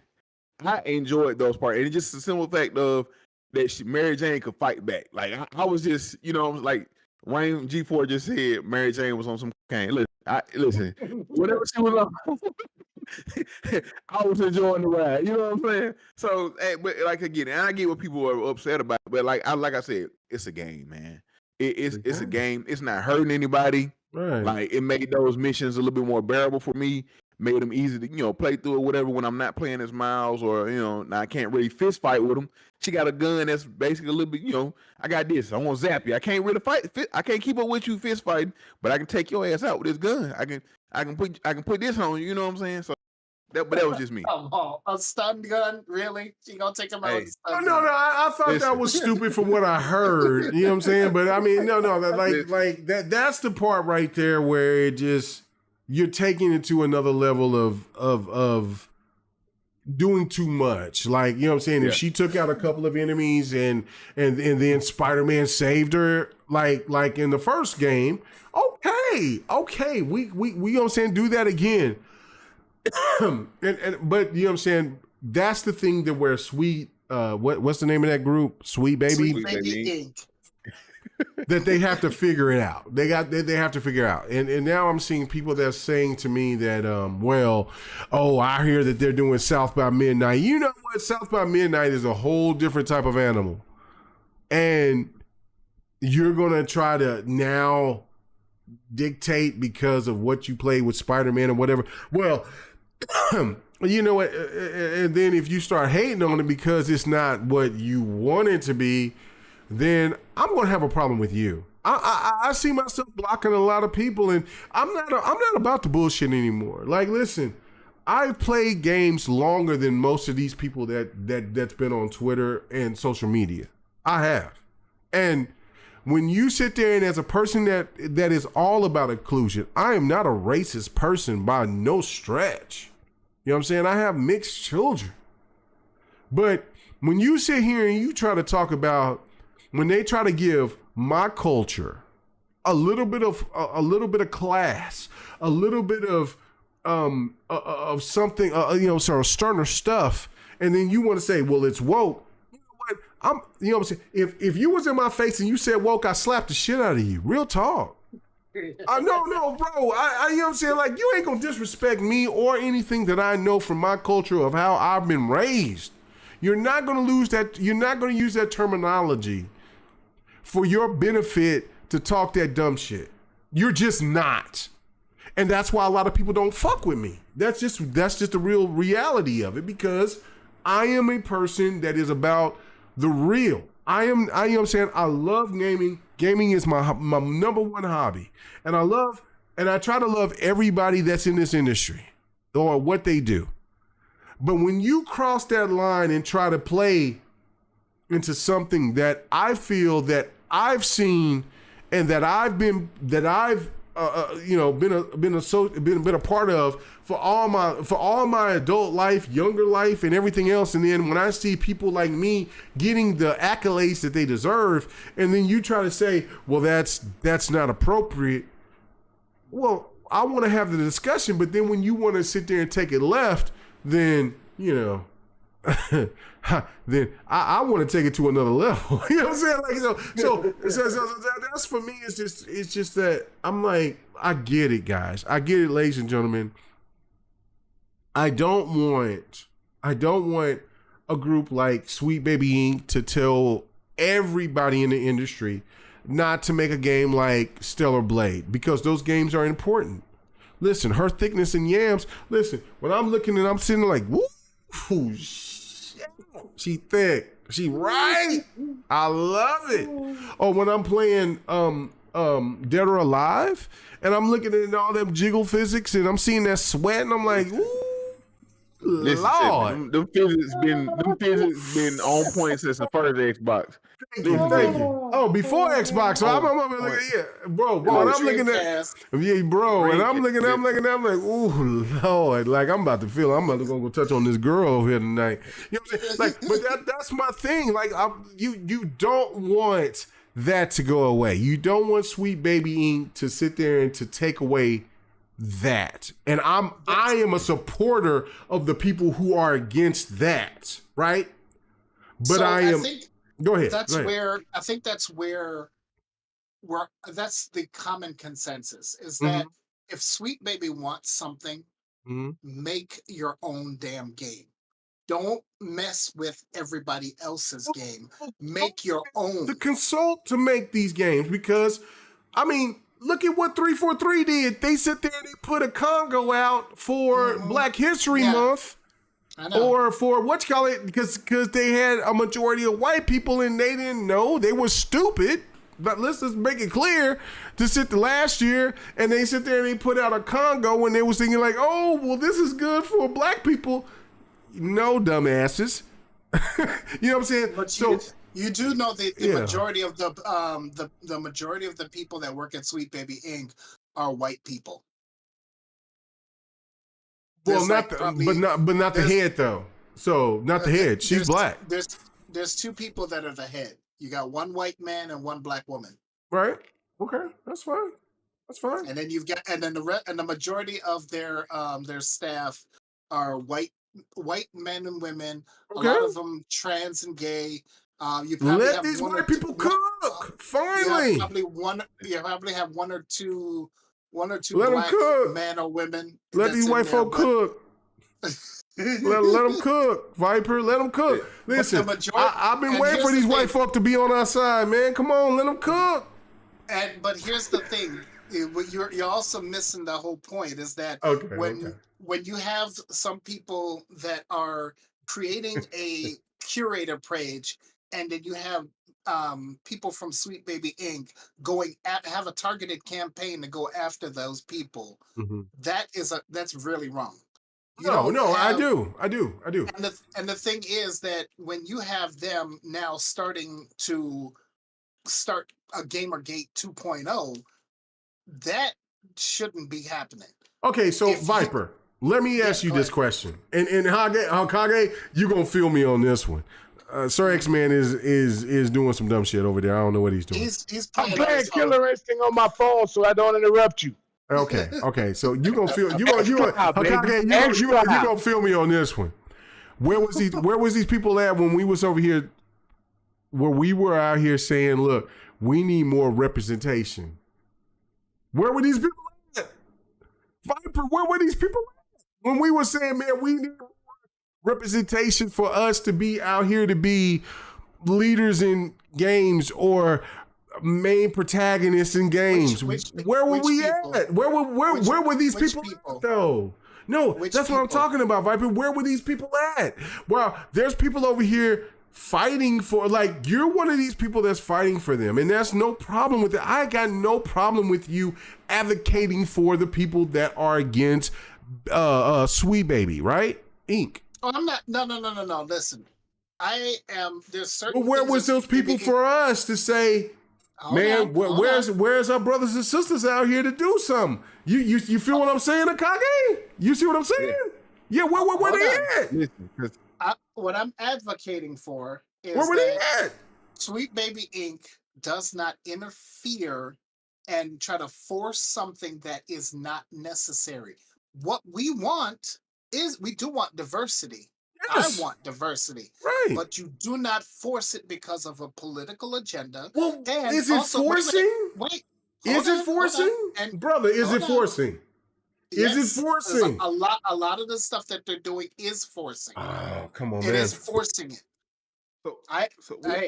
I enjoyed those parts, and it's just a simple fact of. That Mary Jane could fight back. Like I was just, like Wayne G4 just said, Mary Jane was on some cocaine. Listen, whatever she was on, I was enjoying the ride. You know what I'm saying? So, but like again, and I get what people are upset about, but like I said, it's a game, man. It's a game. It's not hurting anybody.
Right.
Like it made those missions a little bit more bearable for me. Made them easy to, play through or whatever when I'm not playing as Miles or, I can't really fist fight with them. She got a gun that's basically a little bit, I got this. I want to zap you. I can't really fight. I can't keep up with you fist fighting, but I can take your ass out with this gun. I can put this on you. You know what I'm saying? So, but that was just me.
Come on, a stun gun? Really? You gonna take him out with a stun gun?
No, I thought that was stupid from what I heard. You know what I'm saying? But I mean, no, like that's the part right there where it just. You're taking it to another level of doing too much. Like, you know what I'm saying? Yeah. If she took out a couple of enemies and then Spider-Man saved her, like in the first game, okay, we you know what I'm saying, do that again. But you know what I'm saying, that's the thing that where what's the name of that group? SweetBaby?
SweetBaby Inc.
That they have to figure it out. They have to figure it out. And now I'm seeing people that's saying to me that, I hear that they're doing South by Midnight. You know what? South by Midnight is a whole different type of animal. And you're going to try to now dictate because of what you played with Spider-Man or whatever. Well, you know what? And then if you start hating on it because it's not what you want it to be, then I'm going to have a problem with you. I see myself blocking a lot of people, and I'm not about the bullshit anymore. Like, listen, I've played games longer than most of these people that's been on Twitter and social media. I have. And when you sit there and as a person that is all about inclusion, I am not a racist person by no stretch. You know what I'm saying? I have mixed children. But when you sit here and you try to talk about, when they try to give my culture a little bit of class, a little bit of something, sort of sterner stuff, and then you want to say, well, it's woke. You know what? You know what I'm saying? If you was in my face and you said woke, I slapped the shit out of you. Real talk. No, bro. You know what I'm saying? Like, you ain't gonna disrespect me or anything that I know from my culture of how I've been raised. You're not gonna lose that. You're not gonna use that terminology for your benefit to talk that dumb shit. You're just not. And that's why a lot of people don't fuck with me. That's just the real reality of it, because I am a person that is about the real. You know what I'm saying? I love gaming. Gaming is my number one hobby. And I try to love everybody that's in this industry or what they do. But when you cross that line and try to play into something that I feel that I've seen and that I've been a part of for all my adult life, younger life, and everything else, and then when I see people like me getting the accolades that they deserve, and then you try to say, well, that's not appropriate. Well, I want to have the discussion, but then when you want to sit there and take it left, then then I want to take it to another level. You know what I'm saying? Like, so that's for me. It's just that I'm like, I get it, guys. I get it, ladies and gentlemen. I don't want a group like SweetBaby Inc. to tell everybody in the industry not to make a game like Stellar Blade, because those games are important. Listen, Her Thickness and Yams. Listen, when I'm looking and I'm sitting like, woo, shit, she thick, she right. I love it. Or when I'm playing Dead or Alive, and I'm looking at all them jiggle physics, and I'm seeing that sweat, and I'm like, ooh,
listen,
Lord.
them physics been on point since the first Xbox.
Thank you. Oh, before Xbox. So I'm looking, bro. And I'm looking at, and I'm looking, I'm like, ooh, Lord, like I'm about to go touch on this girl over here tonight. You know what I'm saying? Like, but that's my thing. Like, you don't want that to go away. You don't want SweetBaby Inc. to sit there and to take away that. And I am a supporter of the people who are against that, right? But
so
I am. Go ahead.
That's where I think that's the common consensus is that if SweetBaby wants something, make your own damn game. Don't mess with everybody else's game. Make your own.
The consult to make these games, because I mean, look at what 343 did. They sit there and they put a Congo out for Black History Month. Or for because they had a majority of white people and they didn't know. They were stupid. But let's just make it clear, to sit the last year and they sit there and they put out a Congo and they was thinking like, oh, well, this is good for black people. No, dumbasses. You know what I'm saying?
But you do know the majority of the majority of the people that work at SweetBaby Inc. are white people.
Well, not the head though. So not the head. She's black.
There's two people that are the head. You got one white man and one black woman.
Right. Okay. That's fine. That's fine.
And then the majority of their staff are white men and women.
Okay.
A lot of them trans and gay. You probably
let
have
these
one
white
or two,
people cook. Finally.
You probably have one or two
let
black men or women.
Let these white folk cook. let them cook, Viper. Let them cook. Listen, I've been waiting for these white folk to be on our side, man. Come on, let them cook.
But here's the thing: you're also missing the whole point. Is that when you have some people that are creating a curator page, and then you have people from SweetBaby Inc. have a targeted campaign to go after those people. Mm-hmm. That's really wrong. I do. And the thing is that when you have them now starting to start a Gamergate 2.0, that shouldn't be happening.
Okay, so Viper, let me ask you this question. And Hokage, you're going to feel me on this one. Sir X-Man is doing some dumb shit over there. I don't know what he's doing.
I'm playing Killer Instinct on my phone so I don't interrupt you.
Okay. So you're gonna feel you gonna feel me on this one. Where was these people at when we was over here? Where we were out here saying, look, we need more representation. Where were these people at? Viper, where were these people at? When we were saying, man, we need more representation for us to be out here to be leaders in games or main protagonists in games. Where were we at? Where were these people at, though? No, that's what I'm talking about, Viper. Where were these people at? Well, there's people over here fighting for, like, you're one of these people that's fighting for them, and that's no problem with it. I got no problem with you advocating for the people that are against SweetBaby, right? Inc.
Oh, I'm not. No. Listen, I am. There's certain.
But where was those people for us to say? Where's our brothers and sisters out here to do something? You feel what I'm saying, Akage? You see what I'm saying? Yeah, where they at?
Listen, what I'm advocating for is
where were they at?
SweetBaby Inc. does not interfere and try to force something that is not necessary. What we want is we do want diversity. Yes. I want diversity,
right?
But you do not force it because of a political agenda.
Well, and is it forcing?
Wait,
is it forcing, brother? Is it forcing?
Yes,
is it forcing?
A lot of the stuff that they're doing is forcing.
Oh, come on,
man! It is forcing it.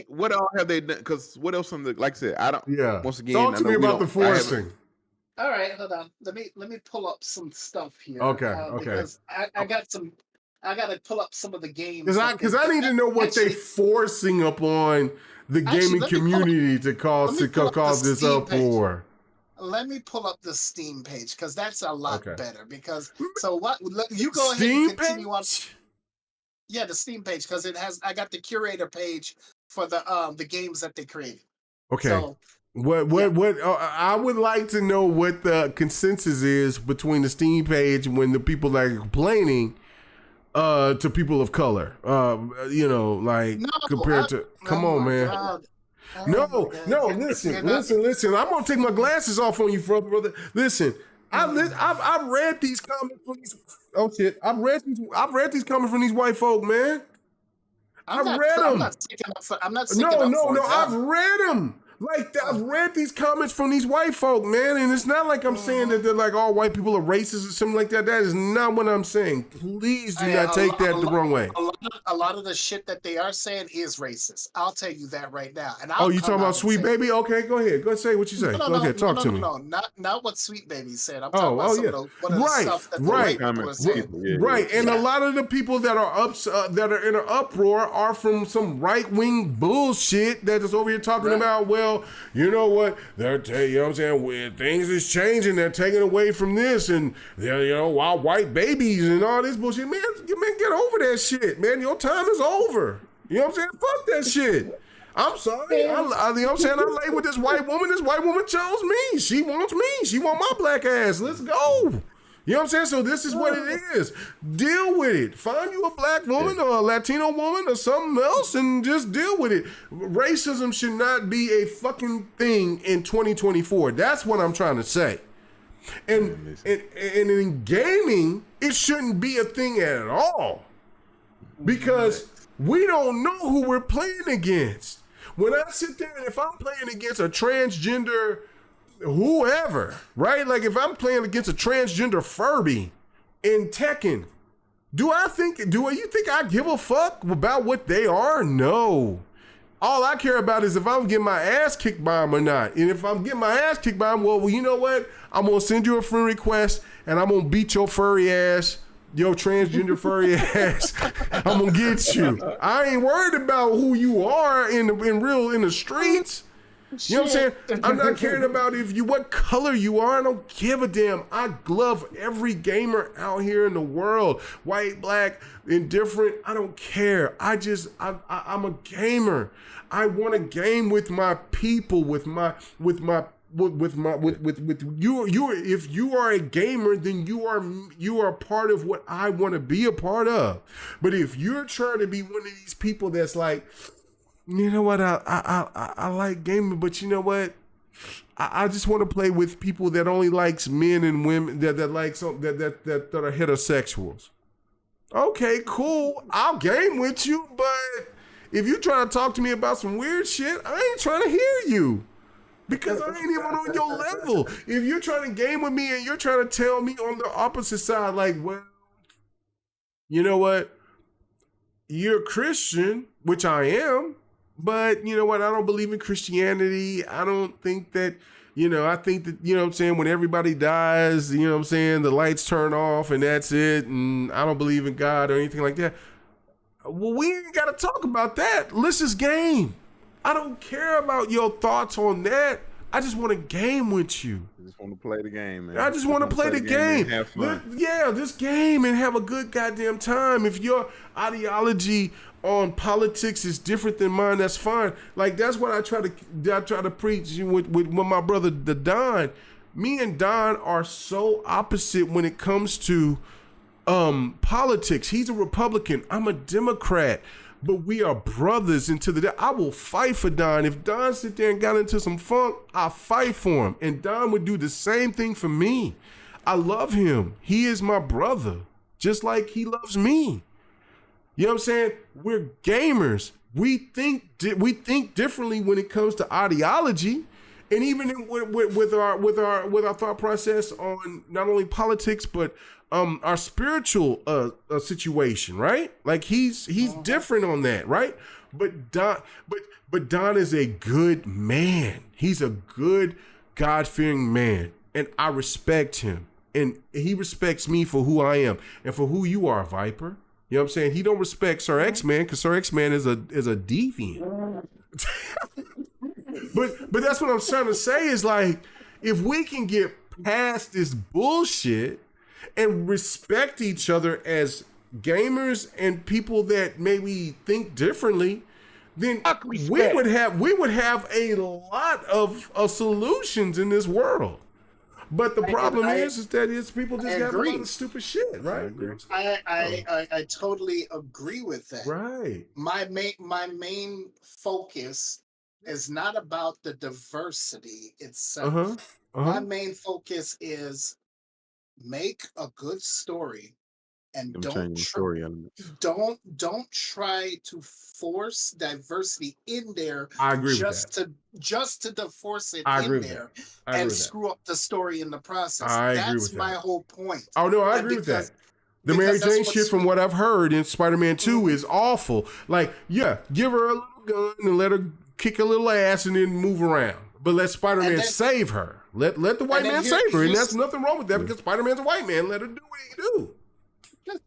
What all have they done? Because what else? Like I said, I don't.
Yeah.
Once again,
talk to me about the forcing.
All right, hold on. Let me pull up some stuff here.
Okay.
Because I got some. I got to pull up some of the games.
Because I need to know what they're forcing upon the gaming community to cause this uproar.
Let me pull up the Steam page because that's a lot better. Because you go ahead and continue on. Yeah, the Steam page because it has. I got the curator page for the games that they created.
Okay.
So,
what I would like to know what the consensus is between the Steam page when the people that are complaining to people of color, compared to, come on, man. No, listen. I'm gonna take my glasses off on you, brother. Listen, I've read these comments from these. Oh shit, I've read these comments from these white folk, man. I've read them.
I'm not.
No. I've read them. Like, I've read these comments from these white folk, man, and it's not like I'm saying that they're like all white people are racist or something like that. That is not what I'm saying. Please do not take that the wrong way.
A lot of the shit that they are saying is racist. I'll tell you that right now. And
you talking about SweetBaby? Okay, go ahead. Go say what you say. Go ahead, talk to me.
No, not what SweetBaby said. I'm talking about some of the stuff that the white people are saying.
Right, and a lot of the people that are that are in an uproar are from some right-wing bullshit that is over here talking about, well, you know what? You know what I'm saying? When things is changing, they're taking away from this, and they're, wild white babies and all this bullshit. Man, get over that shit, man. Your time is over. You know what I'm saying? Fuck that shit. I'm sorry. You know what I'm saying? I lay with this white woman. This white woman chose me. She wants me. She want my black ass. Let's go. You know what I'm saying? So this is what it is. Deal with it. Find you a black woman or a Latino woman or something else and just deal with it. Racism should not be a fucking thing in 2024. That's what I'm trying to say. And in gaming, it shouldn't be a thing at all. Because we don't know who we're playing against. When I sit there and if I'm playing against a transgender whoever, right? Like if I'm playing against a transgender Furby in Tekken, do you think I give a fuck about what they are? No. All I care about is if I'm getting my ass kicked by them or not. And if I'm getting my ass kicked by them, well, you know what? I'm going to send you a friend request and I'm going to beat your furry ass, your transgender furry ass. I'm going to get you. I ain't worried about who you are in the streets. You know what I'm saying? I'm not caring about what color you are. I don't give a damn. I love every gamer out here in the world. White, black, indifferent. I don't care. I'm a gamer. I want to game with my people, with you. If you are a gamer, then you are part of what I want to be a part of. But if you're trying to be one of these people that's like, you know what? I like gaming, but you know what? I just want to play with people that only likes men and women that like some that are heterosexuals. Okay, cool. I'll game with you, but if you trying to talk to me about some weird shit, I ain't trying to hear you. Because I ain't even on your level. If you're trying to game with me and you're trying to tell me on the opposite side, like, well, you know what? You're a Christian, which I am. But you know what? I don't believe in Christianity. I don't think that, I think that, you know what I'm saying, when everybody dies, you know what I'm saying, the lights turn off and that's it. And I don't believe in God or anything like that. Well, we ain't got to talk about that. Let's just game. I don't care about your thoughts on that. I just want to game with you.
I just want to play the game, man.
I just want to play the game.
Have fun.
This game and have a good goddamn time. If your ideology on politics is different than mine, that's fine. Like that's what I try to preach with my brother the Don. Me and Don are so opposite when it comes to politics. He's a Republican. I'm a Democrat. But we are brothers into the. I will fight for Don. If Don sit there and got into some funk, I'll fight for him. And Don would do the same thing for me. I love him. He is my brother, just like he loves me. You know what I'm saying? We're gamers. We think differently when it comes to ideology, and even with our thought process on not only politics but our spiritual situation, right? Like he's different on that, right? But Don is a good man. He's a good God-fearing man, and I respect him, and he respects me for who I am and for who you are, Viper. You know what I'm saying? He don't respect Sir X-Man because Sir X-Man is a deviant. but that's what I'm trying to say is like, if we can get past this bullshit and respect each other as gamers and people that maybe think differently, then we would have a lot of solutions in this world. But the problem is that people just have a lot of stupid shit, right?
I totally agree with that.
Right.
My main focus is not about the diversity itself. My main focus is make a good story and don't try to force diversity in there.
I agree
just to force it in there and screw up the story in the process. That's my whole point.
Oh no, I agree with that. The Mary Jane shit, from what I've heard in Spider-Man 2, is awful. Like, yeah, give her a little gun and let her kick a little ass and then move around. But let Spider-Man save her. Let the white man save her. And that's nothing wrong with that because Spider-Man's a white man. Let her do what he do.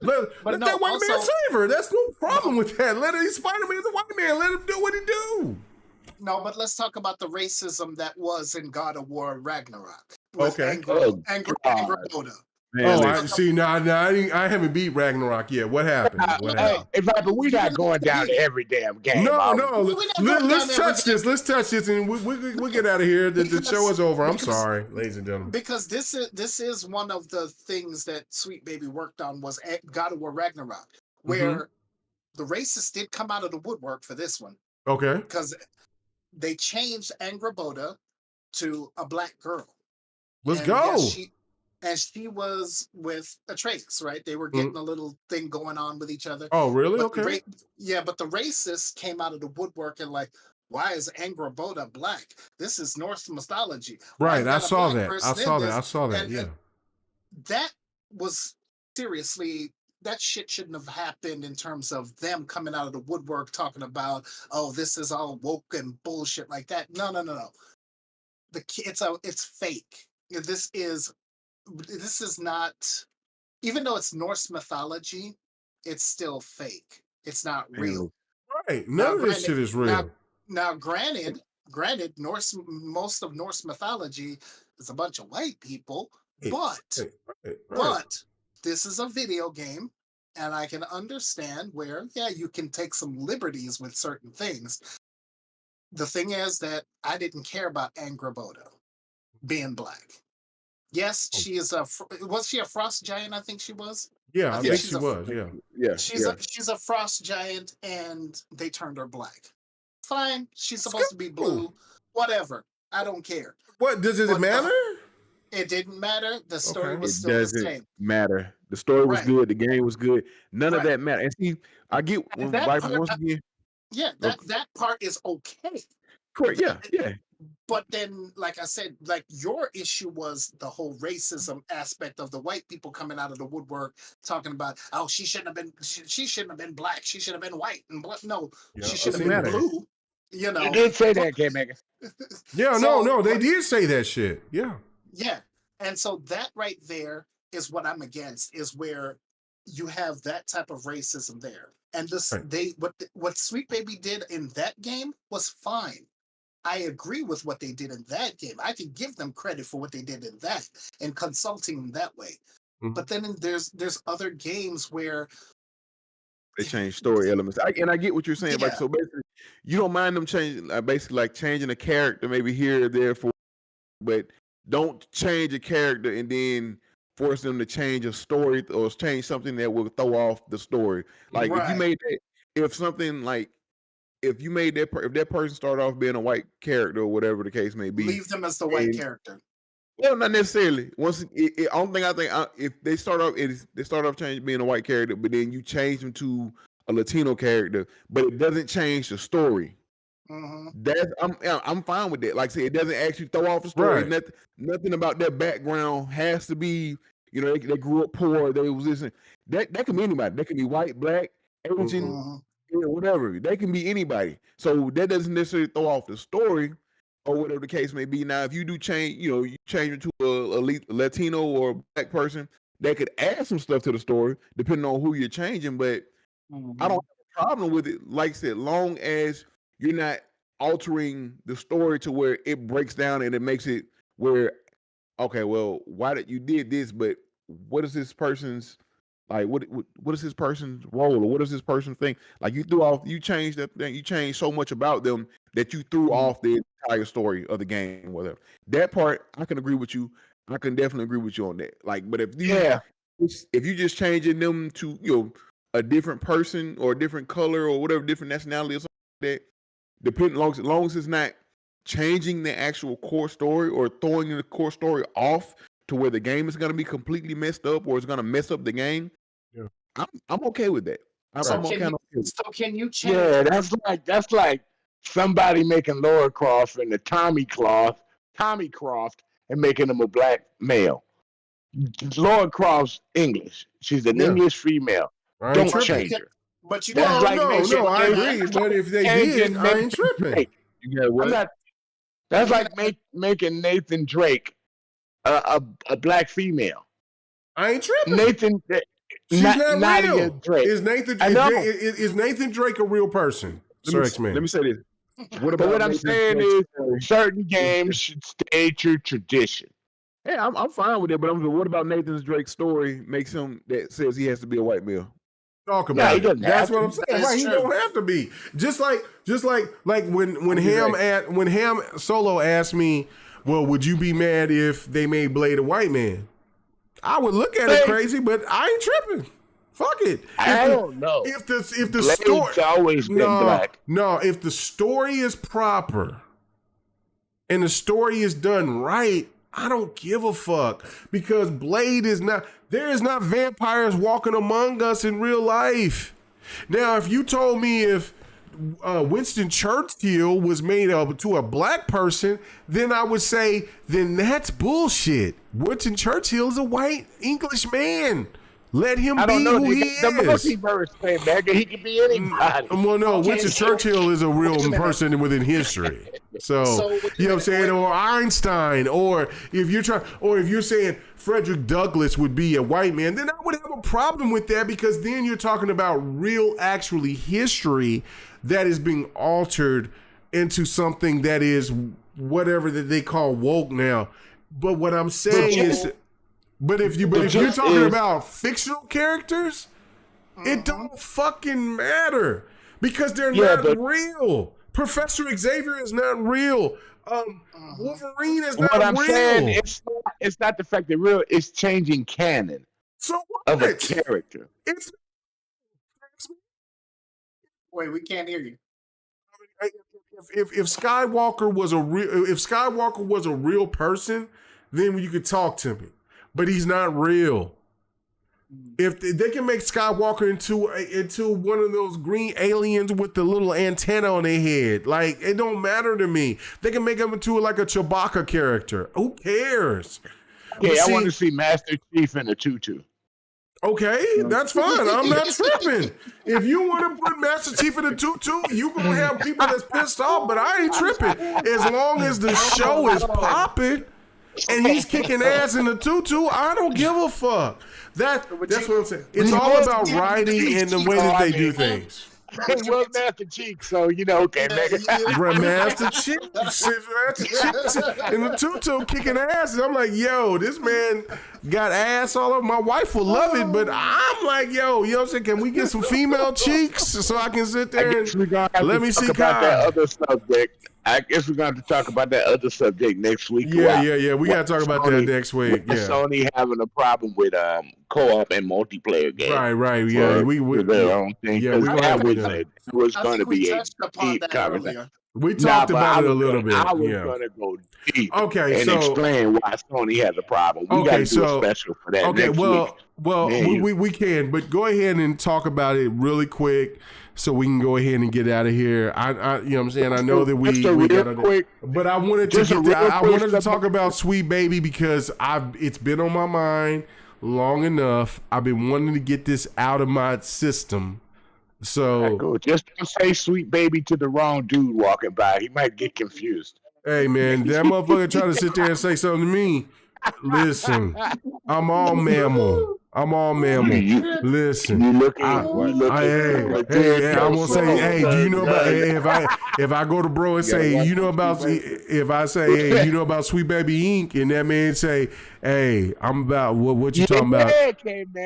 Let that white man save her. That's no problem with that. Spider-Man's a white man. Let him do what he do.
No, but let's talk about the racism that was in God of War Ragnarok.
Okay.
Angry Rhoda.
Man,
I see. Now, I haven't beat Ragnarok yet. What happened? What happened?
But we're not going down to every damn game.
No.
Let's
touch this. Let's touch this, and we'll get out of here. The show is over. I'm sorry, ladies and gentlemen.
Because this is one of the things that SweetBaby worked on was God of War Ragnarok, where the racists did come out of the woodwork for this one.
Okay.
Because they changed Angrboda to a black girl.
Let's go.
She was with Atreus, right? They were getting a little thing going on with each other.
Oh, really?
But
okay.
But the racists came out of the woodwork and like, why is Angrboda black? This is Norse mythology.
Right. I saw that. I saw that. Yeah.
That was seriously, that shit shouldn't have happened in terms of them coming out of the woodwork talking about, oh, this is all woke and bullshit like that. No. It's fake. This is not, even though it's Norse mythology, it's still fake. It's not real.
Right. None of this shit is real.
Now, granted, most of Norse mythology is a bunch of white people, but this is a video game, and I can understand where, you can take some liberties with certain things. The thing is that I didn't care about Angrboda being black. Yes, she is was she a frost giant? I think she was.
Yeah, I think she was. Yeah.
She's a frost giant, and they turned her black. Fine, she's supposed to be blue. Whatever, I don't care.
What does it matter?
It didn't matter. The story was still the same.
Matter. The story was good. The game was good. None of that mattered. And see, I get when Viper once again.
Yeah, that part is okay.
Correct. Yeah.
But then, like I said, like your issue was the whole racism aspect of the white people coming out of the woodwork talking about, oh, she shouldn't have been black. She should have been white and black. No, she should have been blue. You know,
you did say that, K-Maker.
Yeah, no, they did say that shit. Yeah.
Yeah. And so that right there is what I'm against, is where you have that type of racism there. And what SweetBaby did in that game was fine. I agree with what they did in that game. I can give them credit for what they did in that and consulting them that way. But then there's other games where
they change story elements. I get what you're saying. Like, so basically, you don't mind them changing, basically like changing a character maybe here or there but don't change a character and then force them to change a story or change something that will throw off the story. Like if you made that, if you made that, if that person started off being a white character or whatever the case may be,
leave them as the white character.
Well, not necessarily. If they start off changing being a white character, but then you change them to a Latino character, but it doesn't change the story. I'm fine with that. Like I said, it doesn't actually throw off the story.
Right.
Nothing about their background has to be, they grew up poor. They was this. That can be anybody. That can be white, black, Asian, whatever. They can be anybody. So that doesn't necessarily throw off the story or whatever the case may be. Now, if you do change, you change it to a Latino or a black person, that could add some stuff to the story depending on who you're changing. But I don't have a problem with it. Like I said, long as you're not altering the story to where it breaks down and it makes it where, okay, well, why did you did this? But what is this person's what is this person's role, or what does this person think? Like you changed that thing, you changed so much about them that you threw off the entire story of the game, whatever. That part, I can agree with you. I can definitely agree with you on that. Like, but if you just changing them to a different person or a different color or whatever, different nationality or something like that, depending as long as it's not changing the actual core story or throwing the core story off to where the game is going to be completely messed up or it's going to mess up the game, I'm okay with that.
Can you change?
Yeah, that's like somebody making Laura Croft into Tommy Croft, and making him a black male. Laura Croft's English. She's an English female. Don't change her.
But you
I agree. But if they did, I ain't tripping.
That's like making Nathan Drake a black female.
I ain't tripping.
Nathan,
she's not
Nadia
real.
Drake.
Is Nathan Drake a real person? Sir X-Man.
Let me say this.
What I'm saying is certain games should stay to tradition.
Hey, I'm fine with it, but what about Nathan Drake's story makes him that says he has to be a white male?
Talk about it. That's what I'm saying. Right, he don't have to be. Just like when Ham Solo asked me, well, would you be mad if they made Blade a white man? I would look at it crazy, but I ain't tripping. Fuck it.
I don't know.
If the story
always been black.
No, if the story is proper and the story is done right, I don't give a fuck, because Blade is not. There is not vampires walking among us in real life. Now, if you told me if Winston Churchill was made up to a black person, then I would say, then that's bullshit. Winston Churchill is a white English man. Let him be who he is.
The multiverse came back, and he can be anybody.
Well, no, Winston Churchill is a real person within history. So you know what I'm saying? Or Einstein, or if you're saying Frederick Douglass would be a white man, then I would have a problem with that, because then you're talking about real, actually history that is being altered into something that is whatever that they call woke now. But what I'm saying is, but if you're talking about fictional characters, it don't fucking matter, because they're not real. Professor Xavier is not real. Wolverine is not real. What I'm saying,
it's not the fact that real. It's changing canon.
So what?
Of a character.
Wait, we can't hear you.
If Skywalker was a real person, then you could talk to me. But he's not real. If they can make Skywalker into one of those green aliens with the little antenna on their head, like, it don't matter to me. They can make him into like a Chewbacca character. Who cares?
Okay, I want to see Master Chief in a tutu.
Okay, that's fine. I'm not tripping. If you want to put Master Chief in a tutu, you gonna have people that's pissed off, but I ain't tripping. As long as the show is popping and he's kicking ass in the tutu, I don't give a fuck. That's what I'm saying. It's all about writing and the way that they do things.
It was Master Chief, so okay,
Master Chief in the tutu kicking ass. And I'm like, yo, this man got ass all over. My wife will love it, but I'm like, yo, you know what I'm saying? Can we get some female cheeks so I can sit there and let me see
about that other subject? I guess we're going to talk about that other subject next week.
Yeah. We got to talk about that next week. Yeah.
Sony having a problem with co-op and multiplayer games.
Right. Yeah, we
their own thing.
Yeah,
it was going to be a deep conversation.
We talked about it a little bit.
I was going to go deep.
Okay,
and explain why Sony has a problem. We got to do a special for that.
Okay,
next week.
we can, but go ahead and talk about it really quick, so we can go ahead and get out of here. I you know what I'm saying? I know that we got quick, but I wanted to talk about SweetBaby because it's been on my mind long enough. I've been wanting to get this out of my system. So
just don't say SweetBaby to the wrong dude walking by. He might get confused.
Hey man, that motherfucker trying to sit there and say something to me. Listen, I'm all mammal. Listen,
hey,
I won't say, hey, do you know about, if I go to bro and say, you know about, if I say, hey, you know about SweetBaby Inc., and that man say, hey, I'm about what you talking about?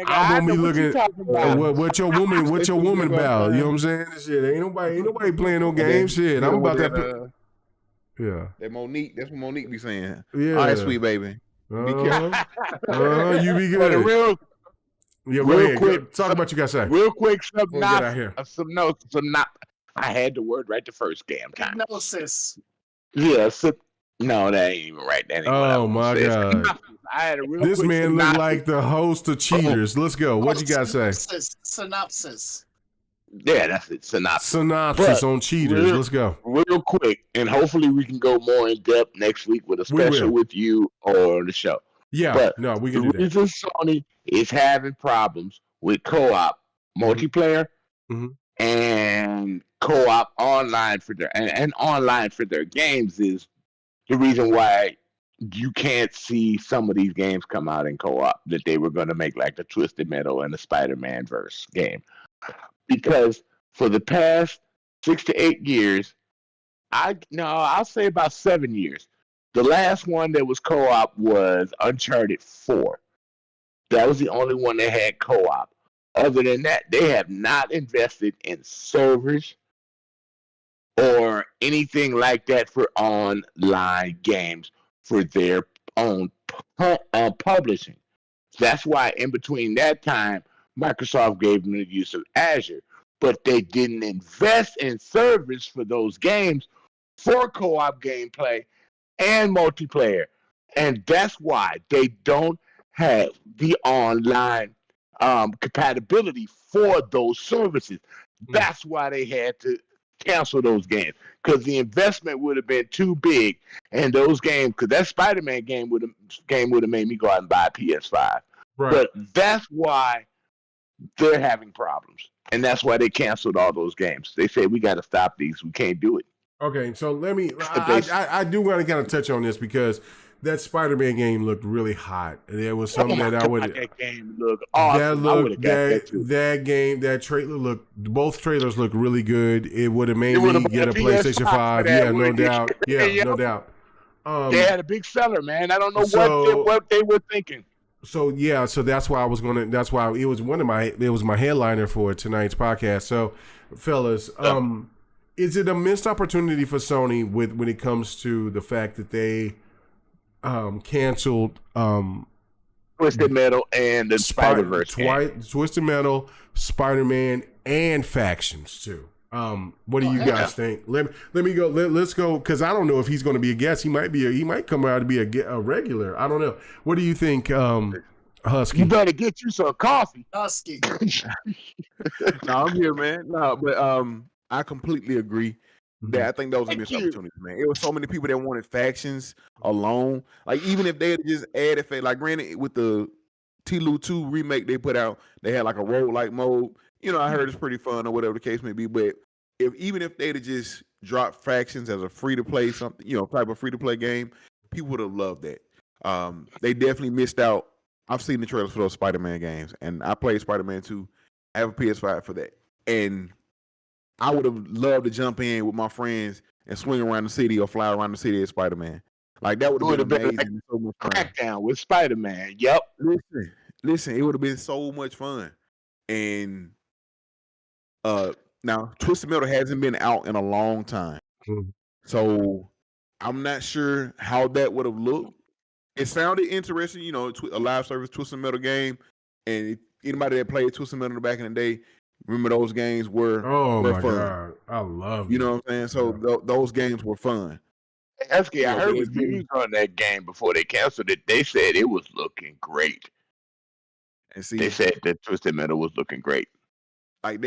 I'm gonna be looking at what your woman about. You know what I'm saying? Shit, ain't nobody playing no game. Shit, I'm about that. Yeah,
that's what Monique be saying.
Yeah,
all right, SweetBaby. Be careful.
You be good.
Real quick,
talk about what you got to say.
Real quick, I had the word right the first damn time.
Hypnosis.
Yeah, no, that ain't even right. That ain't
oh my god!
I had a real
this man looked like the host of Cheaters. Let's go. What you got to say?
Synopsis.
Yeah, that's it.
Synopsis on Cheaters. Let's go.
Real quick, and hopefully we can go more in depth next week with a special with you or the show.
Yeah,
but
we can do that.
The reason Sony is having problems with co-op multiplayer and co-op online for their games is the reason why you can't see some of these games come out in co-op that they were going to make, like the Twisted Metal and the Spider-Man verse game. Because for the past 6 to 8 years, I'll say about 7 years, The last one that was co-op was Uncharted 4. That was the only one that had co-op. Other than that, they have not invested in servers or anything like that for online games for their own publishing. That's why in between that time, Microsoft gave them the use of Azure, but they didn't invest in servers for those games for co-op gameplay and multiplayer. And that's why they don't have the online compatibility for those services. That's why they had to cancel those games, because the investment would have been too big. And those games, because that Spider-Man game would have made me go out and buy a PS5. Right. But that's why they're having problems. And that's why they canceled all those games. They said, we got to stop these. We can't do it.
Okay, so I do want to kind of touch on this because that Spider-Man game looked really hot. There was something
that game looked awesome.
That trailer both trailers looked really good. It would have made me get a PlayStation 5. Yeah, no doubt. Yeah, no doubt.
They had a big seller, man. I don't know what they were thinking.
So that's why it was my headliner for tonight's podcast. So, fellas, is it a missed opportunity for Sony when it comes to the fact that they canceled
Twisted Metal and the Spider-Verse
Twisted Metal, Spider-Man, and Factions too? What do you guys think? Let's go, because I don't know if he's going to be a guest. He might come out to be a regular. I don't know. What do you think, Husky?
You better get you some coffee,
Husky.
No, I'm here, man. No, but I completely agree. That I think those are missed opportunities, man. It was so many people that wanted Factions alone. Like, even if they had just added, like, granted, with the T-Lu 2 remake they put out, they had like a roguelike mode. You know, I heard it's pretty fun or whatever the case may be. But even if they'd have just dropped Factions as a free-to-play something, type of free-to-play game, people would have loved that. They definitely missed out. I've seen the trailers for those Spider-Man games, and I played Spider-Man 2. I have a PS5 for that. And I would have loved to jump in with my friends and swing around the city or fly around the city as Spider-Man. Like, that would have been amazing.
Like so much fun. Crackdown with Spider-Man. Yep.
Listen, it would have been so much fun. And now Twisted Metal hasn't been out in a long time. So I'm not sure how that would have looked. It sounded interesting, a live service Twisted Metal game. And anybody that played Twisted Metal back in the day, remember those games were
my
fun.
God. I love
You know what I'm saying? So those games were fun.
Husky, I heard reviews on that game before they canceled it. They said it was looking great.
And see,
they said that Twisted Metal was looking great.
Like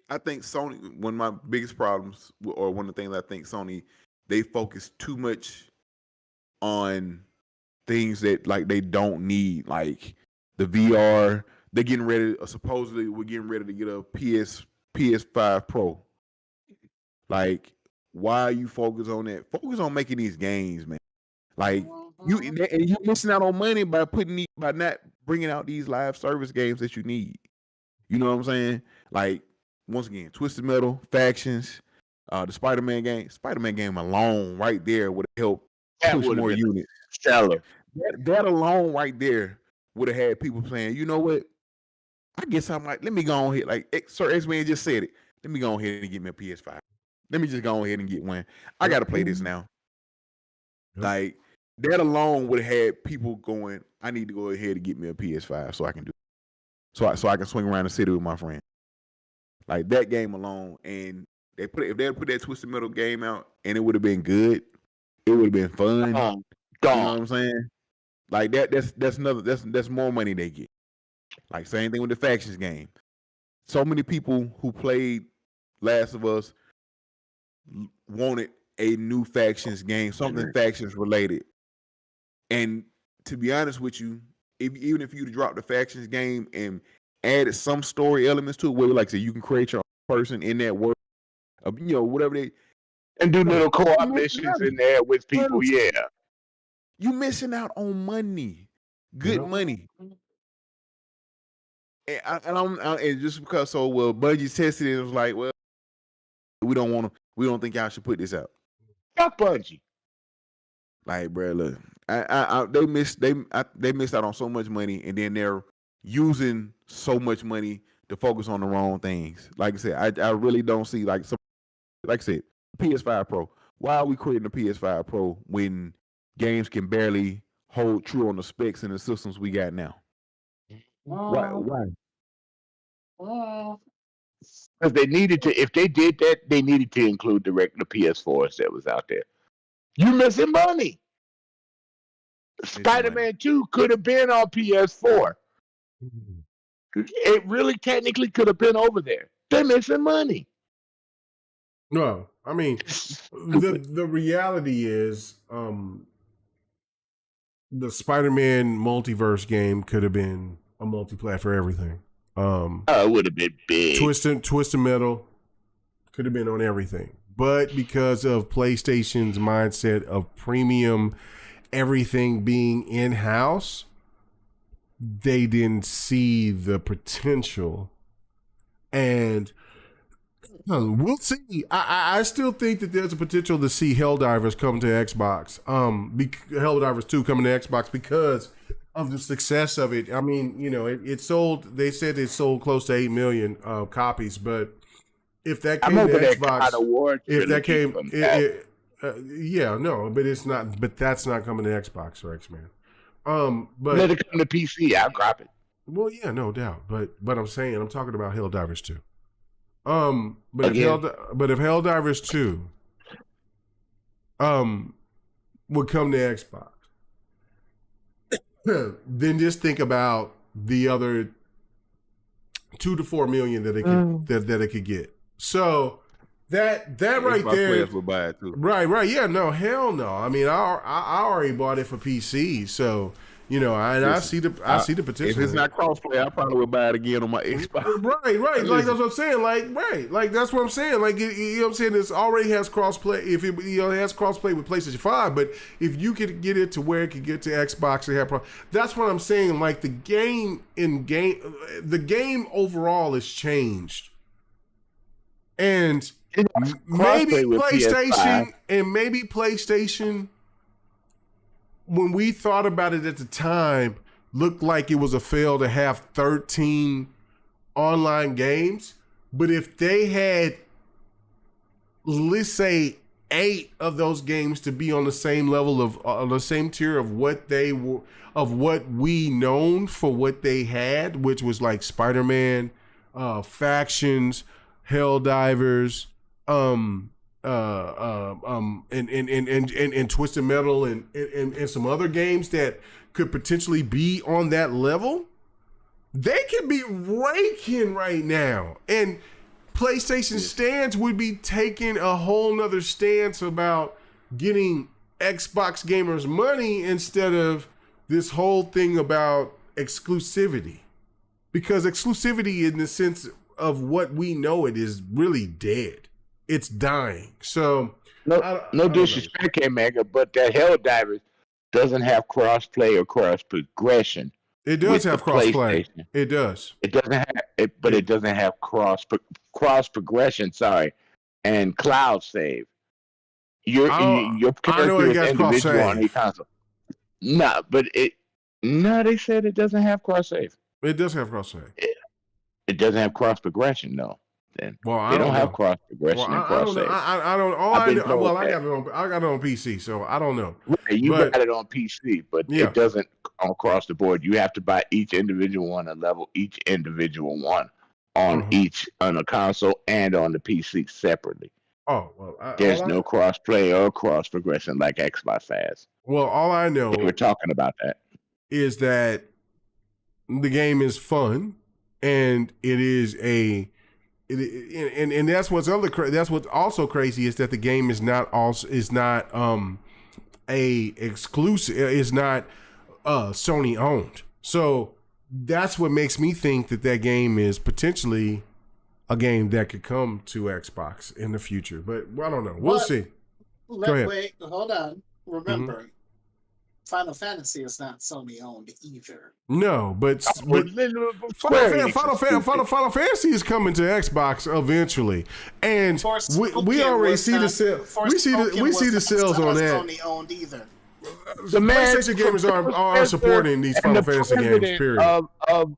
I think Sony, one of my biggest problems, or one of the things I think Sony, they focus too much on things that like they don't need, like the VR. They're getting ready. Supposedly, we're getting ready to get a PS5 Pro. Like, why are you focused on that? Focus on making these games, man. Like you're missing out on money by not bringing out these live service games that you need. You know what I'm saying? Like, once again, Twisted Metal, Factions, the Spider-Man game alone, right there, would have helped push more units.
Stellar.
That alone, right there, would have had people saying, you know what? I guess I'm like, let me go ahead. Like Sir X-Man just said it. Let me go ahead and get me a PS5. Let me just go ahead and get one. I got to play this now. Like, that alone would have had people going, I need to go ahead and get me a PS5 so I can do it. So I can swing around the city with my friend. Like, that game alone. And if they had put that Twisted Metal game out and it would have been good, it would have been fun. You know what I'm saying? Like, that's more money they get. Like, same thing with the Factions game. So many people who played Last of Us wanted a new Factions game, something Factions related. And to be honest with you, even if you drop the Factions game and added some story elements to it, where like say you can create your own person in that world, whatever they,
and do little co-op missions in there with people. Yeah,
you missing out on money, good money. And just because Bungie tested it, was like, well, we don't think y'all should put this out.
Fuck Bungie.
Like, bro, look, they missed out on so much money, and then they're using so much money to focus on the wrong things. Like I said, I really don't see like I said, PS5 Pro. Why are we creating a PS5 Pro when games can barely hold true on the specs and the systems we got now? Why?
Because they needed to. If they did that, they needed to include the PS4s that was out there. You missing money. Spider-Man 2 could have been on PS4. It really technically could have been over there. They're missing money.
No, I mean, the reality is, the Spider-Man multiverse game could have been a multiplayer for everything.
It would have been big.
Twisted Metal could have been on everything, but because of PlayStation's mindset of premium, everything being in-house, they didn't see the potential, and we'll see. I still think that there's a potential to see Helldivers come to Xbox. Helldivers 2 coming to Xbox because of the success of it. I mean, you know, it sold. They said it sold close to 8 million copies, but if that came to Xbox, if that came, yeah, no, but it's not. But that's not coming to Xbox or X-Man. But
let it come to PC. I'll drop it.
Well, yeah, no doubt. But I'm saying I'm talking about Helldivers 2. But if Helldivers 2 would come to Xbox, then just think about the other 2 to 4 million that it could get. So that right there,
will buy it too.
Right, yeah, no, hell no. I mean, I already bought it for PC, so. You know, I see the potential.
If it's not crossplay, I probably would buy it again on my Xbox.
Right. Like that's what I'm saying. Like that's what I'm saying. Like you know what I'm saying. It already has crossplay. If it has crossplay with PlayStation 5, but if you could get it to where it could get to Xbox and have that's what I'm saying. Like the game overall has changed, and maybe PlayStation. When we thought about it at the time, looked like it was a fail to have 13 online games. But if they had, let's say, 8 of those games to be on the same level of, on the same tier of what they were, of what we known for what they had, which was like Spider-Man, Factions, Helldivers, and Twisted Metal and some other games that could potentially be on that level, they could be raking right now. And PlayStation stands would be taking a whole nother stance about getting Xbox gamers money instead of this whole thing about exclusivity. Because exclusivity in the sense of what we know it is really dead. It's dying. So
no disrespect, Mega, but that Helldivers doesn't have cross-play or cross-progression.
It does have cross-play. It does.
It doesn't have it, but it doesn't have cross-progression. Sorry, and cloud save. Your character is individual on a console. No, but they said it doesn't have cross-save.
It does have cross-save.
It doesn't have cross-progression, though. Then
they
don't have cross progression and cross save.
I don't. I got it on PC, so I don't know.
Right, you got it on PC, but it doesn't across the board. You have to buy each individual one and level each individual one on a console and on the PC separately.
Oh well,
there's no cross play or cross progression like Xbox has.
Well, all I know
we're talking about that
is that the game is fun and it is and that's what's also crazy is that the game is not a exclusive, is not Sony owned. So that's what makes me think that game is potentially a game that could come to Xbox in the future. But I don't know. We'll see. Go ahead.
Wait, hold on. Remember, Final Fantasy is not Sony owned either.
No, but Final Fantasy is coming to Xbox eventually, and we already see the sales. We see the sales on that.
Sony owned either.
The man,
PlayStation gamers are supporting these Final Fantasy games. Period.
Of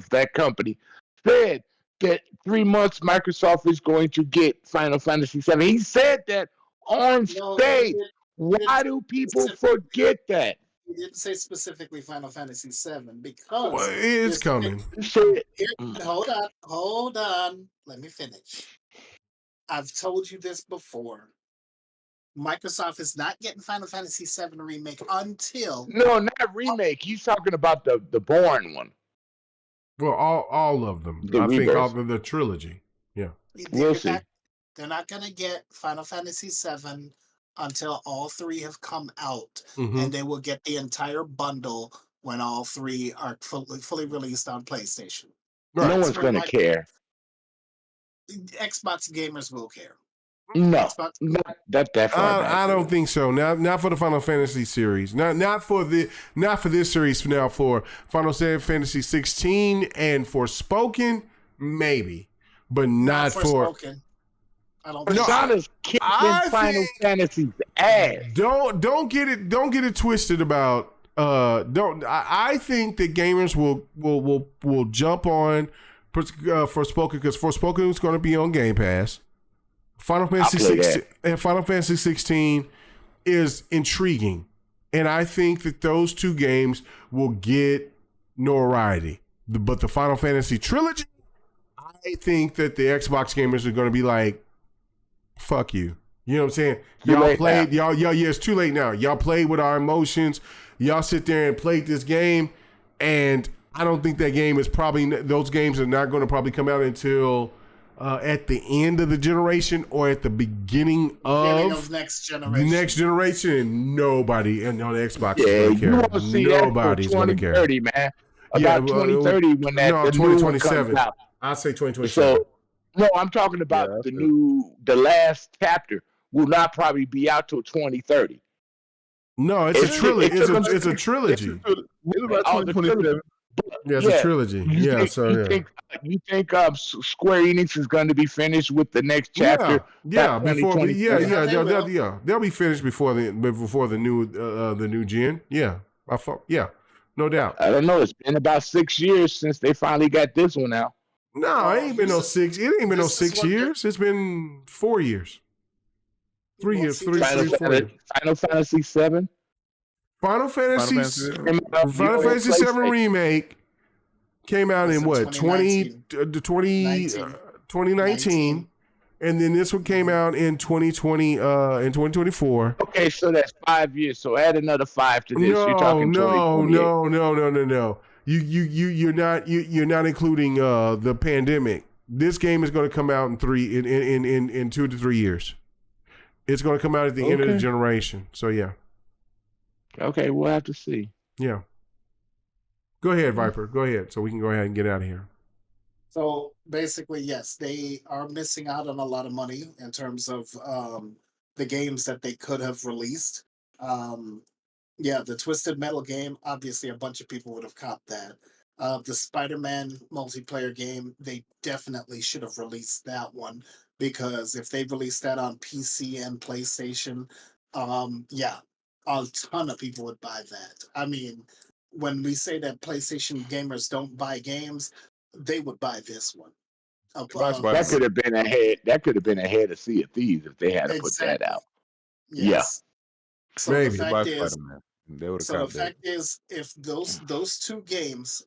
that company said that 3 months Microsoft is going to get Final Fantasy VII. He said that on stage. Why do people forget that?
He didn't say specifically Final Fantasy VII because
it's coming.
Hold on. Let me finish. I've told you this before. Microsoft is not getting Final Fantasy VII remake until
not remake. He's talking about the Bourne one.
Well, all of them. I think all of the trilogy. Yeah,
we'll see.
They're not going to get Final Fantasy VII until all 3 have come out, and they will get the entire bundle when all 3 are fully released on PlayStation.
Right. No one's going to care.
Xbox gamers will care.
No, that definitely.
I don't think so. Not for the Final Fantasy series. Not for this series. Now for Final Fantasy 16 and Forspoken, maybe, but not for.
Forspoken. I don't think
is kicking Final Fantasy's ass.
Don't get it twisted about. I think that gamers will jump on Forspoken because Forspoken is going to be on Game Pass. Final Fantasy 16 is intriguing, and I think that those 2 games will get notoriety. But the Final Fantasy trilogy, I think that the Xbox gamers are going to be like, "Fuck you." You know what I'm saying? Y'all played, y'all. Yeah, it's too late now. Y'all played with our emotions. Y'all sit there and played this game, and I don't think that game is those games are not going to probably come out until. At the end of the generation or at the beginning of
next
generation. The next generation, and nobody on the Xbox is going to care. Nobody's going to care.
2030, man. About 2030 when that
2027. I'll say 2027.
So, no, I'm talking about the last chapter will not probably be out till 2030.
No, it's a trilogy. It's a trilogy.
It's about 2027.
Yeah, it's a trilogy.
You think Square Enix is going to be finished with the next chapter?
They'll be finished before the new gen. No doubt.
I don't know. It's been about 6 years since they finally got this one out.
No, it ain't been no 6. It ain't been no 6 years. It's been 4 years. 3 years. 4 years.
Final Fantasy 7.
Final Fantasy 7 remake came out in what 2019, and then this one came out in 2020 in 2024.
Okay, so that's 5 years. So add another 5 to this. You're talking
no. You're not including the pandemic. This game is going to come out in 2 to 3 years. It's going to come out at the end of the generation. So yeah.
Okay, we'll have to see.
Yeah. Go ahead, Viper. Go ahead, so we can go ahead and get out of here.
So basically, yes, they are missing out on a lot of money in terms of the games that they could have released. The Twisted Metal game, obviously a bunch of people would have copped that. The Spider-Man multiplayer game, they definitely should have released that one, because if they released that on PC and PlayStation, a ton of people would buy that. I mean, when we say that PlayStation gamers don't buy games, they would buy this one.
That could have been ahead. That could have been ahead of Sea of Thieves if they had to put that out.
Yes.
Yeah.
So
maybe.
The fact is, if those 2 games,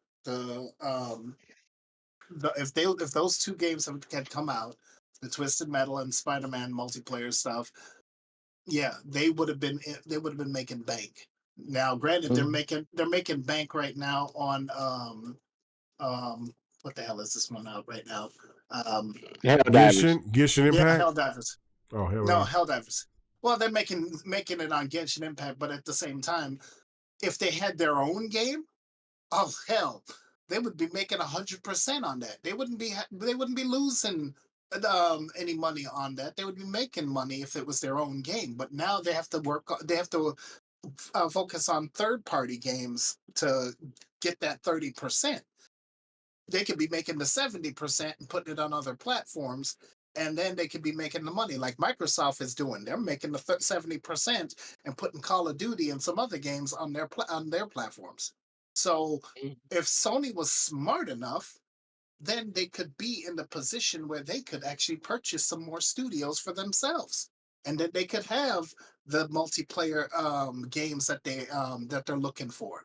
if those 2 games had come out, the Twisted Metal and Spider-Man multiplayer stuff, they would have been making bank. Now, granted, they're making bank right now on what the hell is this one out right now?
Genshin Impact.
Yeah, Helldivers.
Oh, hell
no, Helldivers. Well, they're making it on Genshin Impact, but at the same time, if they had their own game, oh hell, they would be making 100% on that. They wouldn't be losing any money on that. They would be making money if it was their own game. But now they have to focus on third-party games to get that 30%. They could be making the 70% and putting it on other platforms and then they could be making the money like Microsoft is doing. They're making the 70% and putting Call of Duty and some other games on their platforms. So if Sony was smart enough, then they could be in the position where they could actually purchase some more studios for themselves, and then they could have the multiplayer games that they're looking for.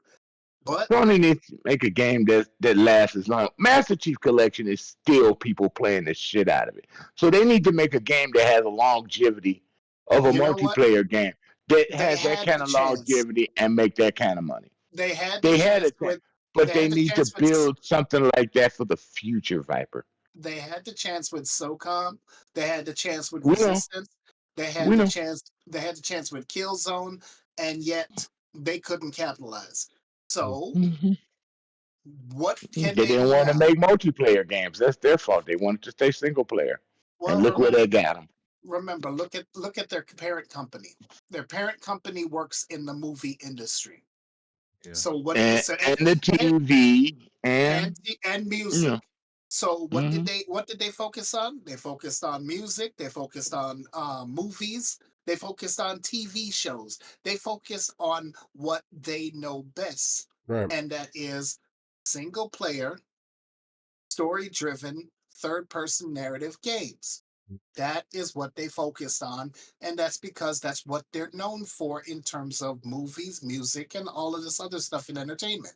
But
Sony needs to make a game that lasts as long. Master Chief Collection is still people playing the shit out of it. So they need to make a game that has a longevity of a multiplayer game that has that kind of longevity and make that kind of money.
They had
a chance, but they need to build something like that for the future, Viper.
They had the chance with SOCOM. They had the chance with Resistance. They had the chance. They had the chance with Killzone, and yet they couldn't capitalize. So, what can
they didn't want to make multiplayer games? That's their fault. They wanted to stay single player. Well, and look where they got them.
Remember, look at their parent company. Their parent company works in the movie industry. Yeah. So what
and the TV and
music. Yeah. So what did they focus on? They focused on music. They focused on movies. They focused on TV shows. They focused on what they know best, right? And that is single player, story driven, third person narrative games. That is what they focused on, and that's because that's what they're known for in terms of movies, music, and all of this other stuff in entertainment.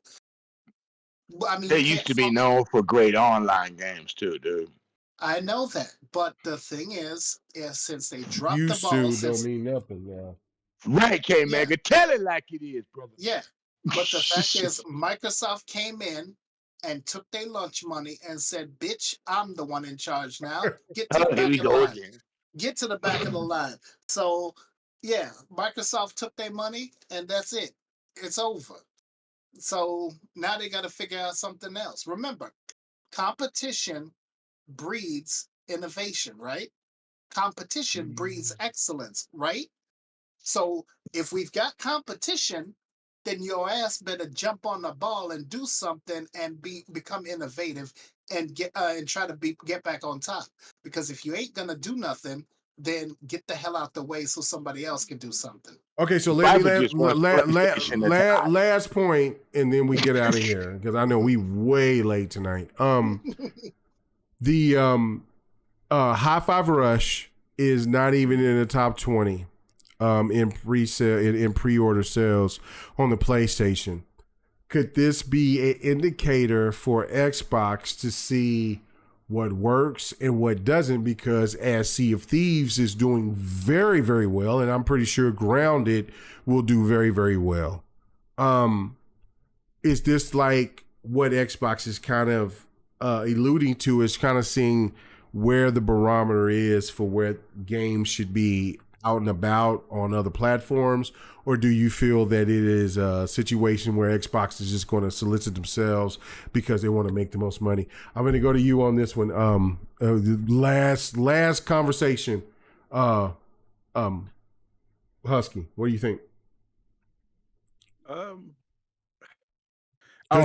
I mean,
they used to be known for great online games too, dude.
I know that, but the thing is since they dropped
used
the ball,
don't mean nothing now.
Right, K-Mega, tell it like it is, brother.
Yeah, but the fact is, Microsoft came in and took their lunch money and said, "Bitch, I'm the one in charge now. Get to the back of the line. Get to the back of the line." So, yeah, Microsoft took their money, and that's it. It's over. So now they got to figure out something else. Remember, competition breeds innovation, right? Competition breeds excellence, right? So if we've got competition, then your ass better jump on the ball and do something and become innovative and try to get back on top. Because if you ain't gonna do nothing, then get the hell out the way so somebody else can do something.
Okay, so last point, and then we get out of here because I know we way late tonight. The High Five Rush is not even in the top 20 in pre-sale in pre-order sales on the PlayStation. Could this be an indicator for Xbox to see what works and what doesn't? Because as Sea of Thieves is doing very, very well, and I'm pretty sure Grounded will do very, very well. Is this like what Xbox is kind of alluding to, is kind of seeing where the barometer is for where games should be out and about on other platforms? Or do you feel that it is a situation where Xbox is just going to solicit themselves because they want to make the most money? I'm going to go to you on this one. Last conversation. Husky, what do you think? Because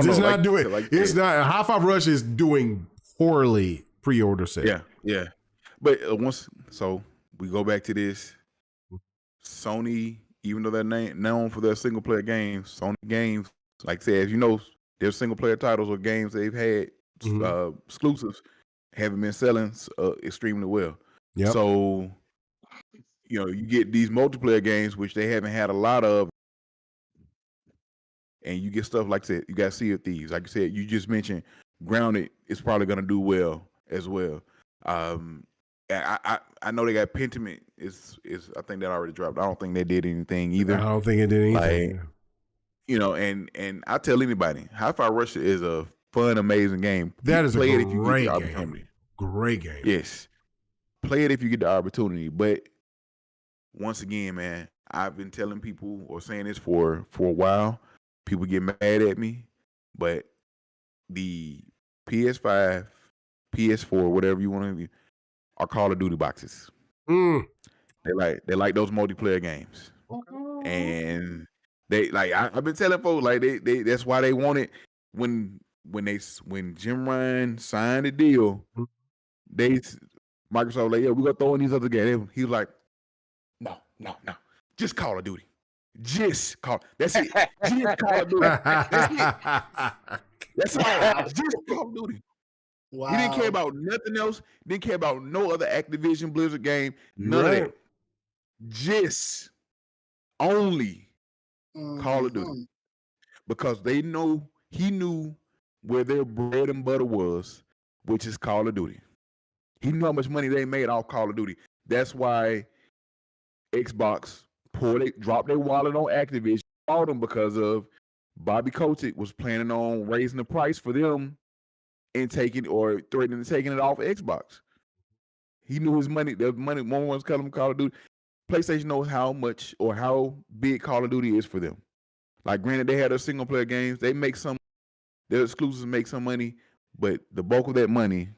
it's not doing. It's not. High Five Rush is doing poorly pre-order sale.
Yeah. But so we go back to this. Sony, even though they're known for their single player games, Sony games, like I said, as you know, their single player titles or games they've had exclusives haven't been selling extremely well. Yep. So, you get these multiplayer games, which they haven't had a lot of, and you get stuff like that. You got Sea of Thieves. Like I said, you just mentioned Grounded is probably going to do well as well. I know they got Pentiment is I think that already dropped. I don't think they did anything either.
I don't think it did anything.
And I tell anybody, Hi-Fi Rush is a fun, amazing game.
That is a great game. Great game.
Yes. Play it if you get the opportunity. But once again, man, I've been telling people or saying this for a while. People get mad at me, but the PS5, PS4, whatever you want to do, are Call of Duty boxes. They like those multiplayer games, and they like I've been telling folks like they that's why they want it. When Jim Ryan signed the deal, Microsoft like, yeah, we're gonna throw in these other games. He was like, no, just Call of Duty. Just Call. That's it. Just Call of Duty. That's it. That's all. Just Call of Duty. Wow. He didn't care about nothing else. Didn't care about no other Activision Blizzard game. None of that. Just only Call of Duty. Because he knew where their bread and butter was, which is Call of Duty. He knew how much money they made off Call of Duty. That's why Xbox dropped their wallet on Activision, bought them because of Bobby Kotick was planning on raising the price for them and threatening to taking it off Xbox. He knew his money. The money one was calling Call of Duty. PlayStation knows how much or how big Call of Duty is for them. Like, granted, they had their single player games. They make their exclusives make some money, but the bulk of that money,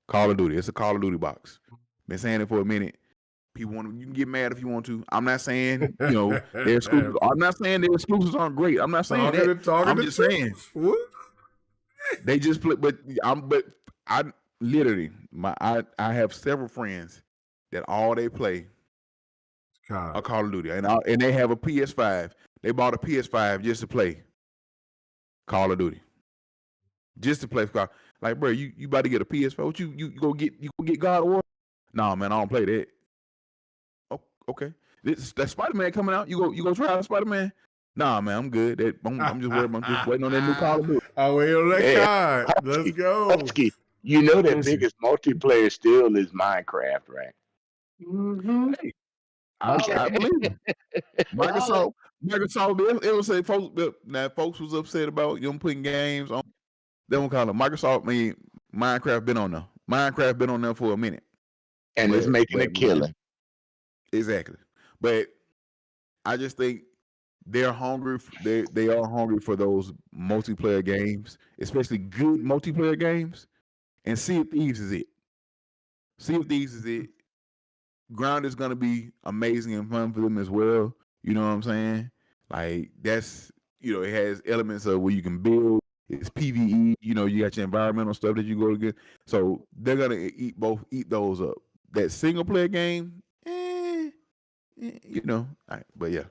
Call of Duty. It's a Call of Duty box. Been saying it for a minute. People you can get mad if you want to. I'm not saying, their exclusives. I'm not saying their exclusives aren't great. I'm not saying that. I'm just saying they just play. But I literally I have several friends that all they play are Call of Duty, and they have a PS5. They bought a PS5 just to play Call of Duty, just to play. Like, bro, you about to get a PS5? What you go get God of War? Nah, man, I don't play that. Oh, okay. That Spider-Man coming out. You go try out Spider-Man? Nah, man, I'm good. I'm just worried. I'm just waiting on that new Call of Duty.
Oh, wait on that card. Let's go.
Husky, you know the biggest multiplayer still is Minecraft, right?
Mm-hmm.
Hey, I believe it. Microsoft, it was say folks was upset about them putting games on. They don't call it Microsoft. Minecraft been on there. Minecraft been on there for a minute,
and it's making a killing.
Exactly, but I just think they're hungry. They are hungry for those multiplayer games, especially good multiplayer games. And Sea of Thieves is it. Sea of Thieves is it. Ground is gonna be amazing and fun for them as well. You know what I'm saying? Like, that's, it has elements of where you can build. It's PvE. You got your environmental stuff that you go to get. So they're gonna eat those up. That single player game, but yeah.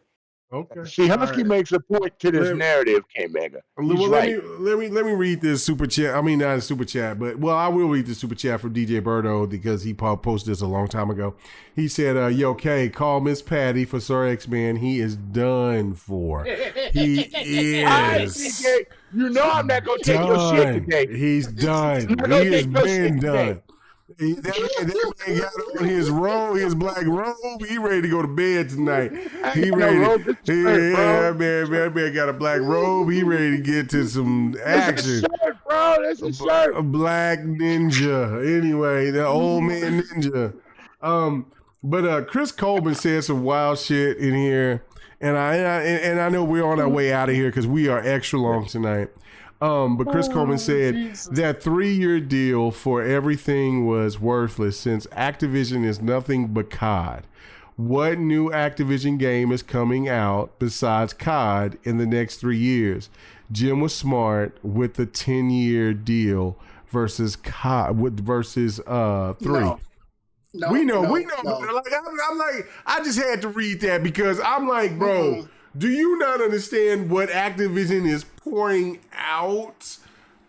Okay.
See, Husky makes a point to this narrative, K-Mega.
Well, let me read this super chat. I mean, not a super chat, but I will read the super chat from DJ Birdo because he posted this a long time ago. He said, "Yo, K, call Miss Patty for Sir X-Man. He is done for. He is.
I'm not gonna take your shit today.
He's done. He has been done." That man got on his robe, his black robe. He ready to go to bed tonight. He ready. That man got a black robe. He ready to get to some action.
That's a shirt, bro. That's a shirt.
A black ninja. Anyway, the old man ninja. But Chris Coleman said some wild shit in here, and I know we're on our way out of here because we are extra long tonight. But Chris Coleman said that 3-year deal for everything was worthless since Activision is nothing but COD. What new Activision game is coming out besides COD in the next 3 years? Jim was smart with the 10-year deal versus COD versus 3.
No,
we know.
No.
Like, I'm like, I just had to read that because I'm like, bro, do you not understand what Activision is pouring out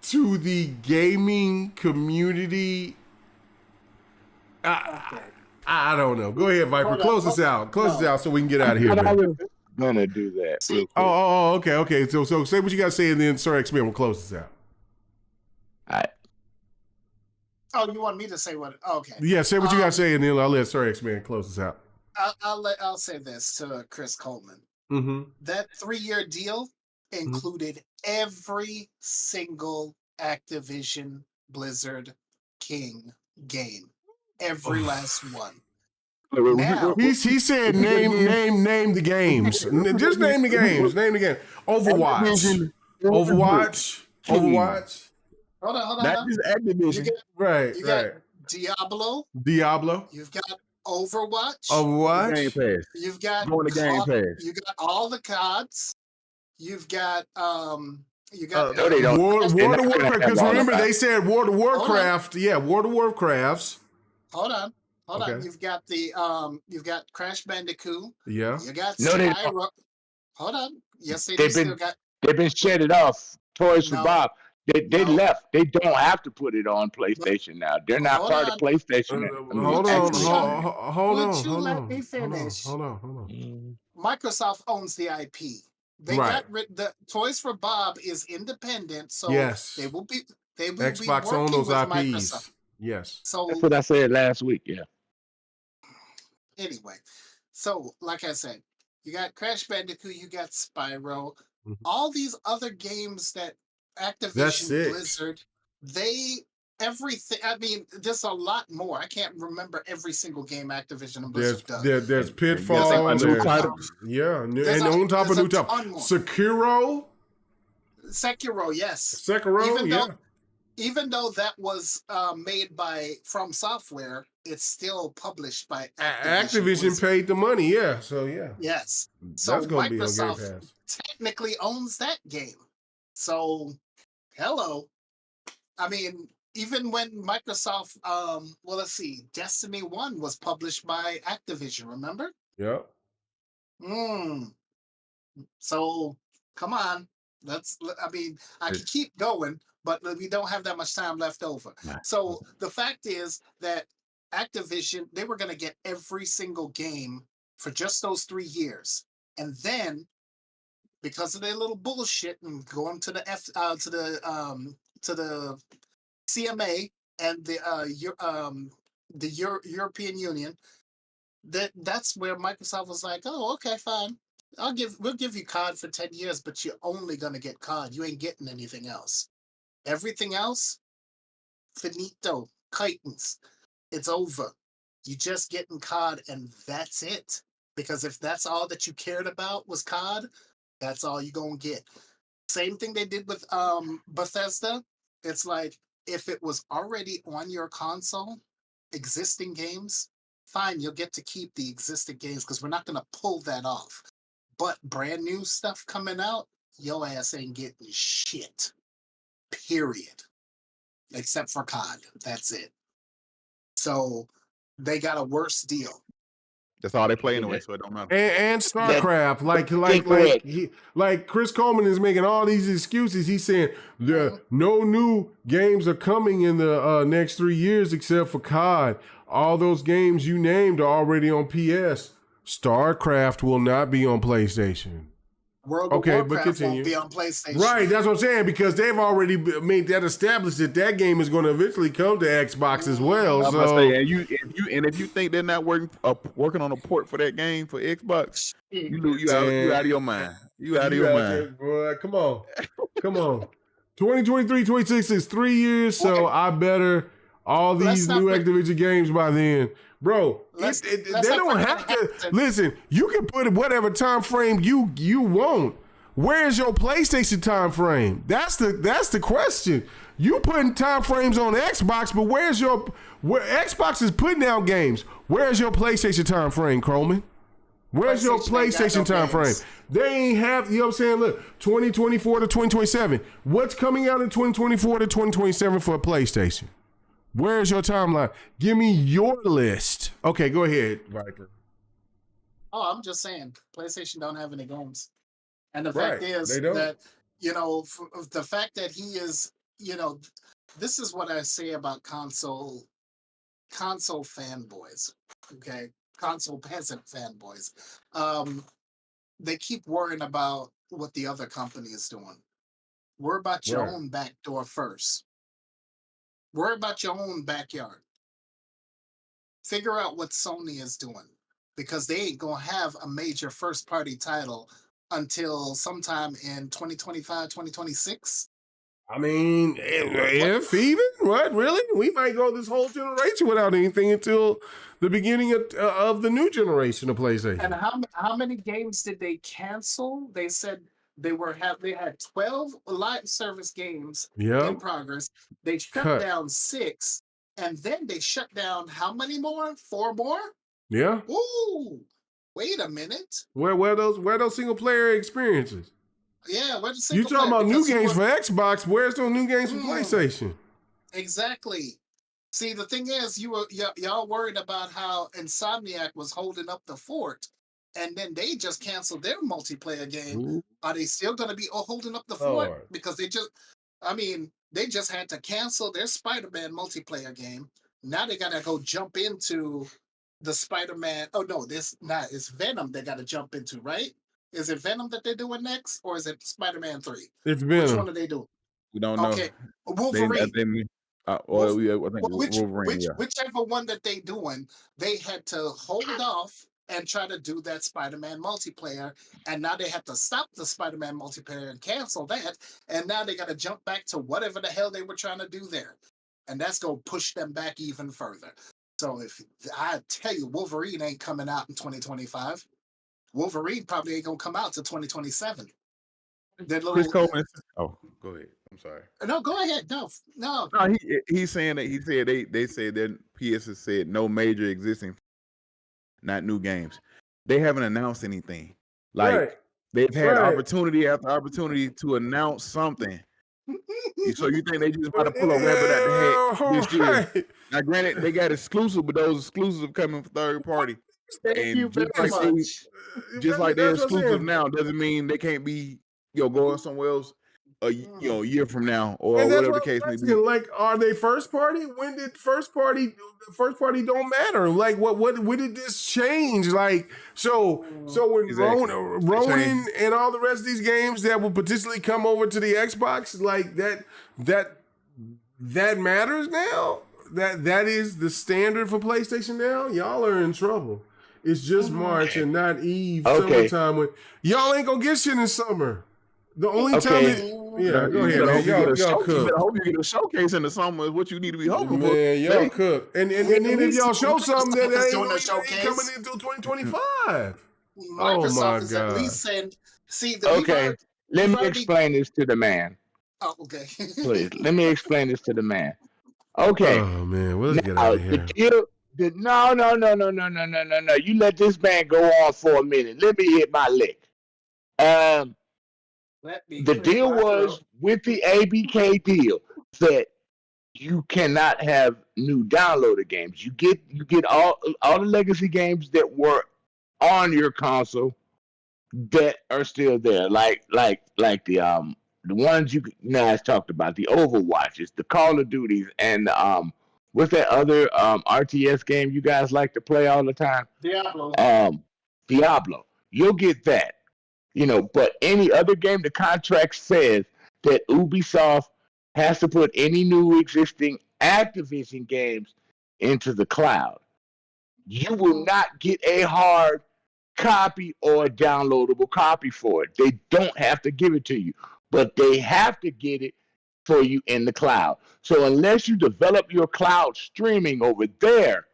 to the gaming community? I don't know. Go ahead, Viper. Close us out. Close us out so we can get out of here.
I'm gonna do that.
Okay. So say what you got to say, and then Sir X-Men will close us out.
All right.
Oh, you want me to say what? Okay.
Yeah, say what you got to say, and then I'll let Sir X-Men close us out.
I'll say this to Chris Coleman.
Mm-hmm.
That 3-year deal included every single Activision Blizzard King game, every last one. Now,
he said name the games. Just name the games. Name the game. Overwatch.
Hold on.
Not just Activision.
You got Diablo. You've got Overwatch.
Game Pass.
You've got
Going to Game Pass.
You got all the CODs. You've got
no, they don't.
World of Warcraft. Because remember they said World of Warcraft. Yeah, World of Warcrafts.
Hold on. You've got you've got Crash Bandicoot.
Yeah.
You got
No, they
Spyro. Hold on. Yes, they
they've
still
been
got.
they've been shedded off. Toys for
No,
Bob. They
no.
left. They don't have to put it on
But
PlayStation now. They're not
hold
part of
on.
PlayStation. I mean,
Hold on.
Activision.
Would you let me finish?
Hold on.
Microsoft owns the IP. They
Right.
got rid. The Toys for Bob is independent, so
Yes.
they will be
Xbox
working
own those
with
IPs.
Microsoft.
Yes.
So
That's what I said last week. Yeah.
anyway, so like I said, you got Crash Bandicoot, you got Spyro,
Mhm.
all these other games that
That's
Activision,
six.
Blizzard, everything. I mean, there's a lot more. I can't remember every single game Activision and Blizzard does.
There's
And
Pitfall.
a new
There's,
title.
yeah, and
There's
on top of
there's a
new title,
ton more.
Sekiro.
Sekiro, yes.
Sekiro,
Even though that was made by From Software, it's still published by
Activision paid the money, yeah. So yeah,
Yes. So
that's gonna be on Game
Microsoft
Pass.
technically owns that game. So hello. I mean, even when Microsoft well, let's see, Destiny 1 was published by Activision, remember?
Yep.
So come on. I could keep going, but we don't have that much time left over. So the fact is that Activision, they were going to get every single game for just those 3 years. And then because of their little bullshit and going to the CMA and the European Union, that's where Microsoft was like, "Oh, okay, fine. We'll give you COD for 10 years, but you're only gonna get COD. You ain't getting anything else. Everything else, finito, kitens. It's over. You just getting COD, and that's it. Because if that's all that you cared about was COD, that's all you're gonna get. Same thing they did with Bethesda. It's like if it was already on your console, existing games, fine, you'll get to keep the existing games because we're not gonna pull that off. But brand new stuff coming out, your ass ain't getting shit. Period. Except for COD. That's it. So they got a worse deal.
That's all they play anyway, so it don't matter.
And StarCraft, like Chris Coleman is making all these excuses. He's saying no new games are coming in the next 3 years except for COD. All those games you named are already on PS. StarCraft will not be on PlayStation.
World of Warcraft won't be on PlayStation.
Right, that's what I'm saying, because they've already made that established that game is going to eventually come to Xbox as well.
I
So
must say, if you think they're not working on a port for that game for Xbox, you out of your mind. You out of your mind.
Boy, come on. 2023, 2026 is 3 years, so I better all these new Activision games by then. Bro, they don't have to. Listen, you can put whatever time frame you want. Where's your PlayStation time frame? That's the question. You putting time frames on Xbox, but where Xbox is putting out games? Where's your PlayStation time frame, Coleman? Where's your PlayStation time frame? They ain't have, you know what I'm saying? Look, 2024 to 2027. What's coming out in 2024 to 2027 for a PlayStation? Where's your timeline? Give me your list. Okay, go ahead, Viper.
Oh, I'm just saying, PlayStation don't have any games. And the fact is that, the fact that he is, this is what I say about console fanboys, okay? Console peasant fanboys. They keep worrying about what the other company is doing. Worry about your own back door first. Worry about your own backyard. Figure out what Sony is doing, because they ain't going to have a major first-party title until sometime in 2025, 2026.
I mean, if even, what, really? We might go this whole generation without anything until the beginning of the new generation of PlayStation.
And how many games did they cancel? They said they had 12 live service games in progress. They shut down 6, and then they shut down how many more? 4 more?
Yeah.
Ooh, wait a minute.
Where those single player experiences?
Yeah, where's the single
You talking
player?
about new games for Xbox? Where's those new games for PlayStation?
Exactly. See, the thing is, y'all worried about how Insomniac was holding up the fort, and then they just canceled their multiplayer game.
Ooh.
Are they still going to be holding up the fort? Because they just had to cancel their Spider-Man multiplayer game. Now they got to go jump into the Spider-Man. Oh no, it's Venom they got to jump into, right? Is it Venom that they're doing next, or is it Spider-Man 3?
It's Venom.
Which one are they doing?
We don't know.
Okay, Wolverine.
I think Wolverine.
Whichever one that they doing, they had to hold off and try to do that Spider-Man multiplayer, and now they have to stop the Spider-Man multiplayer and cancel that, and now they got to jump back to whatever the hell they were trying to do there, and that's gonna push them back even further. So if I tell you, Wolverine ain't coming out in 2025. Wolverine probably ain't gonna come out to 2027.
Chris Coleman. Oh, go ahead. I'm sorry.
No, go ahead. No.
No, he's saying that he said they said that PS has said no major existing, not new games. They haven't announced anything. Like they've had opportunity after opportunity to announce something. So you think they just about to pull a rabbit out the hat this year? Now, granted, they got exclusive, but those exclusives are coming from third party.
Thank you very much.
Just like they're exclusive now, doesn't mean they can't be going somewhere else a year from now or whatever the case may be.
Like, are they first party? When did first party don't matter? Like, when did this change? Like, so when Ronin and all the rest of these games that will potentially come over to the Xbox, like that matters now. That is the standard for PlayStation now. Y'all are in trouble. It's just March and not Eve. Summertime when y'all ain't gonna get shit in summer. The only time go ahead, man. Y'all cook.
I hope you get a showcase in the summer is what you need to be hoping for.
Man, y'all cook. And then if y'all show something that ain't coming until 2025.
Microsoft is at least saying,
let me explain this to the man.
Oh, okay.
Please, let me explain this to the man. Okay.
Oh man, let's get out of here.
No. You let this man go on for a minute. Let me hit my lick. The deal was with the ABK deal that you cannot have new downloaded games. You get all the legacy games that were on your console that are still there, like the ones you guys talked about, the Overwatches, the Call of Duties, and what's that other RTS game you guys like to play all the time? Diablo. You'll get that. But any other game, the contract says that Ubisoft has to put any new existing Activision games into the cloud. You will not get a hard copy or a downloadable copy for it. They don't have to give it to you, but they have to get it for you in the cloud. So unless you develop your cloud streaming over there,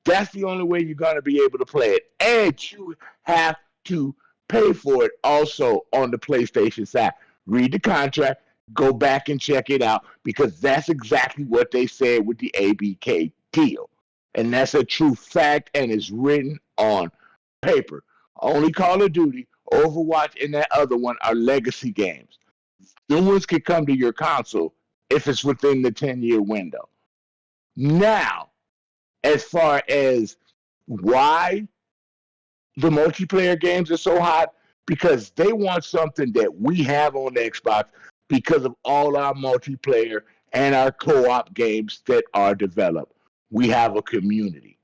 that's the only way you're going to be able to play it. And you have to pay for it also on the PlayStation side. Read the contract, go back and check it out, because that's exactly what they said with the ABK deal. And that's a true fact, and it's written on paper. Only Call of Duty, Overwatch, and that other one are legacy games. New ones can come to your console if it's within the 10-year window. Now, as far as why the multiplayer games are so hot, because they want something that we have on the Xbox because of all our multiplayer and our co-op games that are developed. We have a community.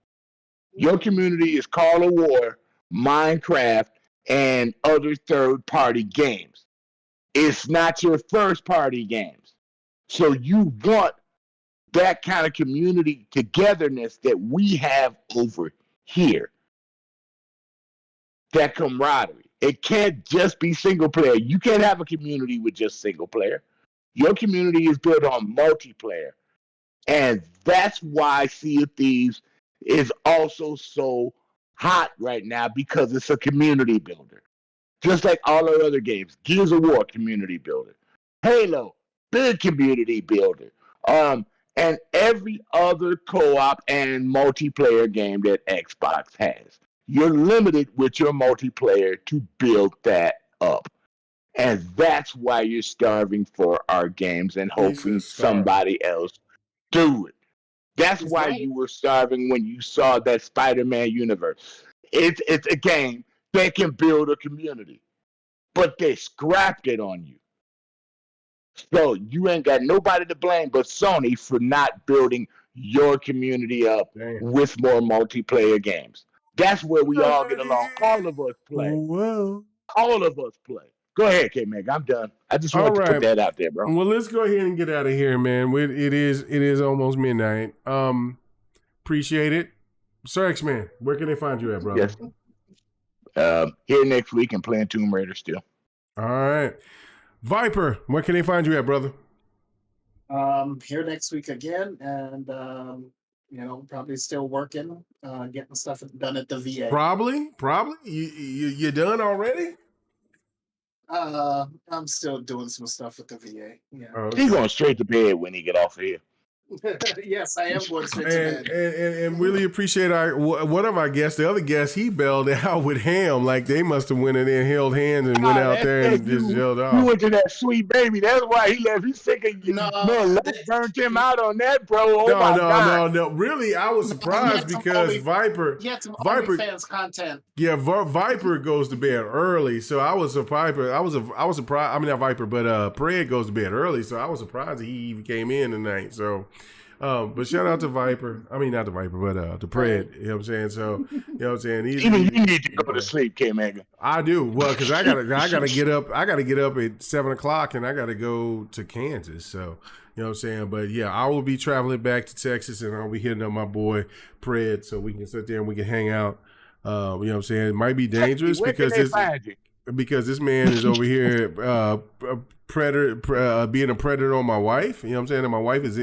Your community is Call of War, Minecraft, and other third-party games. It's not your first-party games. So you want that kind of community togetherness that we have over here. That camaraderie. It can't just be single player. You can't have a community with just single player. Your community is built on multiplayer. And that's why Sea of Thieves is also so hot right now, because it's a community builder. Just like all our other games. Gears of War, community builder. Halo, big community builder. And every other co-op and multiplayer game that Xbox has. You're limited with your multiplayer to build that up. And that's why you're starving for our games and hoping somebody else do it. That's why you were starving when you saw that Spider-Man universe. It's a game that can build a community, but they scrapped it on you. So you ain't got nobody to blame but Sony for not building your community up with more multiplayer games. That's where we all get along. All of us play.
Whoa.
All of us play. Go ahead, K-Meg. I'm done. I just want to put that out there, bro.
Well, let's go ahead and get out of here, man. It is almost midnight. Appreciate it. Sir X-Man, where can they find you at, brother?
Yes. Here next week and playing Tomb Raider still.
All right. Viper, where can they find you at, brother?
Here next week again, and probably still working, getting stuff done at the VA.
Probably. You done already?
I'm still doing some stuff with the VA. Yeah.
Okay. He's going straight to bed when he get off of here.
Yes, I am going straight to bed.
And really appreciate one of our guests, the other guest, he bailed out with Ham. Like they must have went in there and held hands and went out there and just yelled off.
You went to that SweetBaby. That's why he left. He's sick of you. Man, burnt him out on that, bro.
No. Really, I was surprised because Viper.
He had some OnlyFans content.
Yeah, Viper goes to bed early, so I was surprised. I was surprised. I mean, not Viper, but Pred goes to bed early, so I was surprised he even came in tonight. So. But shout out to Viper. I mean, not to Viper, but to Pred. You know what I'm saying? So, you know what I'm saying?
Even you need to go to sleep, K-Mega.
I do. Well, because I gotta get up. I gotta get up at 7:00, and I gotta go to Kansas. So, you know what I'm saying? But yeah, I will be traveling back to Texas, and I'll be hitting up my boy Pred, so we can sit there and we can hang out. You know what I'm saying? It might be dangerous because this man is over here being a predator on my wife. You know what I'm saying? And my wife is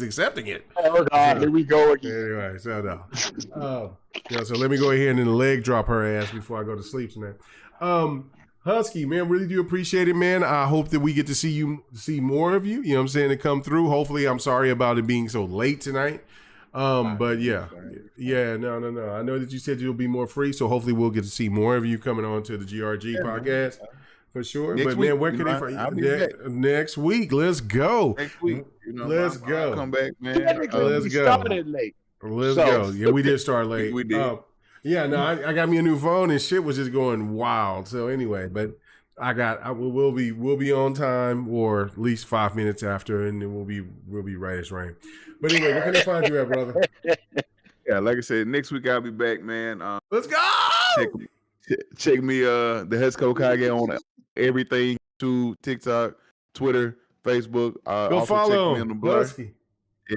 accepting it.
Oh God, here we go again.
Anyway, so no. So let me go ahead and leg drop her ass before I go to sleep tonight. Husky, man, really do appreciate it, man. I hope that we get to see more of you. You know what I'm saying? To come through. Hopefully, I'm sorry about it being so late tonight. But yeah, no. I know that you said you'll be more free, so hopefully we'll get to see more of you coming on to the GRG podcast for sure. Next week, man, where can they find you? Next week? Let's go.
Next week,
let's go.
I'll come back, man.
Let's go.
Started late.
Let's go. Yeah, we did start late. We did. I got me a new phone and shit was just going wild. So anyway, but we'll be on time or at least 5 minutes after, and then we'll be right as rain. But anyway, where can they find you at, brother?
Yeah, like I said, next week I'll be back, man.
Let's go.
Check me, the Husco Kage on everything: to TikTok, Twitter, Facebook.
Go
also
follow
check me on the Blur.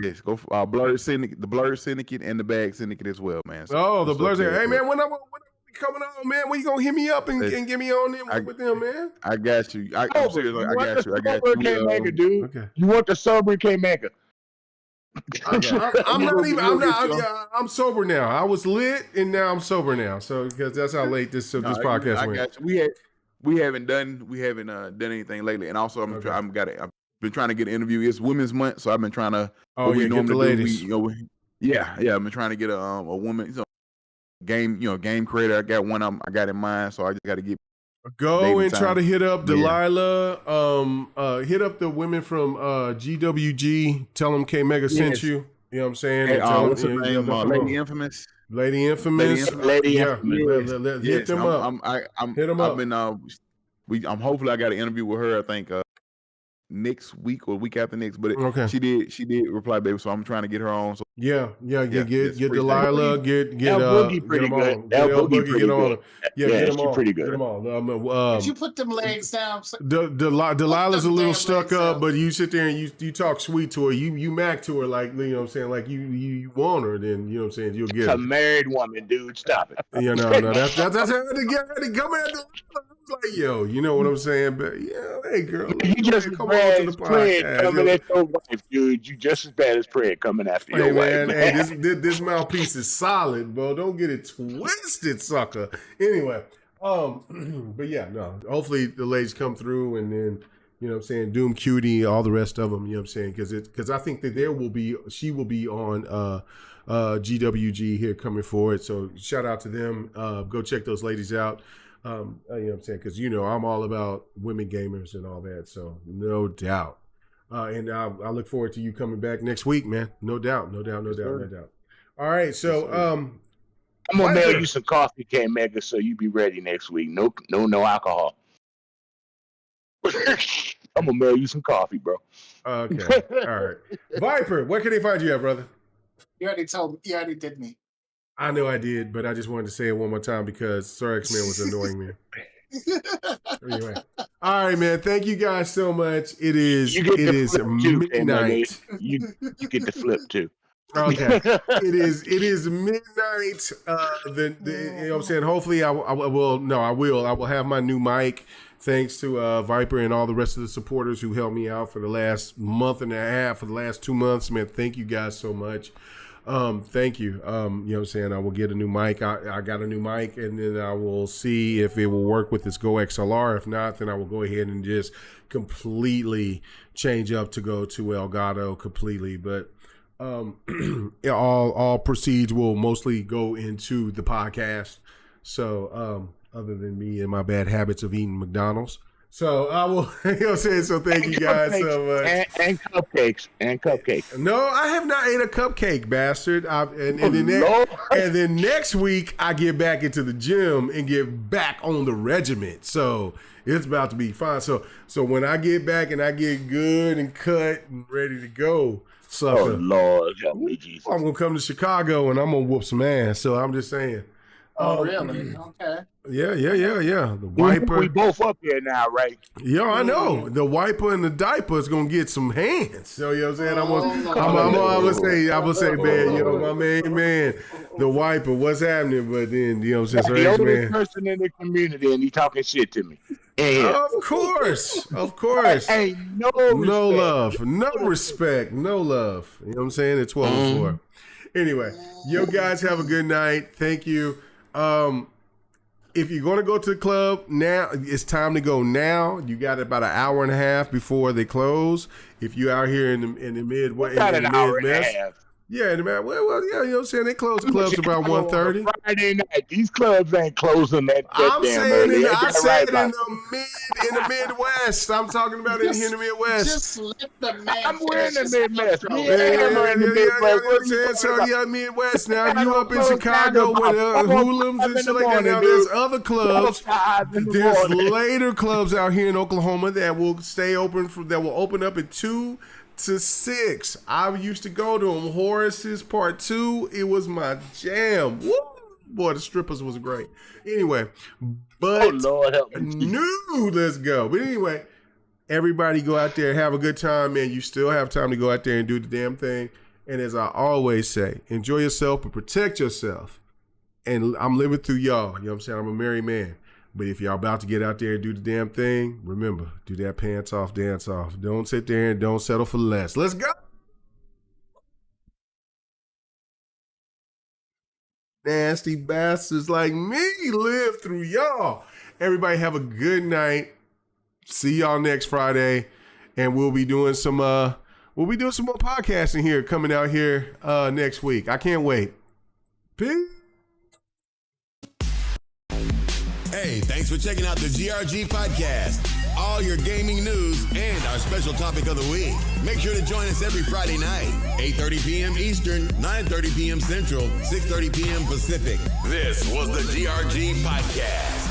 Yes, go Blur Syndicate, the Blur Syndicate, and the Bag Syndicate as well, man.
So, the Blur Syndicate. Hey, man, when coming on, man, when you gonna hit me up and get me on there with them, man?
I got you. I'm serious. I got you.
K-Mega, dude. Okay. You want the sober K-Mega?
I'm sober now. I was lit and now I'm sober now. So because that's how late this podcast went.
I got you. We haven't done anything lately, and also I've been trying to get an interview. It's Women's Month, so I've been trying to.
Get the ladies.
I've been trying to get a woman, game creator. I got one I got in mind, so I just got to get.
Go and try to hit up Delilah. Hit up the women from GWG. Tell them K-Mega sent you. You know what I'm saying?
Hey, what's her name? Lady Infamous.
Lady Infamous. Hit them up. Hit them up.
I'm hopefully I got an interview with her. I think next week or week after next. But she did reply, baby. So I'm trying to get her on. So
get Delilah, get Boogie
pretty good.
Get Boogie, get on. Get them on.
Pretty good.
Get them on.
Did you put them legs down?
Delilah's a little stuck up, but you sit there and you talk sweet to her. You mac to her like, you know what I'm saying, like you want her, then you know what I'm saying, you'll get
a married woman, dude. Stop it.
No, that's how to come at Delilah. Like, yo, you know what I'm saying? But yeah, hey girl,
you just as bad as Pred coming at your wife, dude. You just as bad as Pred coming after your wife.
Hey, this mouthpiece is solid, bro. Don't get it twisted, sucker. Anyway, but yeah, no. Hopefully the ladies come through, and then you know what I'm saying, Doom Cutie, all the rest of them. You know what I'm saying? Because I think that she will be on GWG here coming forward. So shout out to them. Go check those ladies out. You know what I'm saying? Because, I'm all about women gamers and all that. So no doubt. And I look forward to you coming back next week, man. No doubt. All right, so
I'm gonna mail you some coffee, K-Mega, so you be ready next week. No alcohol. I'm gonna mail you some coffee, bro.
Okay. All right. Viper, where can they find you at, brother?
You already did me.
I know I did, but I just wanted to say it one more time because Sir X-Man was annoying me. Anyway. All right, man. Thank you guys so much. It is midnight.
You get the flip too.
Okay. It is midnight. You know what I'm saying? Hopefully I will have my new mic. Thanks to Viper and all the rest of the supporters who helped me out for the last month and a half, for the last 2 months. Man, thank you guys so much. Thank you. You know what I'm saying? I will get a new mic. I got a new mic, and then I will see if it will work with this Go XLR. If not, then I will go ahead and just completely change up to go to Elgato completely. But all proceeds will mostly go into the podcast. So other than me and my bad habits of eating McDonald's. So I will, you know what I'm saying? So thank you guys so much.
And cupcakes.
No, I have not ate a cupcake, bastard. And then next week I get back into the gym and get back on the regiment. So it's about to be fine. So when I get back and I get good and cut and ready to go, sucker,
oh Lord, help me, Jesus.
I'm gonna come to Chicago and I'm gonna whoop some ass. So I'm just saying.
Oh, really? Okay.
Yeah. The wiper.
We both up here now, right?
Yeah, I know. The wiper and the diaper is gonna get some hands. So you know what I'm saying? I will say, man, you know, my main man, the wiper, what's happening? But then, you know what I'm saying?
The oldest person in the community, and he talking shit to me.
Of course.
Ain't no
love, no respect, no love. You know what I'm saying? It's 12:04. Anyway, you guys have a good night. Thank you. If you're going to go to the club now, it's time to go now. You got about an hour and a half before they close. If you're out here in the Midwest, yeah, you know what I'm saying? They close the clubs about 1:30.
Friday night, these clubs ain't closing that
I'm
damn
saying
early.
I said in the Midwest. I'm talking about in the Midwest.
Just let the man.
I'm wearing the Midwest.
So Midwest now. You up in Chicago with hoodlums and shit like that. Now there's other clubs. There's later clubs out here in Oklahoma that will stay open that will open up at 2 to 6. I used to go to them. Horace's Part 2. It was my jam. Woo! Boy, the strippers was great. Anyway, but
Lord help me.
Let's go. But anyway, everybody go out there, have a good time, man. You still have time to go out there and do the damn thing. And as I always say, enjoy yourself, but protect yourself. And I'm living through y'all. You know what I'm saying? I'm a married man. But if y'all about to get out there and do the damn thing, remember, do that pants off, dance off. Don't sit there and don't settle for less. Let's go. Nasty bastards like me live through y'all. Everybody have a good night. See y'all next Friday. And we'll be doing some more podcasting here coming out here next week. I can't wait. Peace.
Hey, thanks for checking out the GRG podcast. All your gaming news and our special topic of the week. Make sure to join us every Friday night, 8:30 p.m. Eastern, 9:30 p.m. Central, 6:30 p.m. Pacific. This was the GRG podcast.